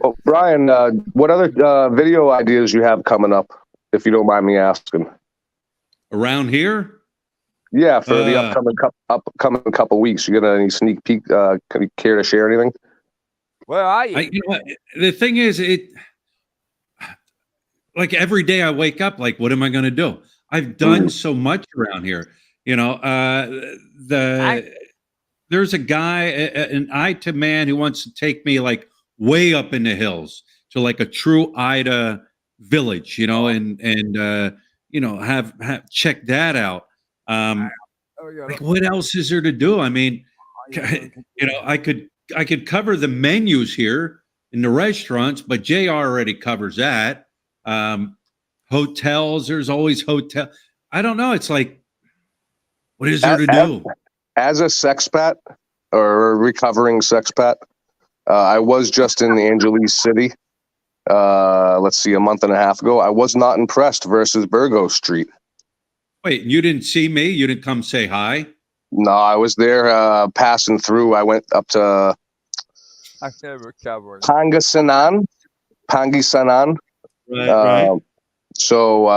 Oh, Brian, what other video ideas you have coming up, if you don't mind me asking? Around here? Yeah, for the upcoming couple weeks. You got any sneak peek? Can you care to share anything? Where are you? The thing is, like every day I wake up, like, what am I going to do? I've done so much around here. There's a guy, an Ida man, who wants to take me like way up in the hills to like a true Ida village, and have check that out. Like, what else is there to do? I mean, I could cover the menus here in the restaurants, but JR already covers that. Hotels, there's always hotel. I don't know. It's like, what is there to do? As a sexpat or a recovering sexpat, I was just in Angeles City. Let's see, a month and a half ago. I was not impressed versus Burgos Street. Wait, you didn't see me? You didn't come say hi? No, I was there passing through. I went up to Pangasinan. Right. So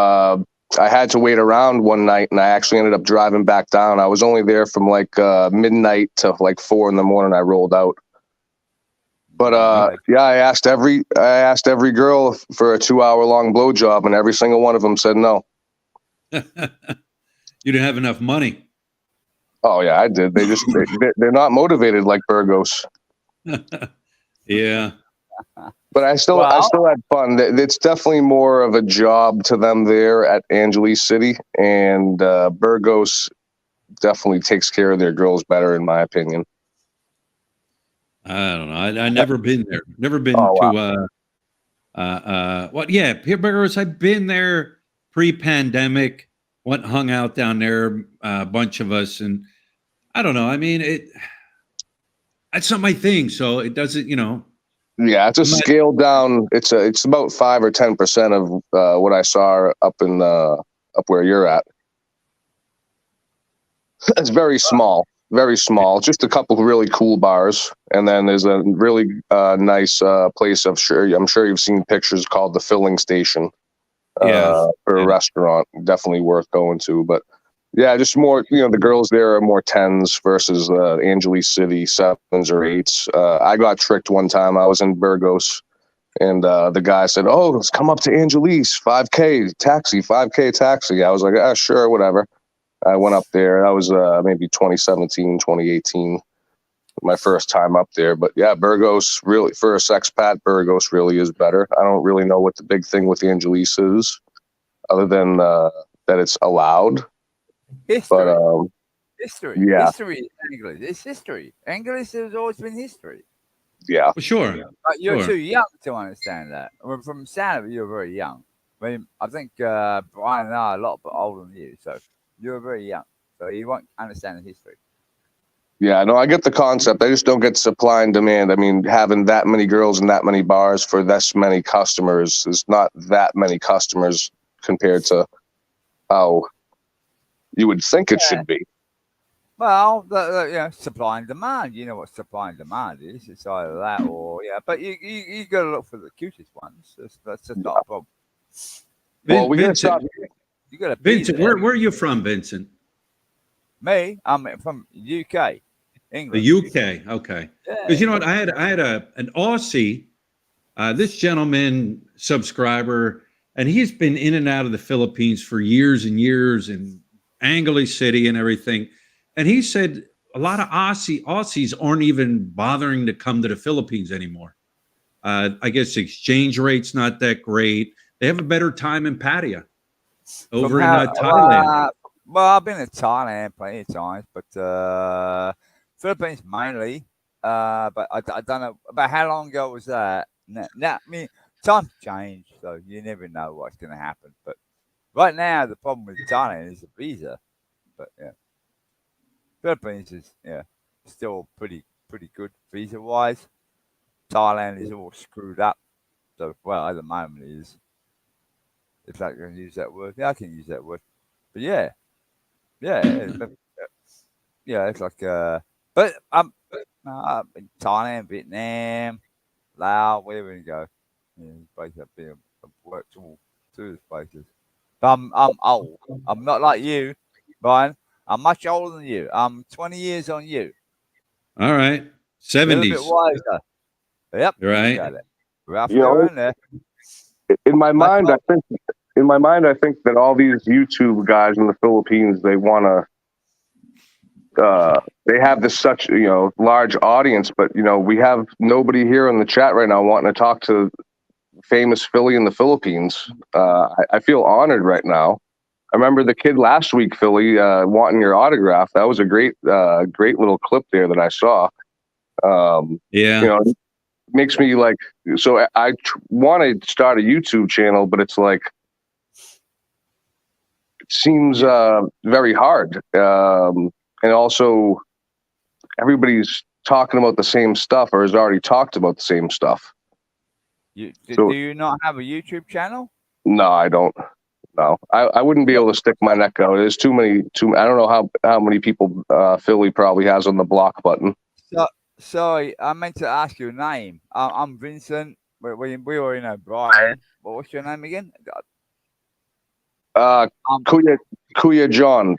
I had to wait around one night, and I actually ended up driving back down. I was only there from like midnight to like 4 a.m. I rolled out. But I asked every girl for a 2-hour-long blowjob, and every single one of them said no. You didn't have enough money. Oh yeah, I did. They're not motivated like Burgos. Yeah. But I still had fun. It's definitely more of a job to them there at Angeles City, and Burgos definitely takes care of their girls better, in my opinion. I don't know. I never been there. Never been Wow. Burgos. I've been there pre-pandemic. Went hung out down there, a bunch of us, and I don't know. I mean, that's not my thing, so it doesn't. Yeah, it's a scaled down. It's about 5 or 10% of what I saw up where you're at. It's very small, just a couple of really cool bars, and then there's a really nice place. I'm sure you've seen pictures called the Filling Station. For a restaurant, definitely worth going to. But yeah, just more, the girls there are more 10s versus Angeles City 7s or 8s. I got tricked one time. I was in Burgos, and the guy said, "Oh, let's come up to Angeles, 5K taxi, 5K taxi." I was like, sure, whatever. I went up there. That was maybe 2017, 2018. my first time up there. But yeah, Burgos really, for a sexpat, Burgos really is better. I don't really know what the big thing with Angeles is, other than that it's allowed. History. But history. yeah. History is English. It's history. English has always been history. Yeah. Well, sure. But you're Sure. too young to understand that. Well, from the sound of it, you're very young. I mean, I think Brian and I are a lot older than you, so you're very young. So you won't understand the history. Yeah, no, I get the concept. I just don't get supply and demand. I mean, having that many girls and that many bars for this many customers is not that many customers compared to how you would think it should be. Well, supply and demand. You know what supply and demand is. It's either that or But you got to look for the cutest ones. That's just not a problem. Well, we gotta Vincent, stop. You got to. Vincent, where are you from, Vincent? Me, I'm from UK, England. The UK. Okay. Yeah. Because you know what, I had an Aussie, this gentleman subscriber, and he's been in and out of the Philippines for years and years, in Angeles City and everything. And he said a lot of Aussies aren't even bothering to come to the Philippines anymore. I guess the exchange rate's not that great. They have a better time in Pattaya over in Thailand. Well, I've been in Thailand plenty of times, but Philippines mainly. But I don't know about how long ago was that. Now, I mean, times change, so you never know what's going to happen. But right now, the problem with Thailand is the visa. But yeah, Philippines is still pretty good visa wise. Thailand is all screwed up. So well, at the moment it is. If I can use that word, yeah, I can use that word. But yeah, it's like but Thailand, Vietnam, Laos, wherever you go, places I've been, I've worked all through those places. But I'm old. I'm not like you, Brian. I'm much older than you. I'm 20 years on you. All right. A 70s. little bit wiser. Yep. Right. Got it. Rough You know, around there. In my mind, I think that all these YouTube guys in the Philippines, they want to. They have this such large audience, but we have nobody here in the chat right now wanting to talk to famous Philly in the Philippines. I feel honored right now. I remember the kid last week, Philly, wanting your autograph. That was a great little clip there that I saw. Yeah. Makes me like, so I want to start a YouTube channel, but it's like, it seems very hard. And also everybody's talking about the same stuff or has already talked about the same stuff. Do you not have a YouTube channel? No, I don't. No, I wouldn't be able to stick my neck out. There's too many. I don't know how many people Philly probably has on the block button. Sorry, I meant to ask your name. I'm Vincent. We already know Brian. What's your name again? Kuya John.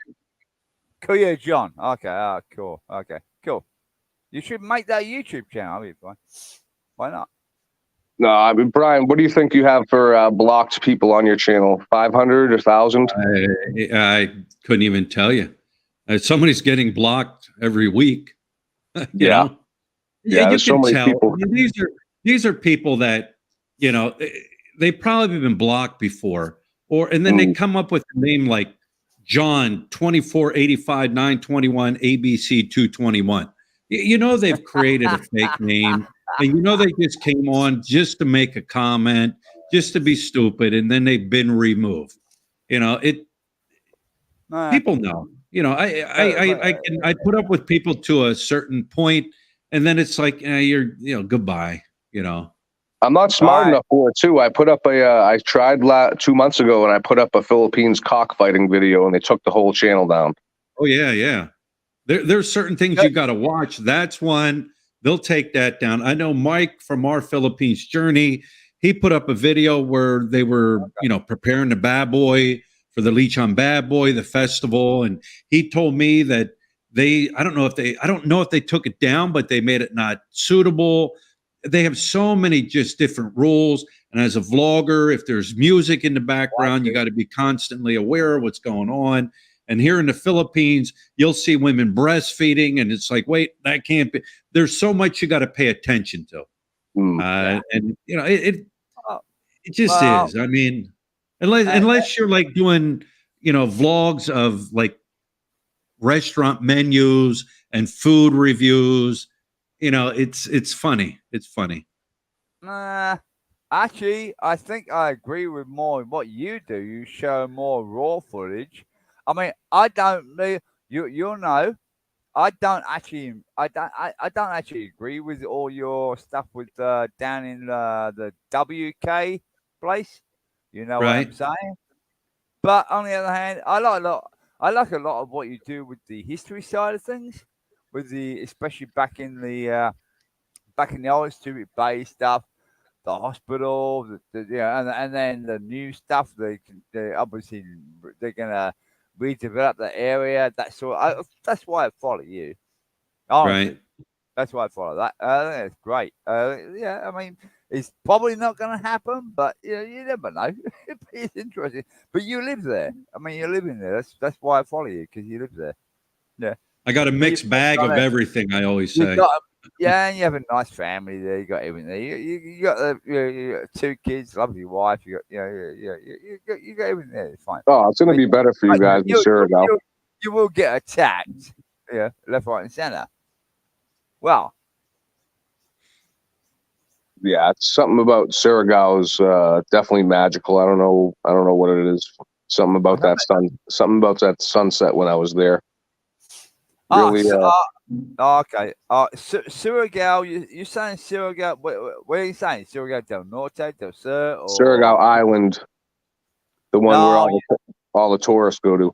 Kuya John. Okay. Cool. Okay. Cool. You should make that YouTube channel. I'll be fine. Why not? No, I mean, Brian, what do you think you have for blocked people on your channel? 500, 1,000? I couldn't even tell you. Somebody's getting blocked every week. you know? Yeah, you so can many tell. people. I mean, these are people that they've probably been blocked before, and then they come up with a name like John 2485 921 ABC 221. They've created a fake name, and they just came on just to make a comment, just to be stupid, and then they've been removed. People know. I put up with people to a certain point, and then it's like you're goodbye. I'm not smart enough for it too. I put up I tried 2 months ago, and I put up a Philippines cockfighting video, and they took the whole channel down. Oh yeah. There's certain things you got to watch. That's one. They'll take that down. I know Mike from our Philippines journey. He put up a video where they were, preparing the Bad Boy for the Lechon Bad Boy, the festival, and he told me that I don't know if they took it down, but they made it not suitable. They have so many just different rules. And as a vlogger, if there's music in the background, you got to be constantly aware of what's going on. And here in the Philippines, you'll see women breastfeeding, and it's like, wait, that can't be. There's so much you got to pay attention to, and Oh, it just well, is. I mean, unless you're like doing, vlogs of like restaurant menus and food reviews, it's funny. It's funny. actually, I think I agree with more what you do. You show more raw footage. I mean, I don't know. You'll know. I don't actually. I don't actually agree with all your stuff with down in the WK place. You know what I'm Right. saying? But on the other hand, I like a lot. I like a lot of what you do with the history side of things, with the especially back in the old Stupid Bay stuff, the hospital, and then the new stuff. They obviously they're gonna redevelop the area. That's why I follow you. Honestly, Right. that's why I follow that. I think it's great. Yeah, I mean, it's probably not going to happen, but you never know. It's interesting. But you live there. I mean, you're living there. That's why I follow you, because you live there. Yeah. I got a mixed bag of everything, I always You say. got, yeah, and you have a nice family there. You got everything there. You got you got 2 kids, lovely wife. You got you got everything there. It's fine. Oh, it's going to be better for you guys in Surigao. You will get attacked. Yeah, left, right, and center. Well, Yeah, it's something about Surigao is definitely magical. I don't know what it is. Something about that sunset when I was there. Really, okay. Surigao, you're saying Surigao? Where are you saying? Surigao del Norte, del Sur, or Surigao Island, the one where all the tourists go to.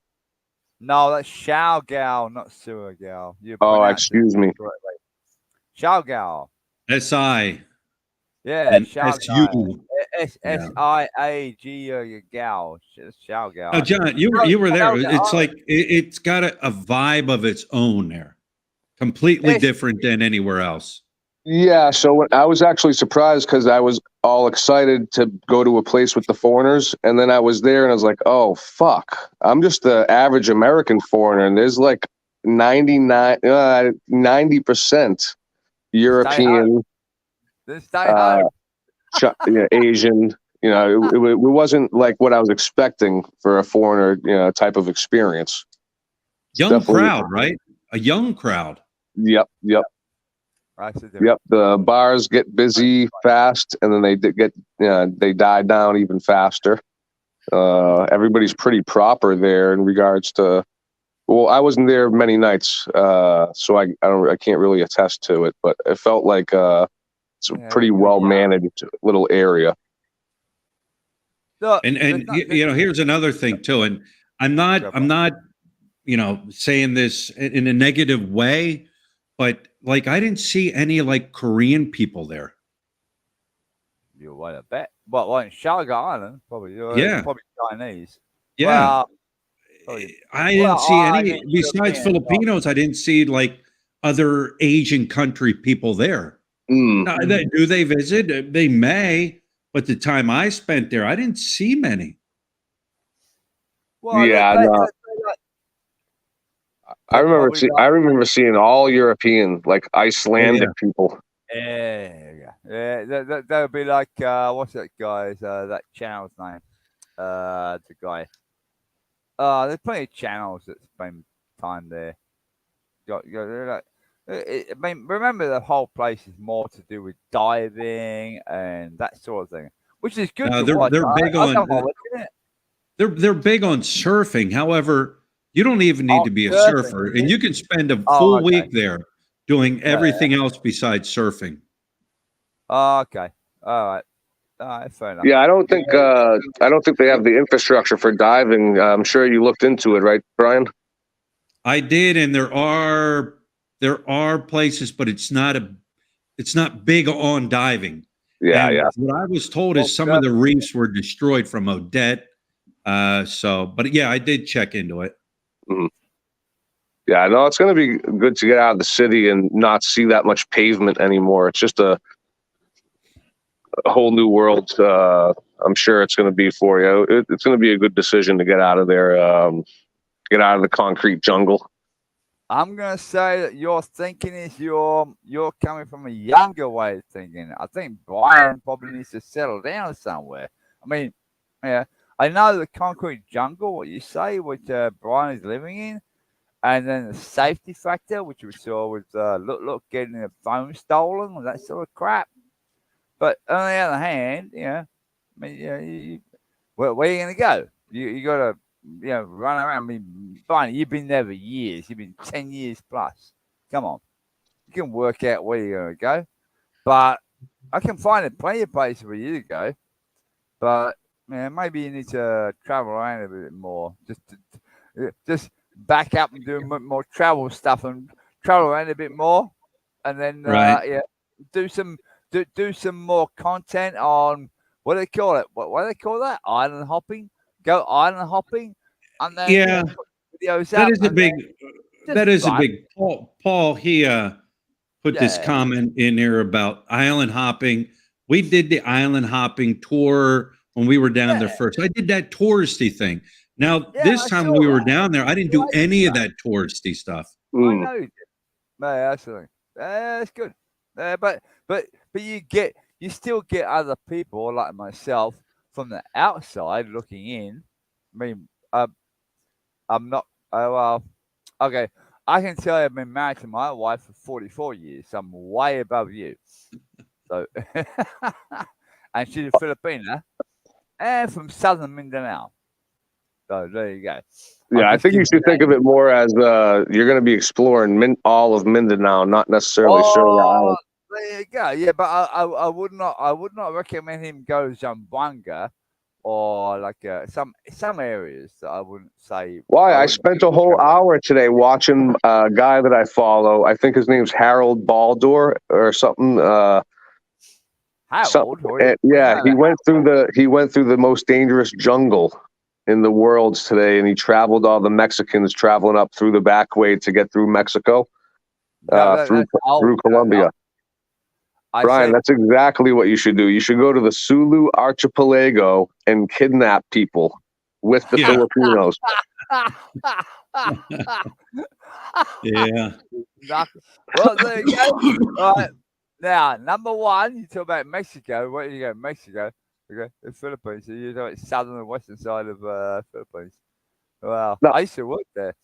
No, that's Siargao, not Surigao. Excuse me. Siargao. SI. Yeah, and Siargao. SU. Siagao. Siargao. Now, John, you were there. It's like it's got a vibe of its own there, completely different than anywhere else. Yeah, so I was actually surprised because I was all excited to go to a place with the foreigners, and then I was there and I was like, "Oh fuck, I'm just the average American foreigner." And there's like 90% European, Asian. It wasn't like what I was expecting for a foreigner, type of experience. Young crowd, right? A young crowd. Yep. The bars get busy fast, and then they die down even faster. Everybody's pretty proper there in regards to. Well, I wasn't there many nights, so I can't really attest to it, but it felt like it's a pretty well managed little area. And here's another thing too, and I'm not saying this in a negative way, but like I didn't see any like Korean people there. You want to bet? Well, in Siargao Island, probably. Probably Chinese. Yeah. Well, I didn't see any besides Filipinos. I didn't see like other Asian country people there. Now, do they visit? They may, but the time I spent there, I didn't see many. Well, I remember seeing all European, like Icelandic people. Yeah. That would be like what's that guy's that channel's name? The guy. There's plenty of channels that spend time there. I mean, remember the whole place is more to do with diving and that sort of thing, which is good. They're big on. They're big on surfing. However, you don't even need to be a surfer, and you can spend a full week there doing everything else besides surfing. Okay, all right, fair enough. Yeah, I don't think they have the infrastructure for diving. I'm sure you looked into it, right, Brian? I did, and there are places, but it's not big on diving. Yeah. What I was told is some of the reefs were destroyed from Odette. But yeah, I did check into it. Mm-hmm. Yeah, no, it's going to be good to get out of the city and not see that much pavement anymore. It's just a whole new world. I'm sure it's going to be for you. It's going to be a good decision to get out of there. get out of the concrete jungle. I'm gonna say that your thinking is you're coming from a younger way of thinking. I think Brian probably needs to settle down somewhere. I mean, yeah, I know the concrete jungle, what you say, which Brian is living in, and then the safety factor, which we saw with look getting a phone stolen and that sort of crap. But on the other hand, I mean, where are you gonna go? You gotta run around. I mean, fine, you've been there for years. You've been 10 years plus. Come on, you can work out where you're gonna go. But I can find plenty of places for you to go. But maybe you need to travel around a bit more. Just back up and do more travel stuff and travel around a bit more, and then do some more content on what do they call it? What do they call that? Island hopping. Go island hopping, and then put videos that up. is a big. That is fun. a big. Paul, he put this comment in there about island hopping. We did the island hopping tour when we were down there first. I did that touristy thing. Now this time we were down there, I didn't do any of that touristy stuff. I know you did. Absolutely. That's good. But you still get other people like myself from the outside looking in. I mean, I'm not. Well, okay. I can tell you I've been married to my wife for 44 years. So I'm way above you. So, and she's a Filipina and from southern Mindanao. So there you go. Yeah, I think you should think of it more as you're going to be exploring all of Mindanao, not necessarily Surigao Island. There you go. Yeah, but I would not recommend him go to Zamboanga or like some areas that I wouldn't say. Why? I spent a whole hour today watching a guy that I follow. I think his name's Harold Baldur or something. Harold? He went through the most dangerous jungle in the world today, and he traveled all the Mexicans traveling up through the back way to get through Mexico, through Colombia. Brian, that's exactly what you should do. You should go to the Sulu archipelago and kidnap people with the Filipinos. Yeah. Well, there you go. All right. Now, number one, you talk about Mexico. Where do you go? Mexico. Okay, the Philippines. So you're talking southern and western side of Philippines. Wow. No. I used to work there.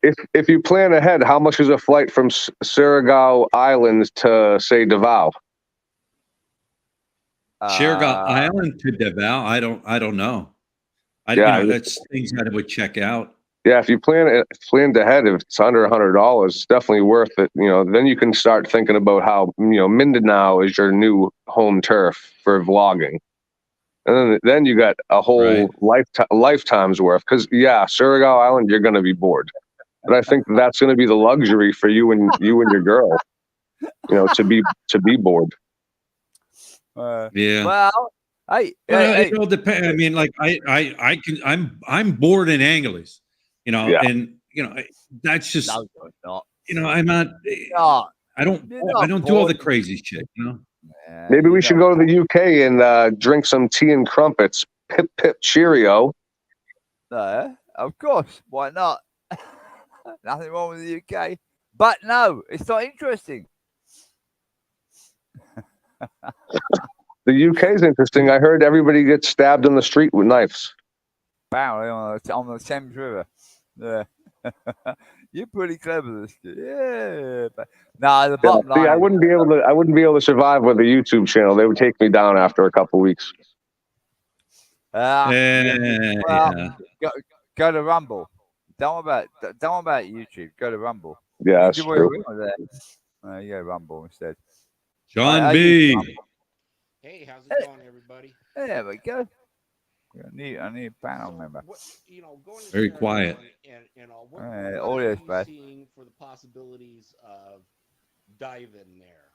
If you plan ahead, how much is a flight from Surigao Islands to, say, Davao? Surigao Island to Davao. I don't know. That's things that I would check out. Yeah, if you planned ahead, if it's under $100, it's definitely worth it. Then you can start thinking about how Mindanao is your new home turf for vlogging, and then you got a whole lifetime's worth. Because Surigao Island, you're going to be bored, but I think that's going to be the luxury for you and your girl, to be bored. Well, it all depends. I mean, like I'm bored in Angeles, and that's just I'm not. I don't do all the crazy shit. Maybe we should go to the UK and drink some tea and crumpets. Pip pip cheerio. Of course, why not? Nothing wrong with the UK, but no, it's not interesting. The UK is interesting. I heard everybody gets stabbed in the street with knives. Apparently on the Thames River. Yeah. You're pretty clever, this kid. Yeah. But, the bottom line. I wouldn't be able to survive with a YouTube channel. They would take me down after a couple weeks. Go to Rumble. Don't worry about YouTube. Go to Rumble. Yeah, that's true. You go Rumble instead. John B. Hey, how's it going, everybody? There we go. I need a panel member. Going to Very quiet. What are you seeing for the possibilities of diving there?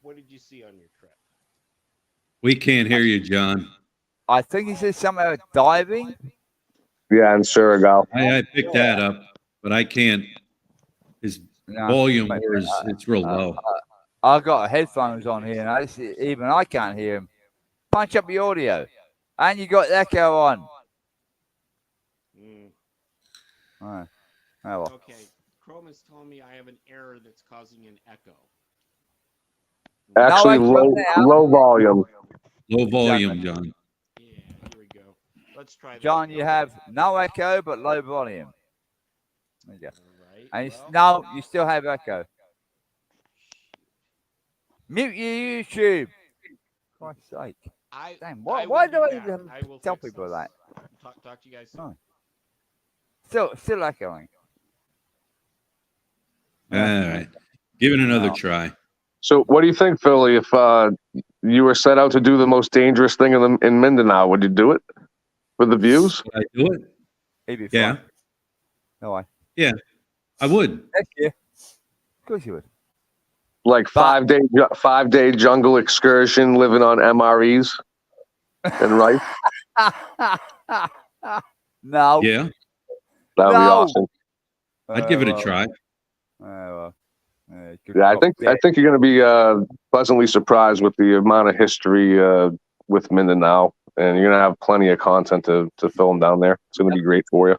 What did you see on your trip? We can't hear you, John. I think he said something about diving. Yeah, in Surigao. I picked that up, but I can't. His volume it's real low. I got headphones on here, and even I can't hear him. Punch up the audio, and you got echo on. Right. Oh, well. Okay, Chrome is telling me I have an error that's causing an echo. Actually, No, low volume. Low volume, John. Yeah, here we go. Let's try that. John, you have no echo but low volume. There you go. All right. And well, you still have echo. Mute your YouTube. For Christ's sake. Damn, why do I even tell people that? Talk to you guys soon. Oh. Still echoing. All right. Give it another try. So, what do you think, Philly? If you were set out to do the most dangerous thing in Mindanao, would you do it with the views? Would I do it? He'd be Yeah. fine. No way. Yeah, I would. Heck yeah. Of course you would. Like 5-day jungle excursion, living on MREs and rice. No. Yeah, That would be No. awesome. I'd give it a try. Yeah, I think you're going to be pleasantly surprised with the amount of history with Mindanao, and you're going to have plenty of content to film down there. It's going to be great for you.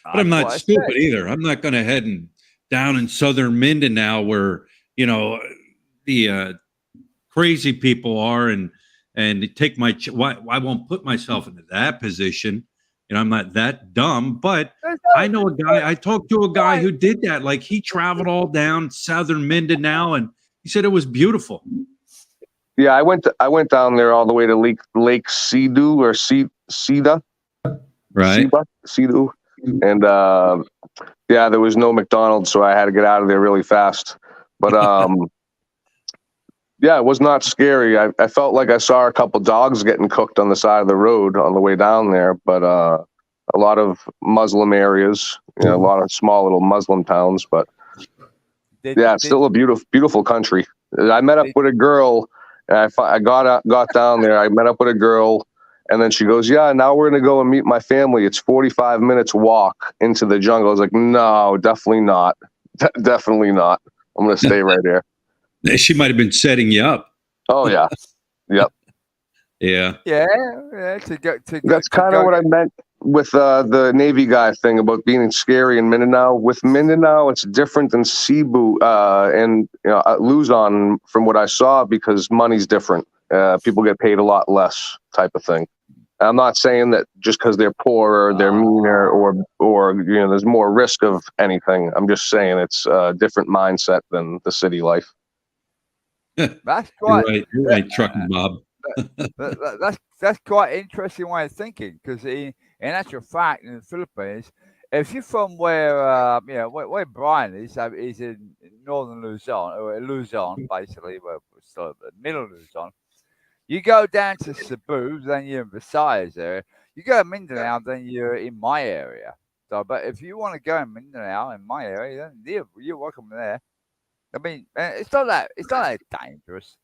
But I'm not stupid either. I'm not going to head down in southern Mindanao where, the crazy people are and take my I won't put myself into that position. I'm not that dumb, but I know a guy. I talked to a guy who did that. Like, he traveled all down southern Mindanao, and he said it was beautiful. Yeah, I went down there all the way to Lake Sidu or Sida, Right. Sidu, and yeah, there was no McDonald's, so I had to get out of there really fast. But yeah, it was not scary. I felt like I saw a couple dogs getting cooked on the side of the road on the way down there, but a lot of Muslim areas, a lot of small little Muslim towns. But yeah, it's still a beautiful country. I met up with a girl, and I got down there. I met up with a girl, and then she goes, "Yeah, now we're gonna go and meet my family. It's 45 minutes walk into the jungle." I was like, "No, definitely not. Definitely not. I'm gonna stay right here." She might have been setting you up. Oh yeah, yep. Yeah. That's kind of what I meant with the Navy guy thing about being scary in Mindanao. With Mindanao, it's different than Cebu and Luzon, from what I saw, because money's different. People get paid a lot less, type of thing. I'm not saying that just because they're poorer, they're meaner, or there's more risk of anything. I'm just saying it's a different mindset than the city life. That's quite You're right, Trucking Bob. that's quite interesting way of thinking, because in actual fact, in the Philippines, if you're from where Brian is, he's in northern Luzon, or Luzon, basically, middle Luzon. You go down to Cebu, then you're in Visayas area. You go to Mindanao, then you're in my area. So, but if you want to go in Mindanao, in my area, then you're welcome there. I mean, it's not that dangerous,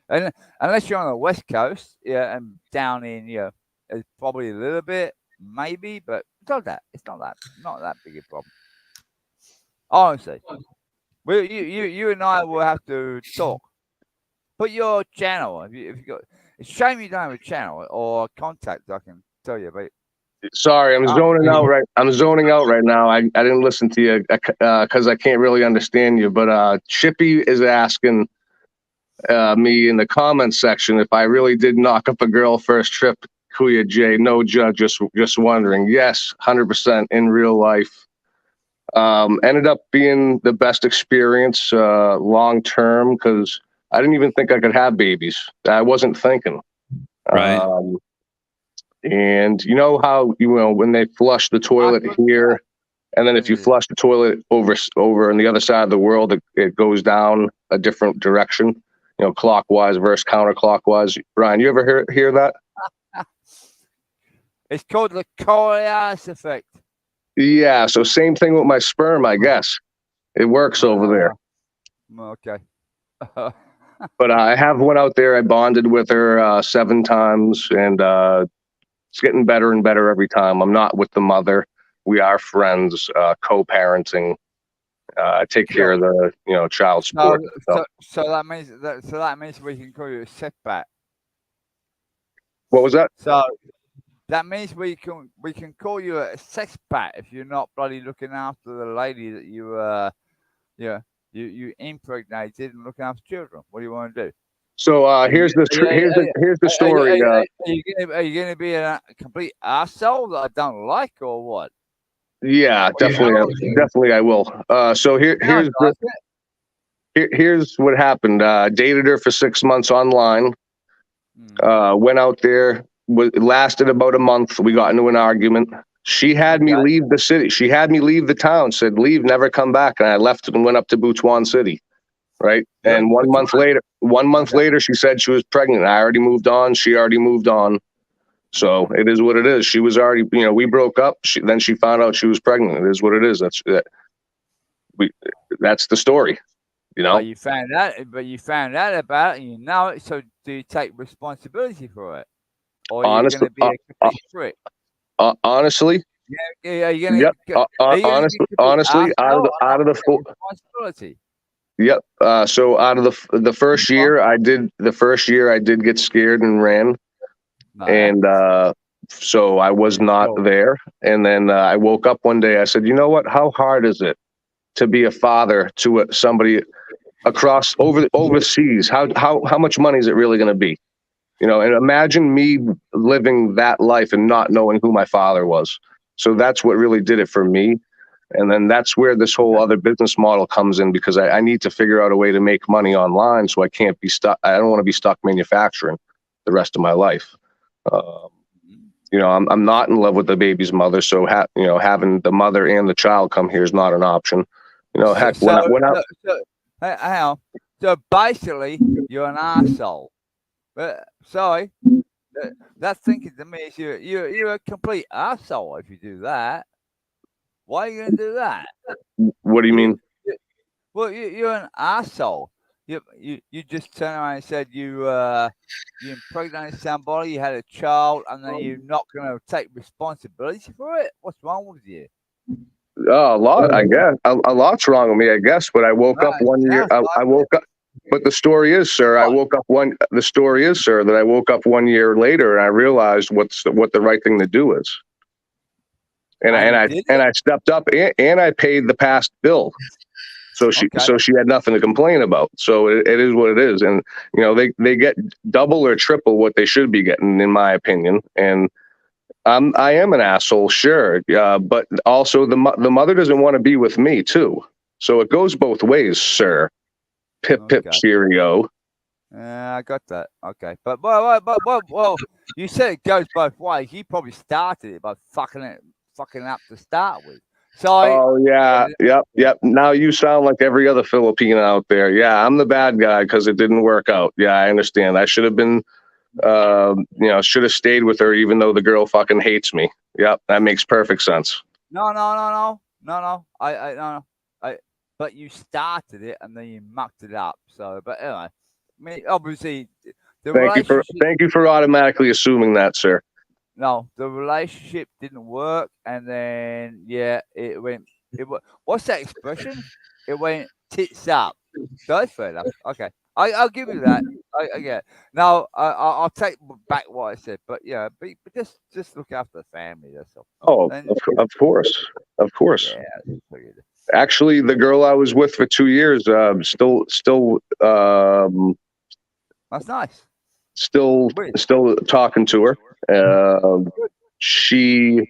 and unless you're on the west coast, and down in it's probably a little bit, maybe, but it's not that big a problem. Honestly, you and I will have to talk. Put your channel. If you got, it's a shame you don't have a channel or contact I can tell you about. Sorry, I'm zoning out right now. I didn't listen to you because I can't really understand you. But Chippy is asking me in the comments section if I really did knock up a girl first trip. Kuya J, no judge, just wondering. Yes, 100% in real life. Ended up being the best experience long term, because I didn't even think I could have babies. I wasn't thinking. Right. And you know how when they flush the toilet here, and then if you flush the toilet over on the other side of the world, it goes down a different direction, clockwise versus counterclockwise. Brian, you ever hear that? It's called the Coriolis effect. Yeah, so same thing with my sperm, I guess. It works over there. Okay. But I have went out there. I bonded with her 7 times, and it's getting better and better every time. I'm not with the mother. We are friends, co-parenting. I take care of the child support. So that means we can call you a setback. What was that? So that means we can call you a sex bat if you're not bloody looking after the lady that you impregnated and looking after children. What do you want to do? So here's the story. Are you going to be a complete arsehole that I don't like, or what? Yeah, definitely I will. So here's what happened. Dated her for 6 months online. Went out there. Lasted about a month. We got into an argument. She had me leave the city. She had me leave the town. Said leave, never come back. And I left and went up to Butuan City. Right. And 1 month later, she said she was pregnant. I already moved on. She already moved on. So it is what it is. She was already, we broke up. Then she found out she was pregnant. It is what it is. That's the story. But you found out about it, and you know it. So do you take responsibility for it, or are you going to be a complete prick? Honestly. Yeah. Are you going to? Honestly, out of the full responsibility. Yep. So out of the first year, I did get scared and ran, and so I was not there. And then I woke up one day. I said, you know what? How hard is it to be a father to somebody across overseas? How much money is it really going to be? And imagine me living that life and not knowing who my father was. So that's what really did it for me. And then that's where this whole other business model comes in, because I need to figure out a way to make money online. So I can't be stuck. I don't want to be stuck manufacturing the rest of my life. I'm not in love with the baby's mother. So, having the mother and the child come here is not an option. Heck, so basically you're an arsehole. But sorry, that thinking to me is you're a complete arsehole if you do that. Why are you going to do that? What do you mean? Well, you're an arsehole. You just turned around and said you impregnated somebody, you had a child, and then you're not going to take responsibility for it? What's wrong with you? A lot, I guess. A lot's wrong with me, I guess. But I woke up one year. I woke up. But the story is, sir, The story is, sir, that I woke up 1 year later and I realized what the right thing to do is. And I stepped up and I paid the past bill. So she had nothing to complain about. So it is what it is. And they get double or triple what they should be getting, in my opinion. And I am an asshole, sure. But also the mother doesn't want to be with me too. So it goes both ways, sir. Pip cheerio. I got that. Okay, but well, you said it goes both ways. You probably started it by fucking up to start with. So. Oh yeah, yep. Now you sound like every other Filipino out there. Yeah, I'm the bad guy because it didn't work out. Yeah, I understand. I should have been, should have stayed with her even though the girl fucking hates me. Yep, that makes perfect sense. No. But you started it and then you mucked it up. So, but anyway, I mean, obviously, thank you for automatically assuming that, sir. No, the relationship didn't work, and then it went. What's that expression? It went tits up. So that's fair enough. Okay, I'll give you that. I get it. Now I'll take back what I said, but but just look after the family. That's all. Oh, of course. Yeah, actually, the girl I was with for 2 years, still. That's nice. Still talking to her. She.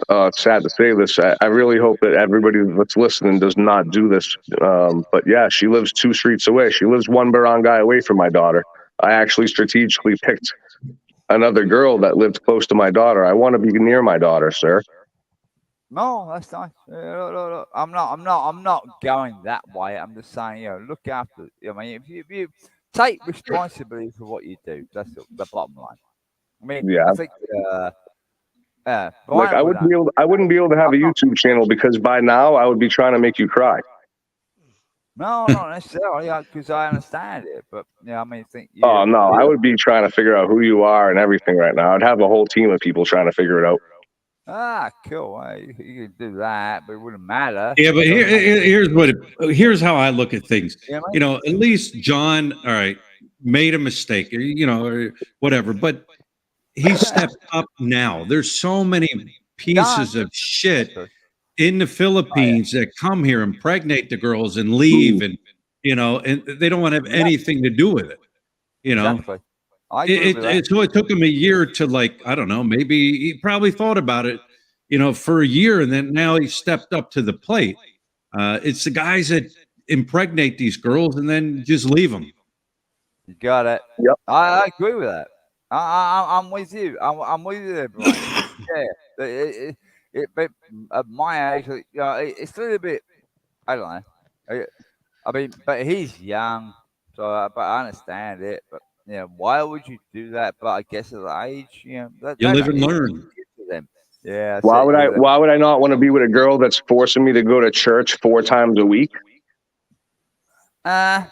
It's sad to say this. I really hope that everybody that's listening does not do this. But yeah, she lives 2 streets away. She lives 1 barangay away from my daughter. I actually strategically picked another girl that lived close to my daughter. I want to be near my daughter, sir. No, that's nice. Look, I'm not going that way. I'm just saying, look after. I mean, if you take responsibility for what you do, that's the bottom line. I mean, yeah. I think. Like I wouldn't be able to have a YouTube channel because by now I would be trying to make you cry. No, not necessarily, because I understand it. But I mean, oh no, I would be trying to figure out who you are and everything right now. I'd have a whole team of people trying to figure it out. Ah, cool. Well, you could do that, but it wouldn't matter. Yeah, but here's how I look at things. Yeah, at least John, all right, made a mistake, or whatever. But he stepped up now. There's so many pieces of shit in the Philippines that come here, impregnate the girls, and leave, and and they don't want to have anything to do with it. Exactly. I agree with that. So it took him a year to, like, I don't know, maybe he probably thought about it, for a year, and then now he stepped up to the plate. It's the guys that impregnate these girls and then just leave them. You got it. Yep. I agree with that. I'm with you. I'm with you there, Brian. Yeah. But at my age, it's a little bit. I don't know. I mean, but he's young, so but I understand it. But why would you do that? But I guess at the age, You live and learn. Them. Yeah. Why would I not want to be with a girl that's forcing me to go to church 4 times a week? Well,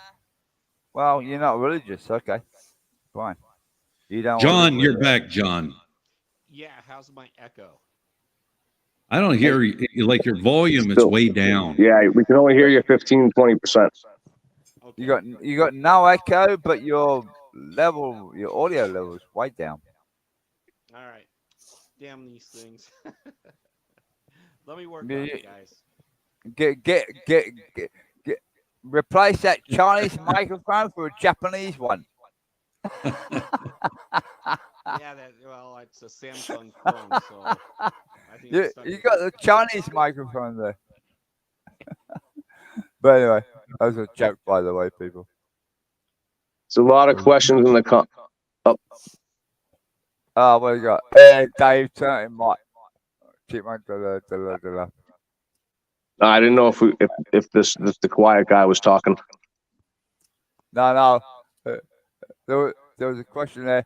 you're not religious. Okay, fine. You don't. John, you're back, John. Yeah, how's my echo? I don't hear you. Like, your volume is way down. Yeah, we can only hear you 15-20%. Okay. You got no echo, but your audio level is way down. All right. Damn these things. Let me work on it, guys. Get replace that Chinese microphone for a Japanese one. Yeah, well, it's a Samsung phone, so I think it's stuck you with got the Chinese microphone there. But anyway, that was a joke, by the way, people. There's a lot of questions in the Oh, what you got? Dave, turn it, Mike. Keep my I didn't know if the quiet guy was talking. No. There was a question there.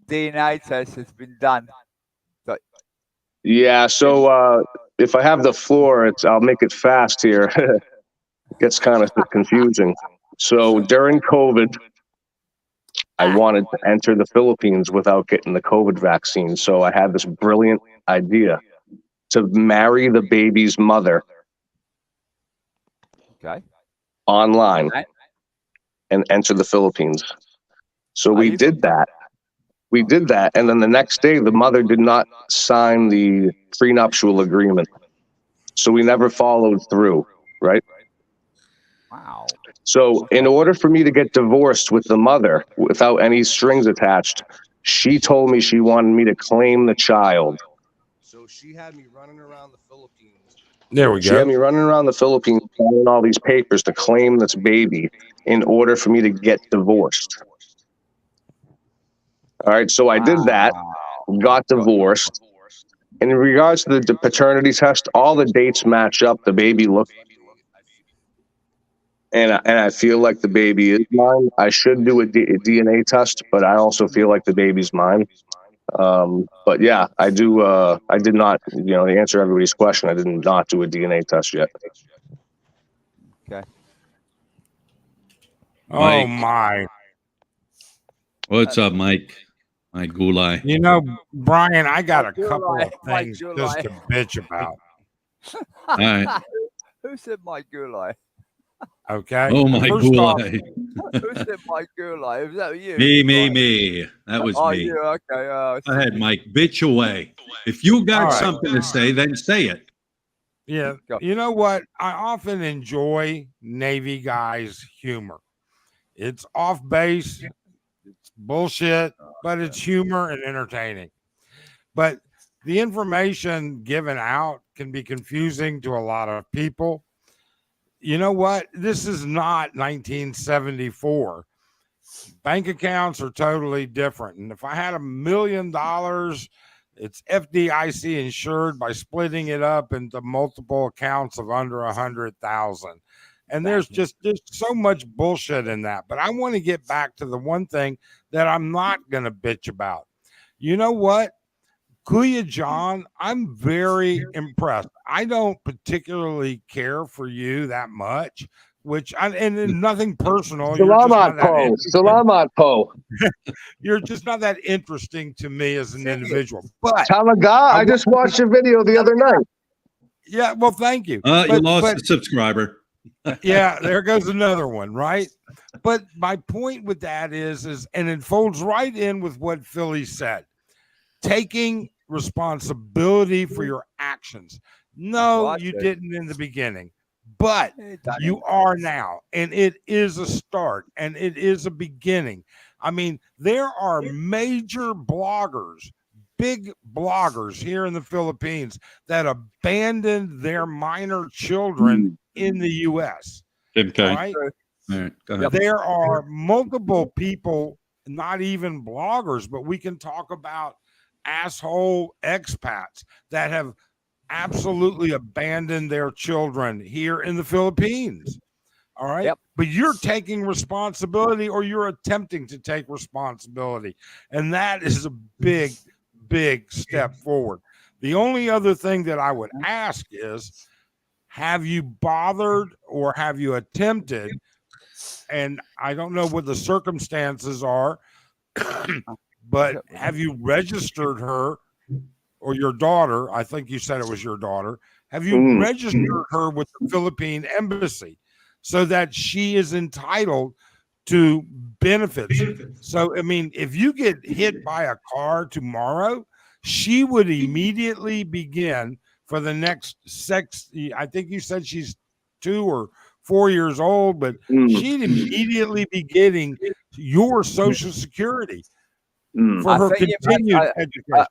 DNA test has been done. Yeah, so if I have the floor, I'll make it fast here. Gets kind of confusing. So during COVID, I wanted to enter the Philippines without getting the COVID vaccine. So I had this brilliant idea to marry the baby's mother. Okay. Online and enter the Philippines. So we did that. And then the next day, the mother did not sign the prenuptial agreement. So we never followed through, right? Wow. So in order for me to get divorced with the mother without any strings attached, she told me she wanted me to claim the child. So she had me running around the Philippines. There we She go. had me running around the Philippines, signing all these papers to claim this baby in order for me to get divorced. All right, so I did that, got divorced. And in regards to the paternity test, all the dates match up. The baby looked, and I feel like the baby is mine. I should do a DNA test, but I also feel like the baby's mine. But yeah, I do. I did not, to answer everybody's question, I did not do a DNA test yet. Okay. Oh Mike. my. What's up, Mike? Mike Gulai. Brian, I got a Mike couple Gulai, of Mike things Gulai. just to bitch about. All right. Who said Mike Gulai? Okay. Oh, Mike First off, Gulai. Who said Mike Gulai? Was that you? Me. That was Oh, me. you. Okay. Go ahead, Mike. Bitch away. If you got All right. something to say, then say it. yeah, Go. you know what? I often enjoy Navy guys' humor. It's off base, it's bullshit, but it's humor and entertaining. But the information given out can be confusing to a lot of people. You know what? This is not 1974. Bank accounts are totally different. And if I had $1 million, it's FDIC insured by splitting it up into multiple accounts of under 100,000. And there's so much bullshit in that. But I want to get back to the one thing that I'm not going to bitch about. You know what? Kuya John, I'm very impressed. I don't particularly care for you that much, and nothing personal. Salamat po. You're just not that interesting to me as an individual. But Talaga, I just watched your video the other night. yeah, well, thank you. You lost a subscriber. Yeah, there goes another one, right? But my point with that is, and it folds right in with what Philly said. taking responsibility for your actions. No, what I you said. didn't in the beginning, but It don't you are now, and it is a start and it is a beginning. I mean, there are major bloggers, big bloggers here in the Philippines that abandoned their minor children in the US. Okay. All right. All right. Go ahead. There are multiple people, not even bloggers, but we can talk about asshole expats that have absolutely abandoned their children here in the Philippines. All right. Yep. But you're taking responsibility, or you're attempting to take responsibility. And that is a big, big step forward. The only other thing that I would ask is, have you bothered or have you attempted? And I don't know what the circumstances are, but have you registered her or your daughter? I think you said it was your daughter. Have you registered her with the Philippine embassy so that she is entitled to benefits? So, I mean, if you get hit by a car tomorrow, she would immediately begin for the next I think you said she's 2 or 4 years old, but she'd immediately be getting your Social Security for I her think you continued meant- education.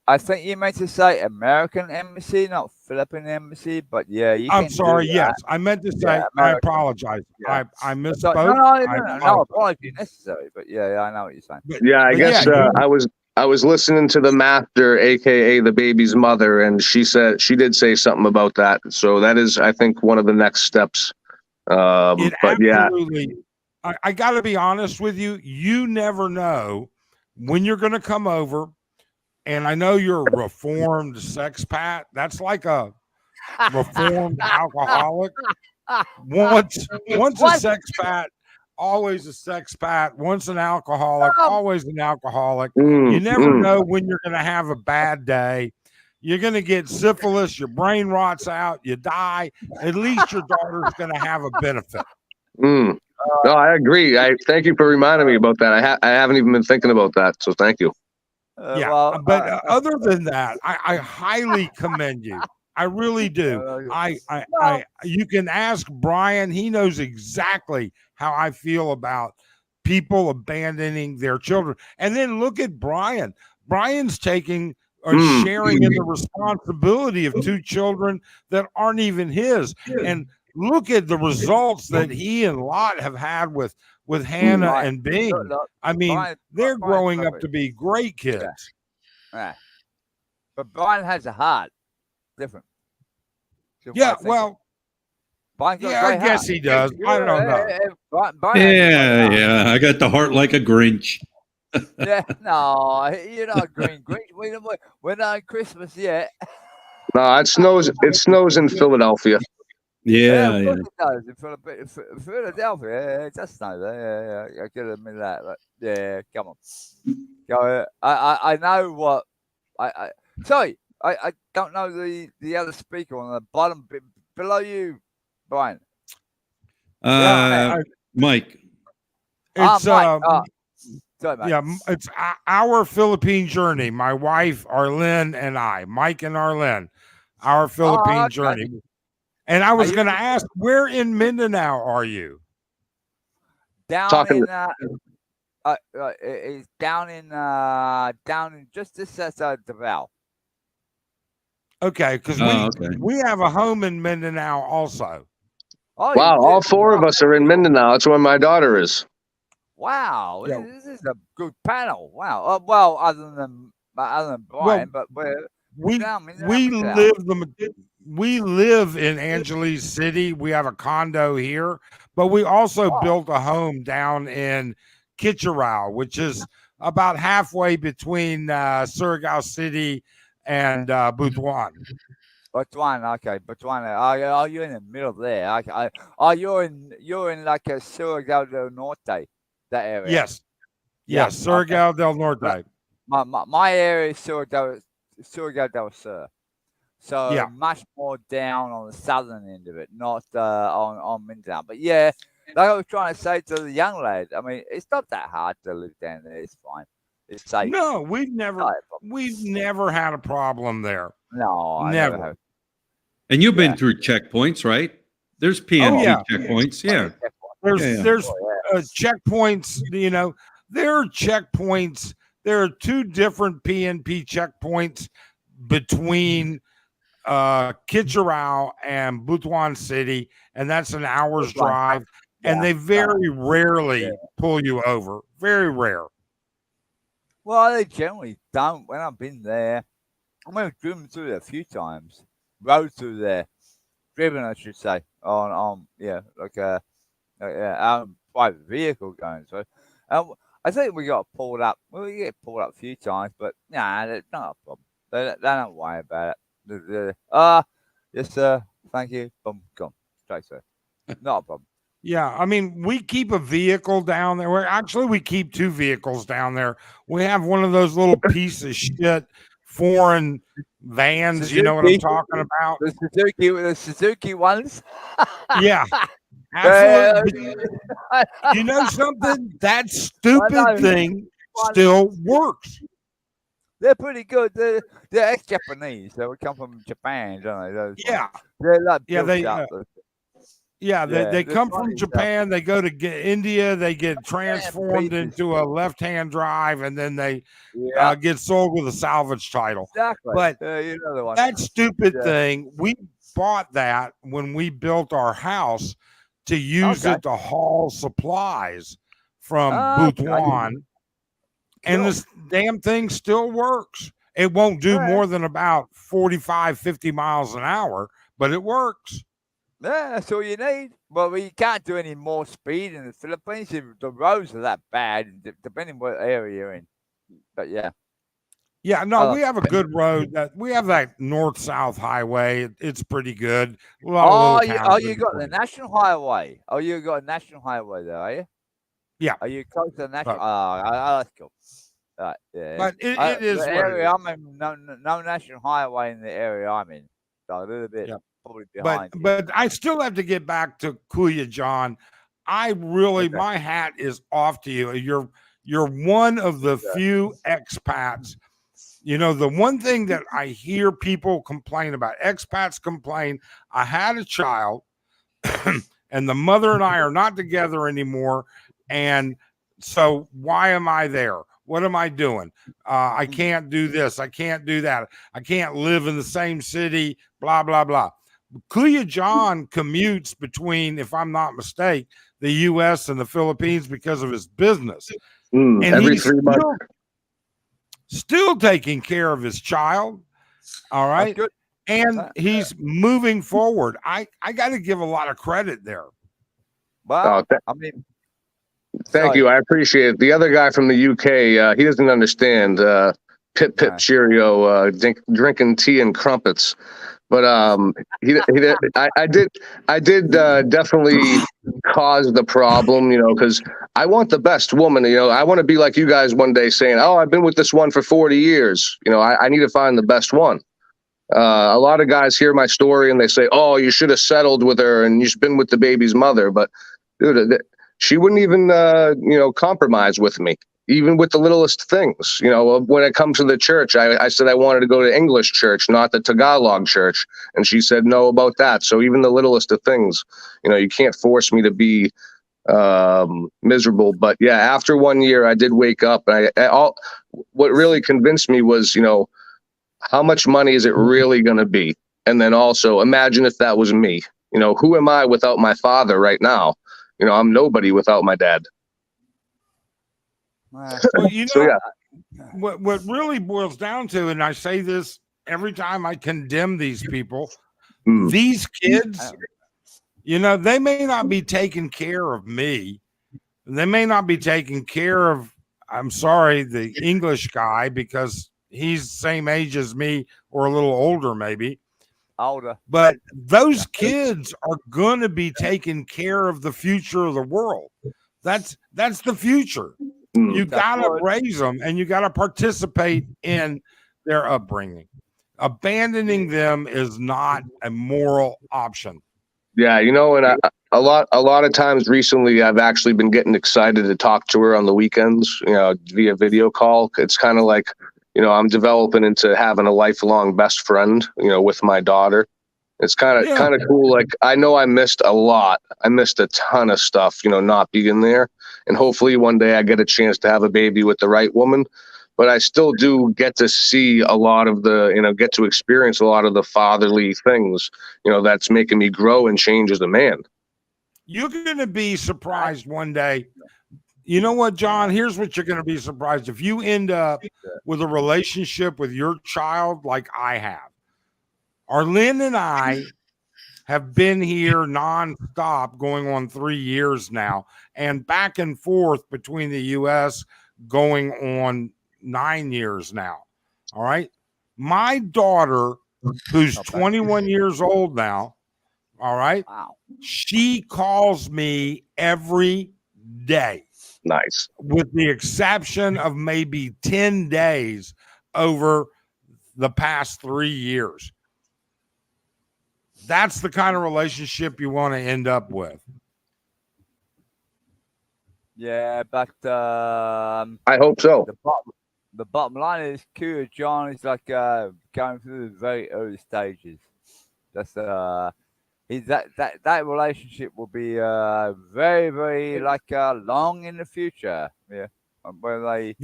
I think you meant to say American embassy, not Philippine embassy. But yeah, you I'm can do sorry. that. Yes, I meant to say. Yeah, I American. apologize. Yeah. I So, misspoke. no, I no apologize. apology necessary. But yeah, I know what you're saying. Yeah, I But guess yeah, I was listening to the master, aka the baby's mother, and she did say something about that. So that is, I think, one of the next steps. It But yeah, absolutely. I got to be honest with you. You never know when you're going to come over, and I know you're a reformed sexpat. That's like a reformed alcoholic. Once a What? sexpat, always a sexpat. Once an alcoholic, always an alcoholic. Mm, You never mm. know when you're going to have a bad day. You're going to get syphilis. Your brain rots out. You die. At least your daughter's going to have a benefit. No, I agree. I thank you for reminding me about that. I haven't even been thinking about that. So thank you. Yeah, well, but other than that, I highly commend you. I really do. You can ask Brian. He knows exactly how I feel about people abandoning their children. And then look at Brian. Brian's taking or sharing in the responsibility of 2 children that aren't even his. And look at the results that he and Lot have had with Hannah and Bing. Look, I mean, Brian- they're Brian's growing up perfect. to be great kids. Yeah. But Brian has a heart. Different. So Yeah, I think well, Brian's got a yeah, I great guess heart. he does. I don't know. Brian has a Yeah, great heart. yeah. I got the heart like a Grinch. Yeah, no, you're not green. We're not on Christmas yet. No, it snows. It snows in Philadelphia. Yeah, of yeah. course it does. In Philadelphia, yeah, it does snow there. Yeah, I could admit that. But yeah, come on. Go. I know what. Sorry, I don't know the other speaker on the bottom below you, Brian. Mike. It's Mike. Sorry, mate. yeah, it's our Philippine journey. My wife Arlene and I, Mike and Arlene, our Philippine okay. journey. And I was you- going to ask, where in Mindanao are you? Down Talking in it's down in just outside Davao. Okay, because Okay. we have a home in Mindanao also. Oh, Wow, you all did? 4 of us are in Mindanao. That's where my daughter is. Wow, Yeah. this is a good panel. Wow. Well, other than Brian, but We down in we Mindanao. live in Angeles City. We have a condo here, but we also built a home down in Kitcheneroo, which is about halfway between Surigao City and Butuan. Botswana, okay, Botswana. Oh, you're in the middle there. Okay. You're in like a Surigao del Norte, that area. Yes, Yeah, yes, Surigao del Norte. My area is Surigao del Sur. So Yeah. much more down on the southern end of it, not on Mindanao. But yeah, like I was trying to say to the young lad, I mean, it's not that hard to live down there. It's fine. it's safe. No, Not a problem. we've never had a problem there. No, I Never. never have. And you've been Yeah. through checkpoints, right? There's PNP yeah. checkpoints. Yeah. There's Yeah. checkpoints. You know, there are checkpoints. There are two different PNP checkpoints between Kitchenerau and Butuan City, and that's an hour's drive. And they very rarely pull you over. Very rare. Well, they generally don't. When I've been there, I mean, I've driven through there a few times. Rode through there, driven, I should say, on like a private vehicle going through. I think we got pulled up. Well, we get pulled up a few times, but nah, that's not a problem. They don't worry about it. Yes, sir. Thank you. Boom, gone. Straight, sir. Not a problem. Yeah, I mean, we keep a vehicle down there. We keep two vehicles down there. We have one of those little piece of shit foreign vans. You know what I'm talking about? The Suzuki ones. Yeah, absolutely. You know something? That stupid thing still works. They're pretty good. They're ex-Japanese. They would come from Japan, don't they? Those Yeah, ones. They're like yeah, built they. up. They come funny from stuff. Japan. They go to India. They get transformed pieces. into a left-hand drive, and then they Yeah, get sold with a salvage title. exactly. But you know the one. that stupid Yeah. thing, we bought that when we built our house to use Okay. it to haul supplies from Okay. Butuan, and Cool. this damn thing still works. It won't do Alright. more than about 45, 50 miles an hour, but it works. Yeah, that's all you need. But you can't do any more speed in the Philippines. The roads are that bad, depending what area you're in. But yeah. Yeah, no, Oh, we have a good road. We have that north-south highway. It's pretty good. A lot of little towns You in got the between. national highway. Oh, you got a national highway there, are you? Yeah. Are you close to the national? But- That's cool. Right, yeah. But it is the what it area is. I'm in. No national highway in the area I'm in. So a little bit Yeah. probably But behind. you. but I still have to get back to Kuya John. I really, Okay. my hat is off to you. You're one of the Yeah. few expats. You know, the one thing that I hear people complain about, expats complain, I had a child and the mother and I are not together anymore. And so why am I there? What am I doing? I can't do this. I can't do that. I can't live in the same city, blah, blah, blah. Kuya John commutes between, if I'm not mistaken, the U.S. and the Philippines because of his business. And Every he's 3 months. still taking care of his child. All That's right. good. And he's moving forward. I got to give a lot of credit there. Well, Oh, I mean, Thank sorry. you. I appreciate it. The other guy from the UK, he doesn't understand. Pip Yeah. cheerio, drinking tea and crumpets. But I did definitely cause the problem, you know, because I want the best woman. You know, I want to be like you guys one day saying, "Oh, I've been with this one for 40 years." You know, I need to find the best one. A lot of guys hear my story and they say, "Oh, you should have settled with her and you've been with the baby's mother." But dude, she wouldn't even, compromise with me, even with the littlest things. You know, when it comes to the church, I said I wanted to go to English church, not the Tagalog church. And she said no about that. So even the littlest of things, you know, you can't force me to be miserable. But yeah, after 1 year, I did wake up. And what really convinced me was, you know, how much money is it really going to be? And then also imagine if that was me. You know, who am I without my father right now? You know, I'm nobody without my dad. Well, Well, So yeah, what really boils down to, and I say this every time I condemn these people, Mm. these kids, you know, they may not be taking care of me. They may not be taking care of, I'm sorry, the English guy, because he's the same age as me or a little older, maybe. older. But those kids are going to be taking care of the future of the world. That's the future. Mm. You That's got to right. raise them and you got to participate in their upbringing. Abandoning them is not a moral option. Yeah, you know, and a lot of times recently, I've actually been getting excited to talk to her on the weekends, you know, via video call. It's kind of like, you know, I'm developing into having a lifelong best friend, you know, with my daughter. It's kind of cool. Like, I know I missed a lot. I missed a ton of stuff, you know, not being there. And hopefully one day I get a chance to have a baby with the right woman. But I still do get to see a lot of the, you know, get to experience a lot of the fatherly things, you know, that's making me grow and change as a man. You're going to be surprised one day. You know what, John? Here's what you're going to be surprised. If you end up with a relationship with your child like I have. Arlene and I have been here nonstop going on 3 years now, and back and forth between the U.S. going on 9 years now. All right. My daughter, who's 21 years old now, all right, she calls me every day. Nice. With the exception of maybe 10 days over the past 3 years. That's the kind of relationship you want to end up with. Yeah, but I hope so. The bottom line is, Kia John is like going through the very early stages. That's that relationship will be very, very like long in the future. Yeah, when they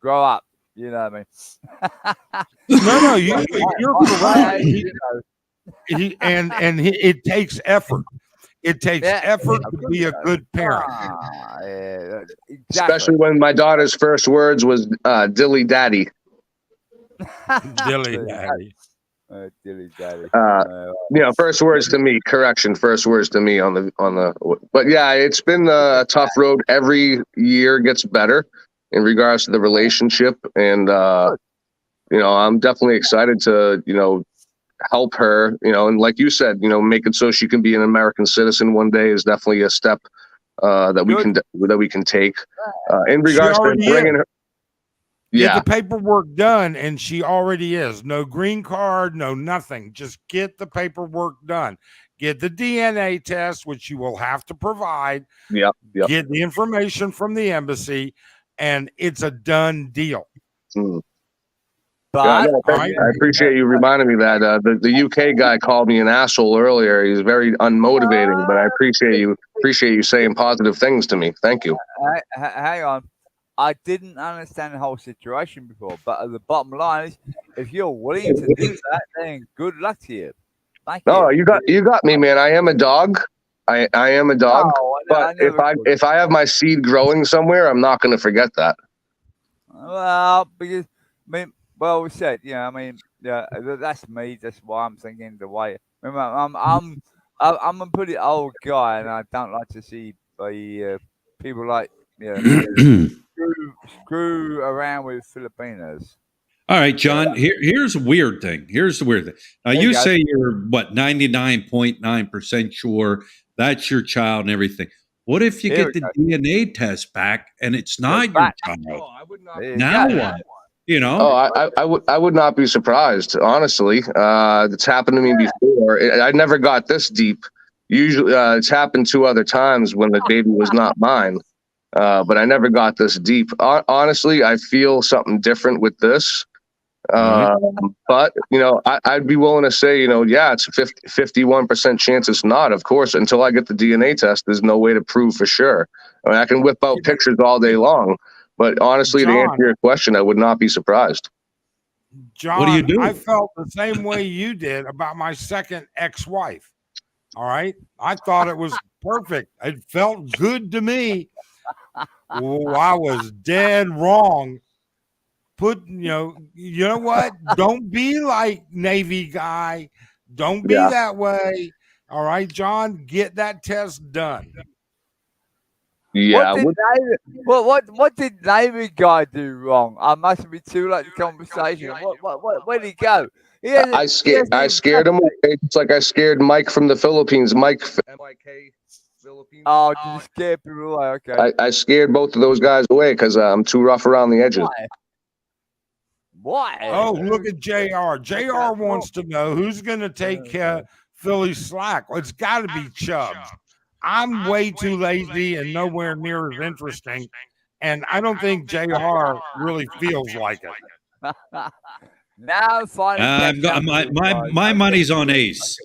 grow up. You know what I mean? No, you're correct. It takes effort. It takes effort to be a good parent. Yeah, exactly. Especially when my daughter's first words was dilly daddy. Dilly daddy. Dilly daddy. You know, first words to me, first words to me on the, but yeah, it's been a tough road. Every year gets better in regards to the relationship. And, you know, I'm definitely excited to, you know, help her, you know, and like you said, you know, make it so she can be an American citizen one day is definitely a step that we can take in regards to bringing her. Get the paperwork done, and she already is. No green card, no nothing. Just get the paperwork done. Get the DNA test, which you will have to provide. Yep. Get the information from the embassy, and it's a done deal. But I appreciate you reminding me that the UK guy called me an asshole earlier. He's very unmotivating, but I appreciate you saying positive things to me. Thank you. Hang on. I didn't understand the whole situation before, but the bottom line is, if you're willing to do that, then good luck to you. Thank you. No, you got me, man. I am a dog. I am a dog. But if I have my seed growing somewhere, I'm not going to forget that. Well, because well, we said, you know, I mean, yeah, that's me. That's why I'm thinking the way. Remember, I'm a pretty old guy, and I don't like to see people like screw around with Filipinos. All right, John. Here's a weird thing. Now you say you're 99.9% sure that's your child and everything. What if you get the DNA test back and it's not your child? Oh, I would not. Now what? You know? Oh, I would not be surprised, honestly. It's happened to me before. I never got this deep. Usually, it's happened 2 other times when the baby was not mine. But I never got this deep. Honestly, I feel something different with this. But, you know, I'd be willing to say, you know, yeah, it's a 51% chance it's not. Of course, until I get the DNA test, there's no way to prove for sure. I mean, I can whip out pictures all day long. But honestly, to answer your question, I would not be surprised. John, what do you do? I felt the same way you did about my second ex-wife. All right. I thought it was perfect. It felt good to me. Oh, I was dead wrong. You know what? Don't be like Navy guy. Don't be that way. All right, John, get that test done. Yeah. What did Navy guy do wrong? I must be too late to conversation. Where'd he go? I scared him away. It's like I scared Mike from the Philippines. M-I-K Philippines. Oh, did you scare people away? Okay. I scared both of those guys away because I'm too rough around the edges. Why? Oh, look at JR. JR wants to know who's going to take Philly slack. Well, it's got to be Chubbs. I'm way too lazy and nowhere near as interesting. And I don't think JR really feels like it. Now, finally, I've got my money's on Ace.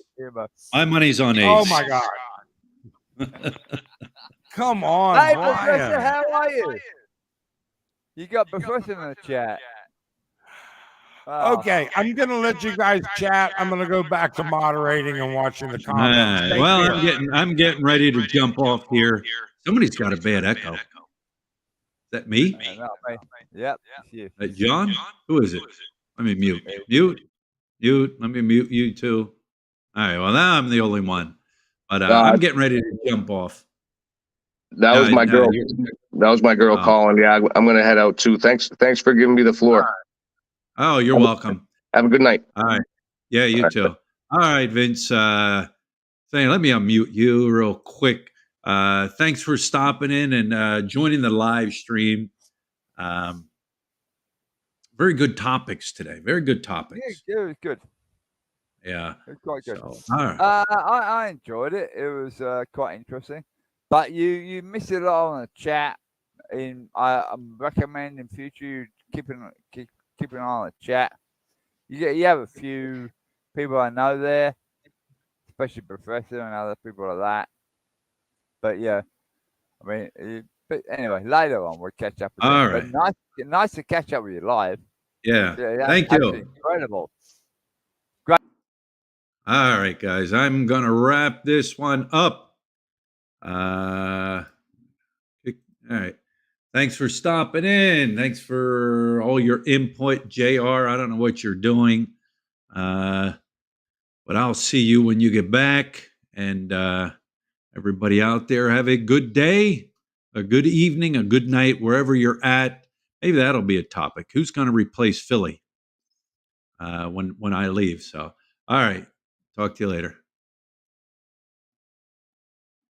My money's on Ace. Oh my God. Come on, Hey, Brian. Professor, how are you? You got Professor in the chat. Oh, Okay, I'm gonna let you guys chat. I'm gonna go back to moderating and watching the comments. Take Well, care. I'm getting ready to jump off here. Somebody's got a bad echo. Is that me? not me. Yep, it's you. John? Who is it? Let me mute. Mute. Let me mute you too. All right. Well, now I'm the only one. But I'm getting ready to jump off. That was my girl. you're- That was my girl Oh. calling. Yeah, I'm gonna head out too. Thanks for giving me the floor. Oh, you're welcome. Have a good night. All right. Yeah, you too. All right, Vince. Let me unmute you real quick. Thanks for stopping in and joining the live stream. Very good topics today. Very good topics. Yeah, it was good. Yeah. It was quite good. So, all right. I enjoyed it. It was quite interesting. But you missed a lot on the chat. I'm recommending in future you keep an eye on the chat. You have a few people I know there, especially Professor and other people like that. But yeah, I mean, but anyway, later on we'll catch up. All But right. nice to catch up with you live. Yeah. That's Thank you. absolutely incredible. All right, guys. I'm going to wrap this one up. All right. Thanks for stopping in. Thanks for all your input, JR. I don't know what you're doing, but I'll see you when you get back. And everybody out there, have a good day, a good evening, a good night, wherever you're at. Maybe that'll be a topic. Who's going to replace Philly when I leave? So, all right. Talk to you later.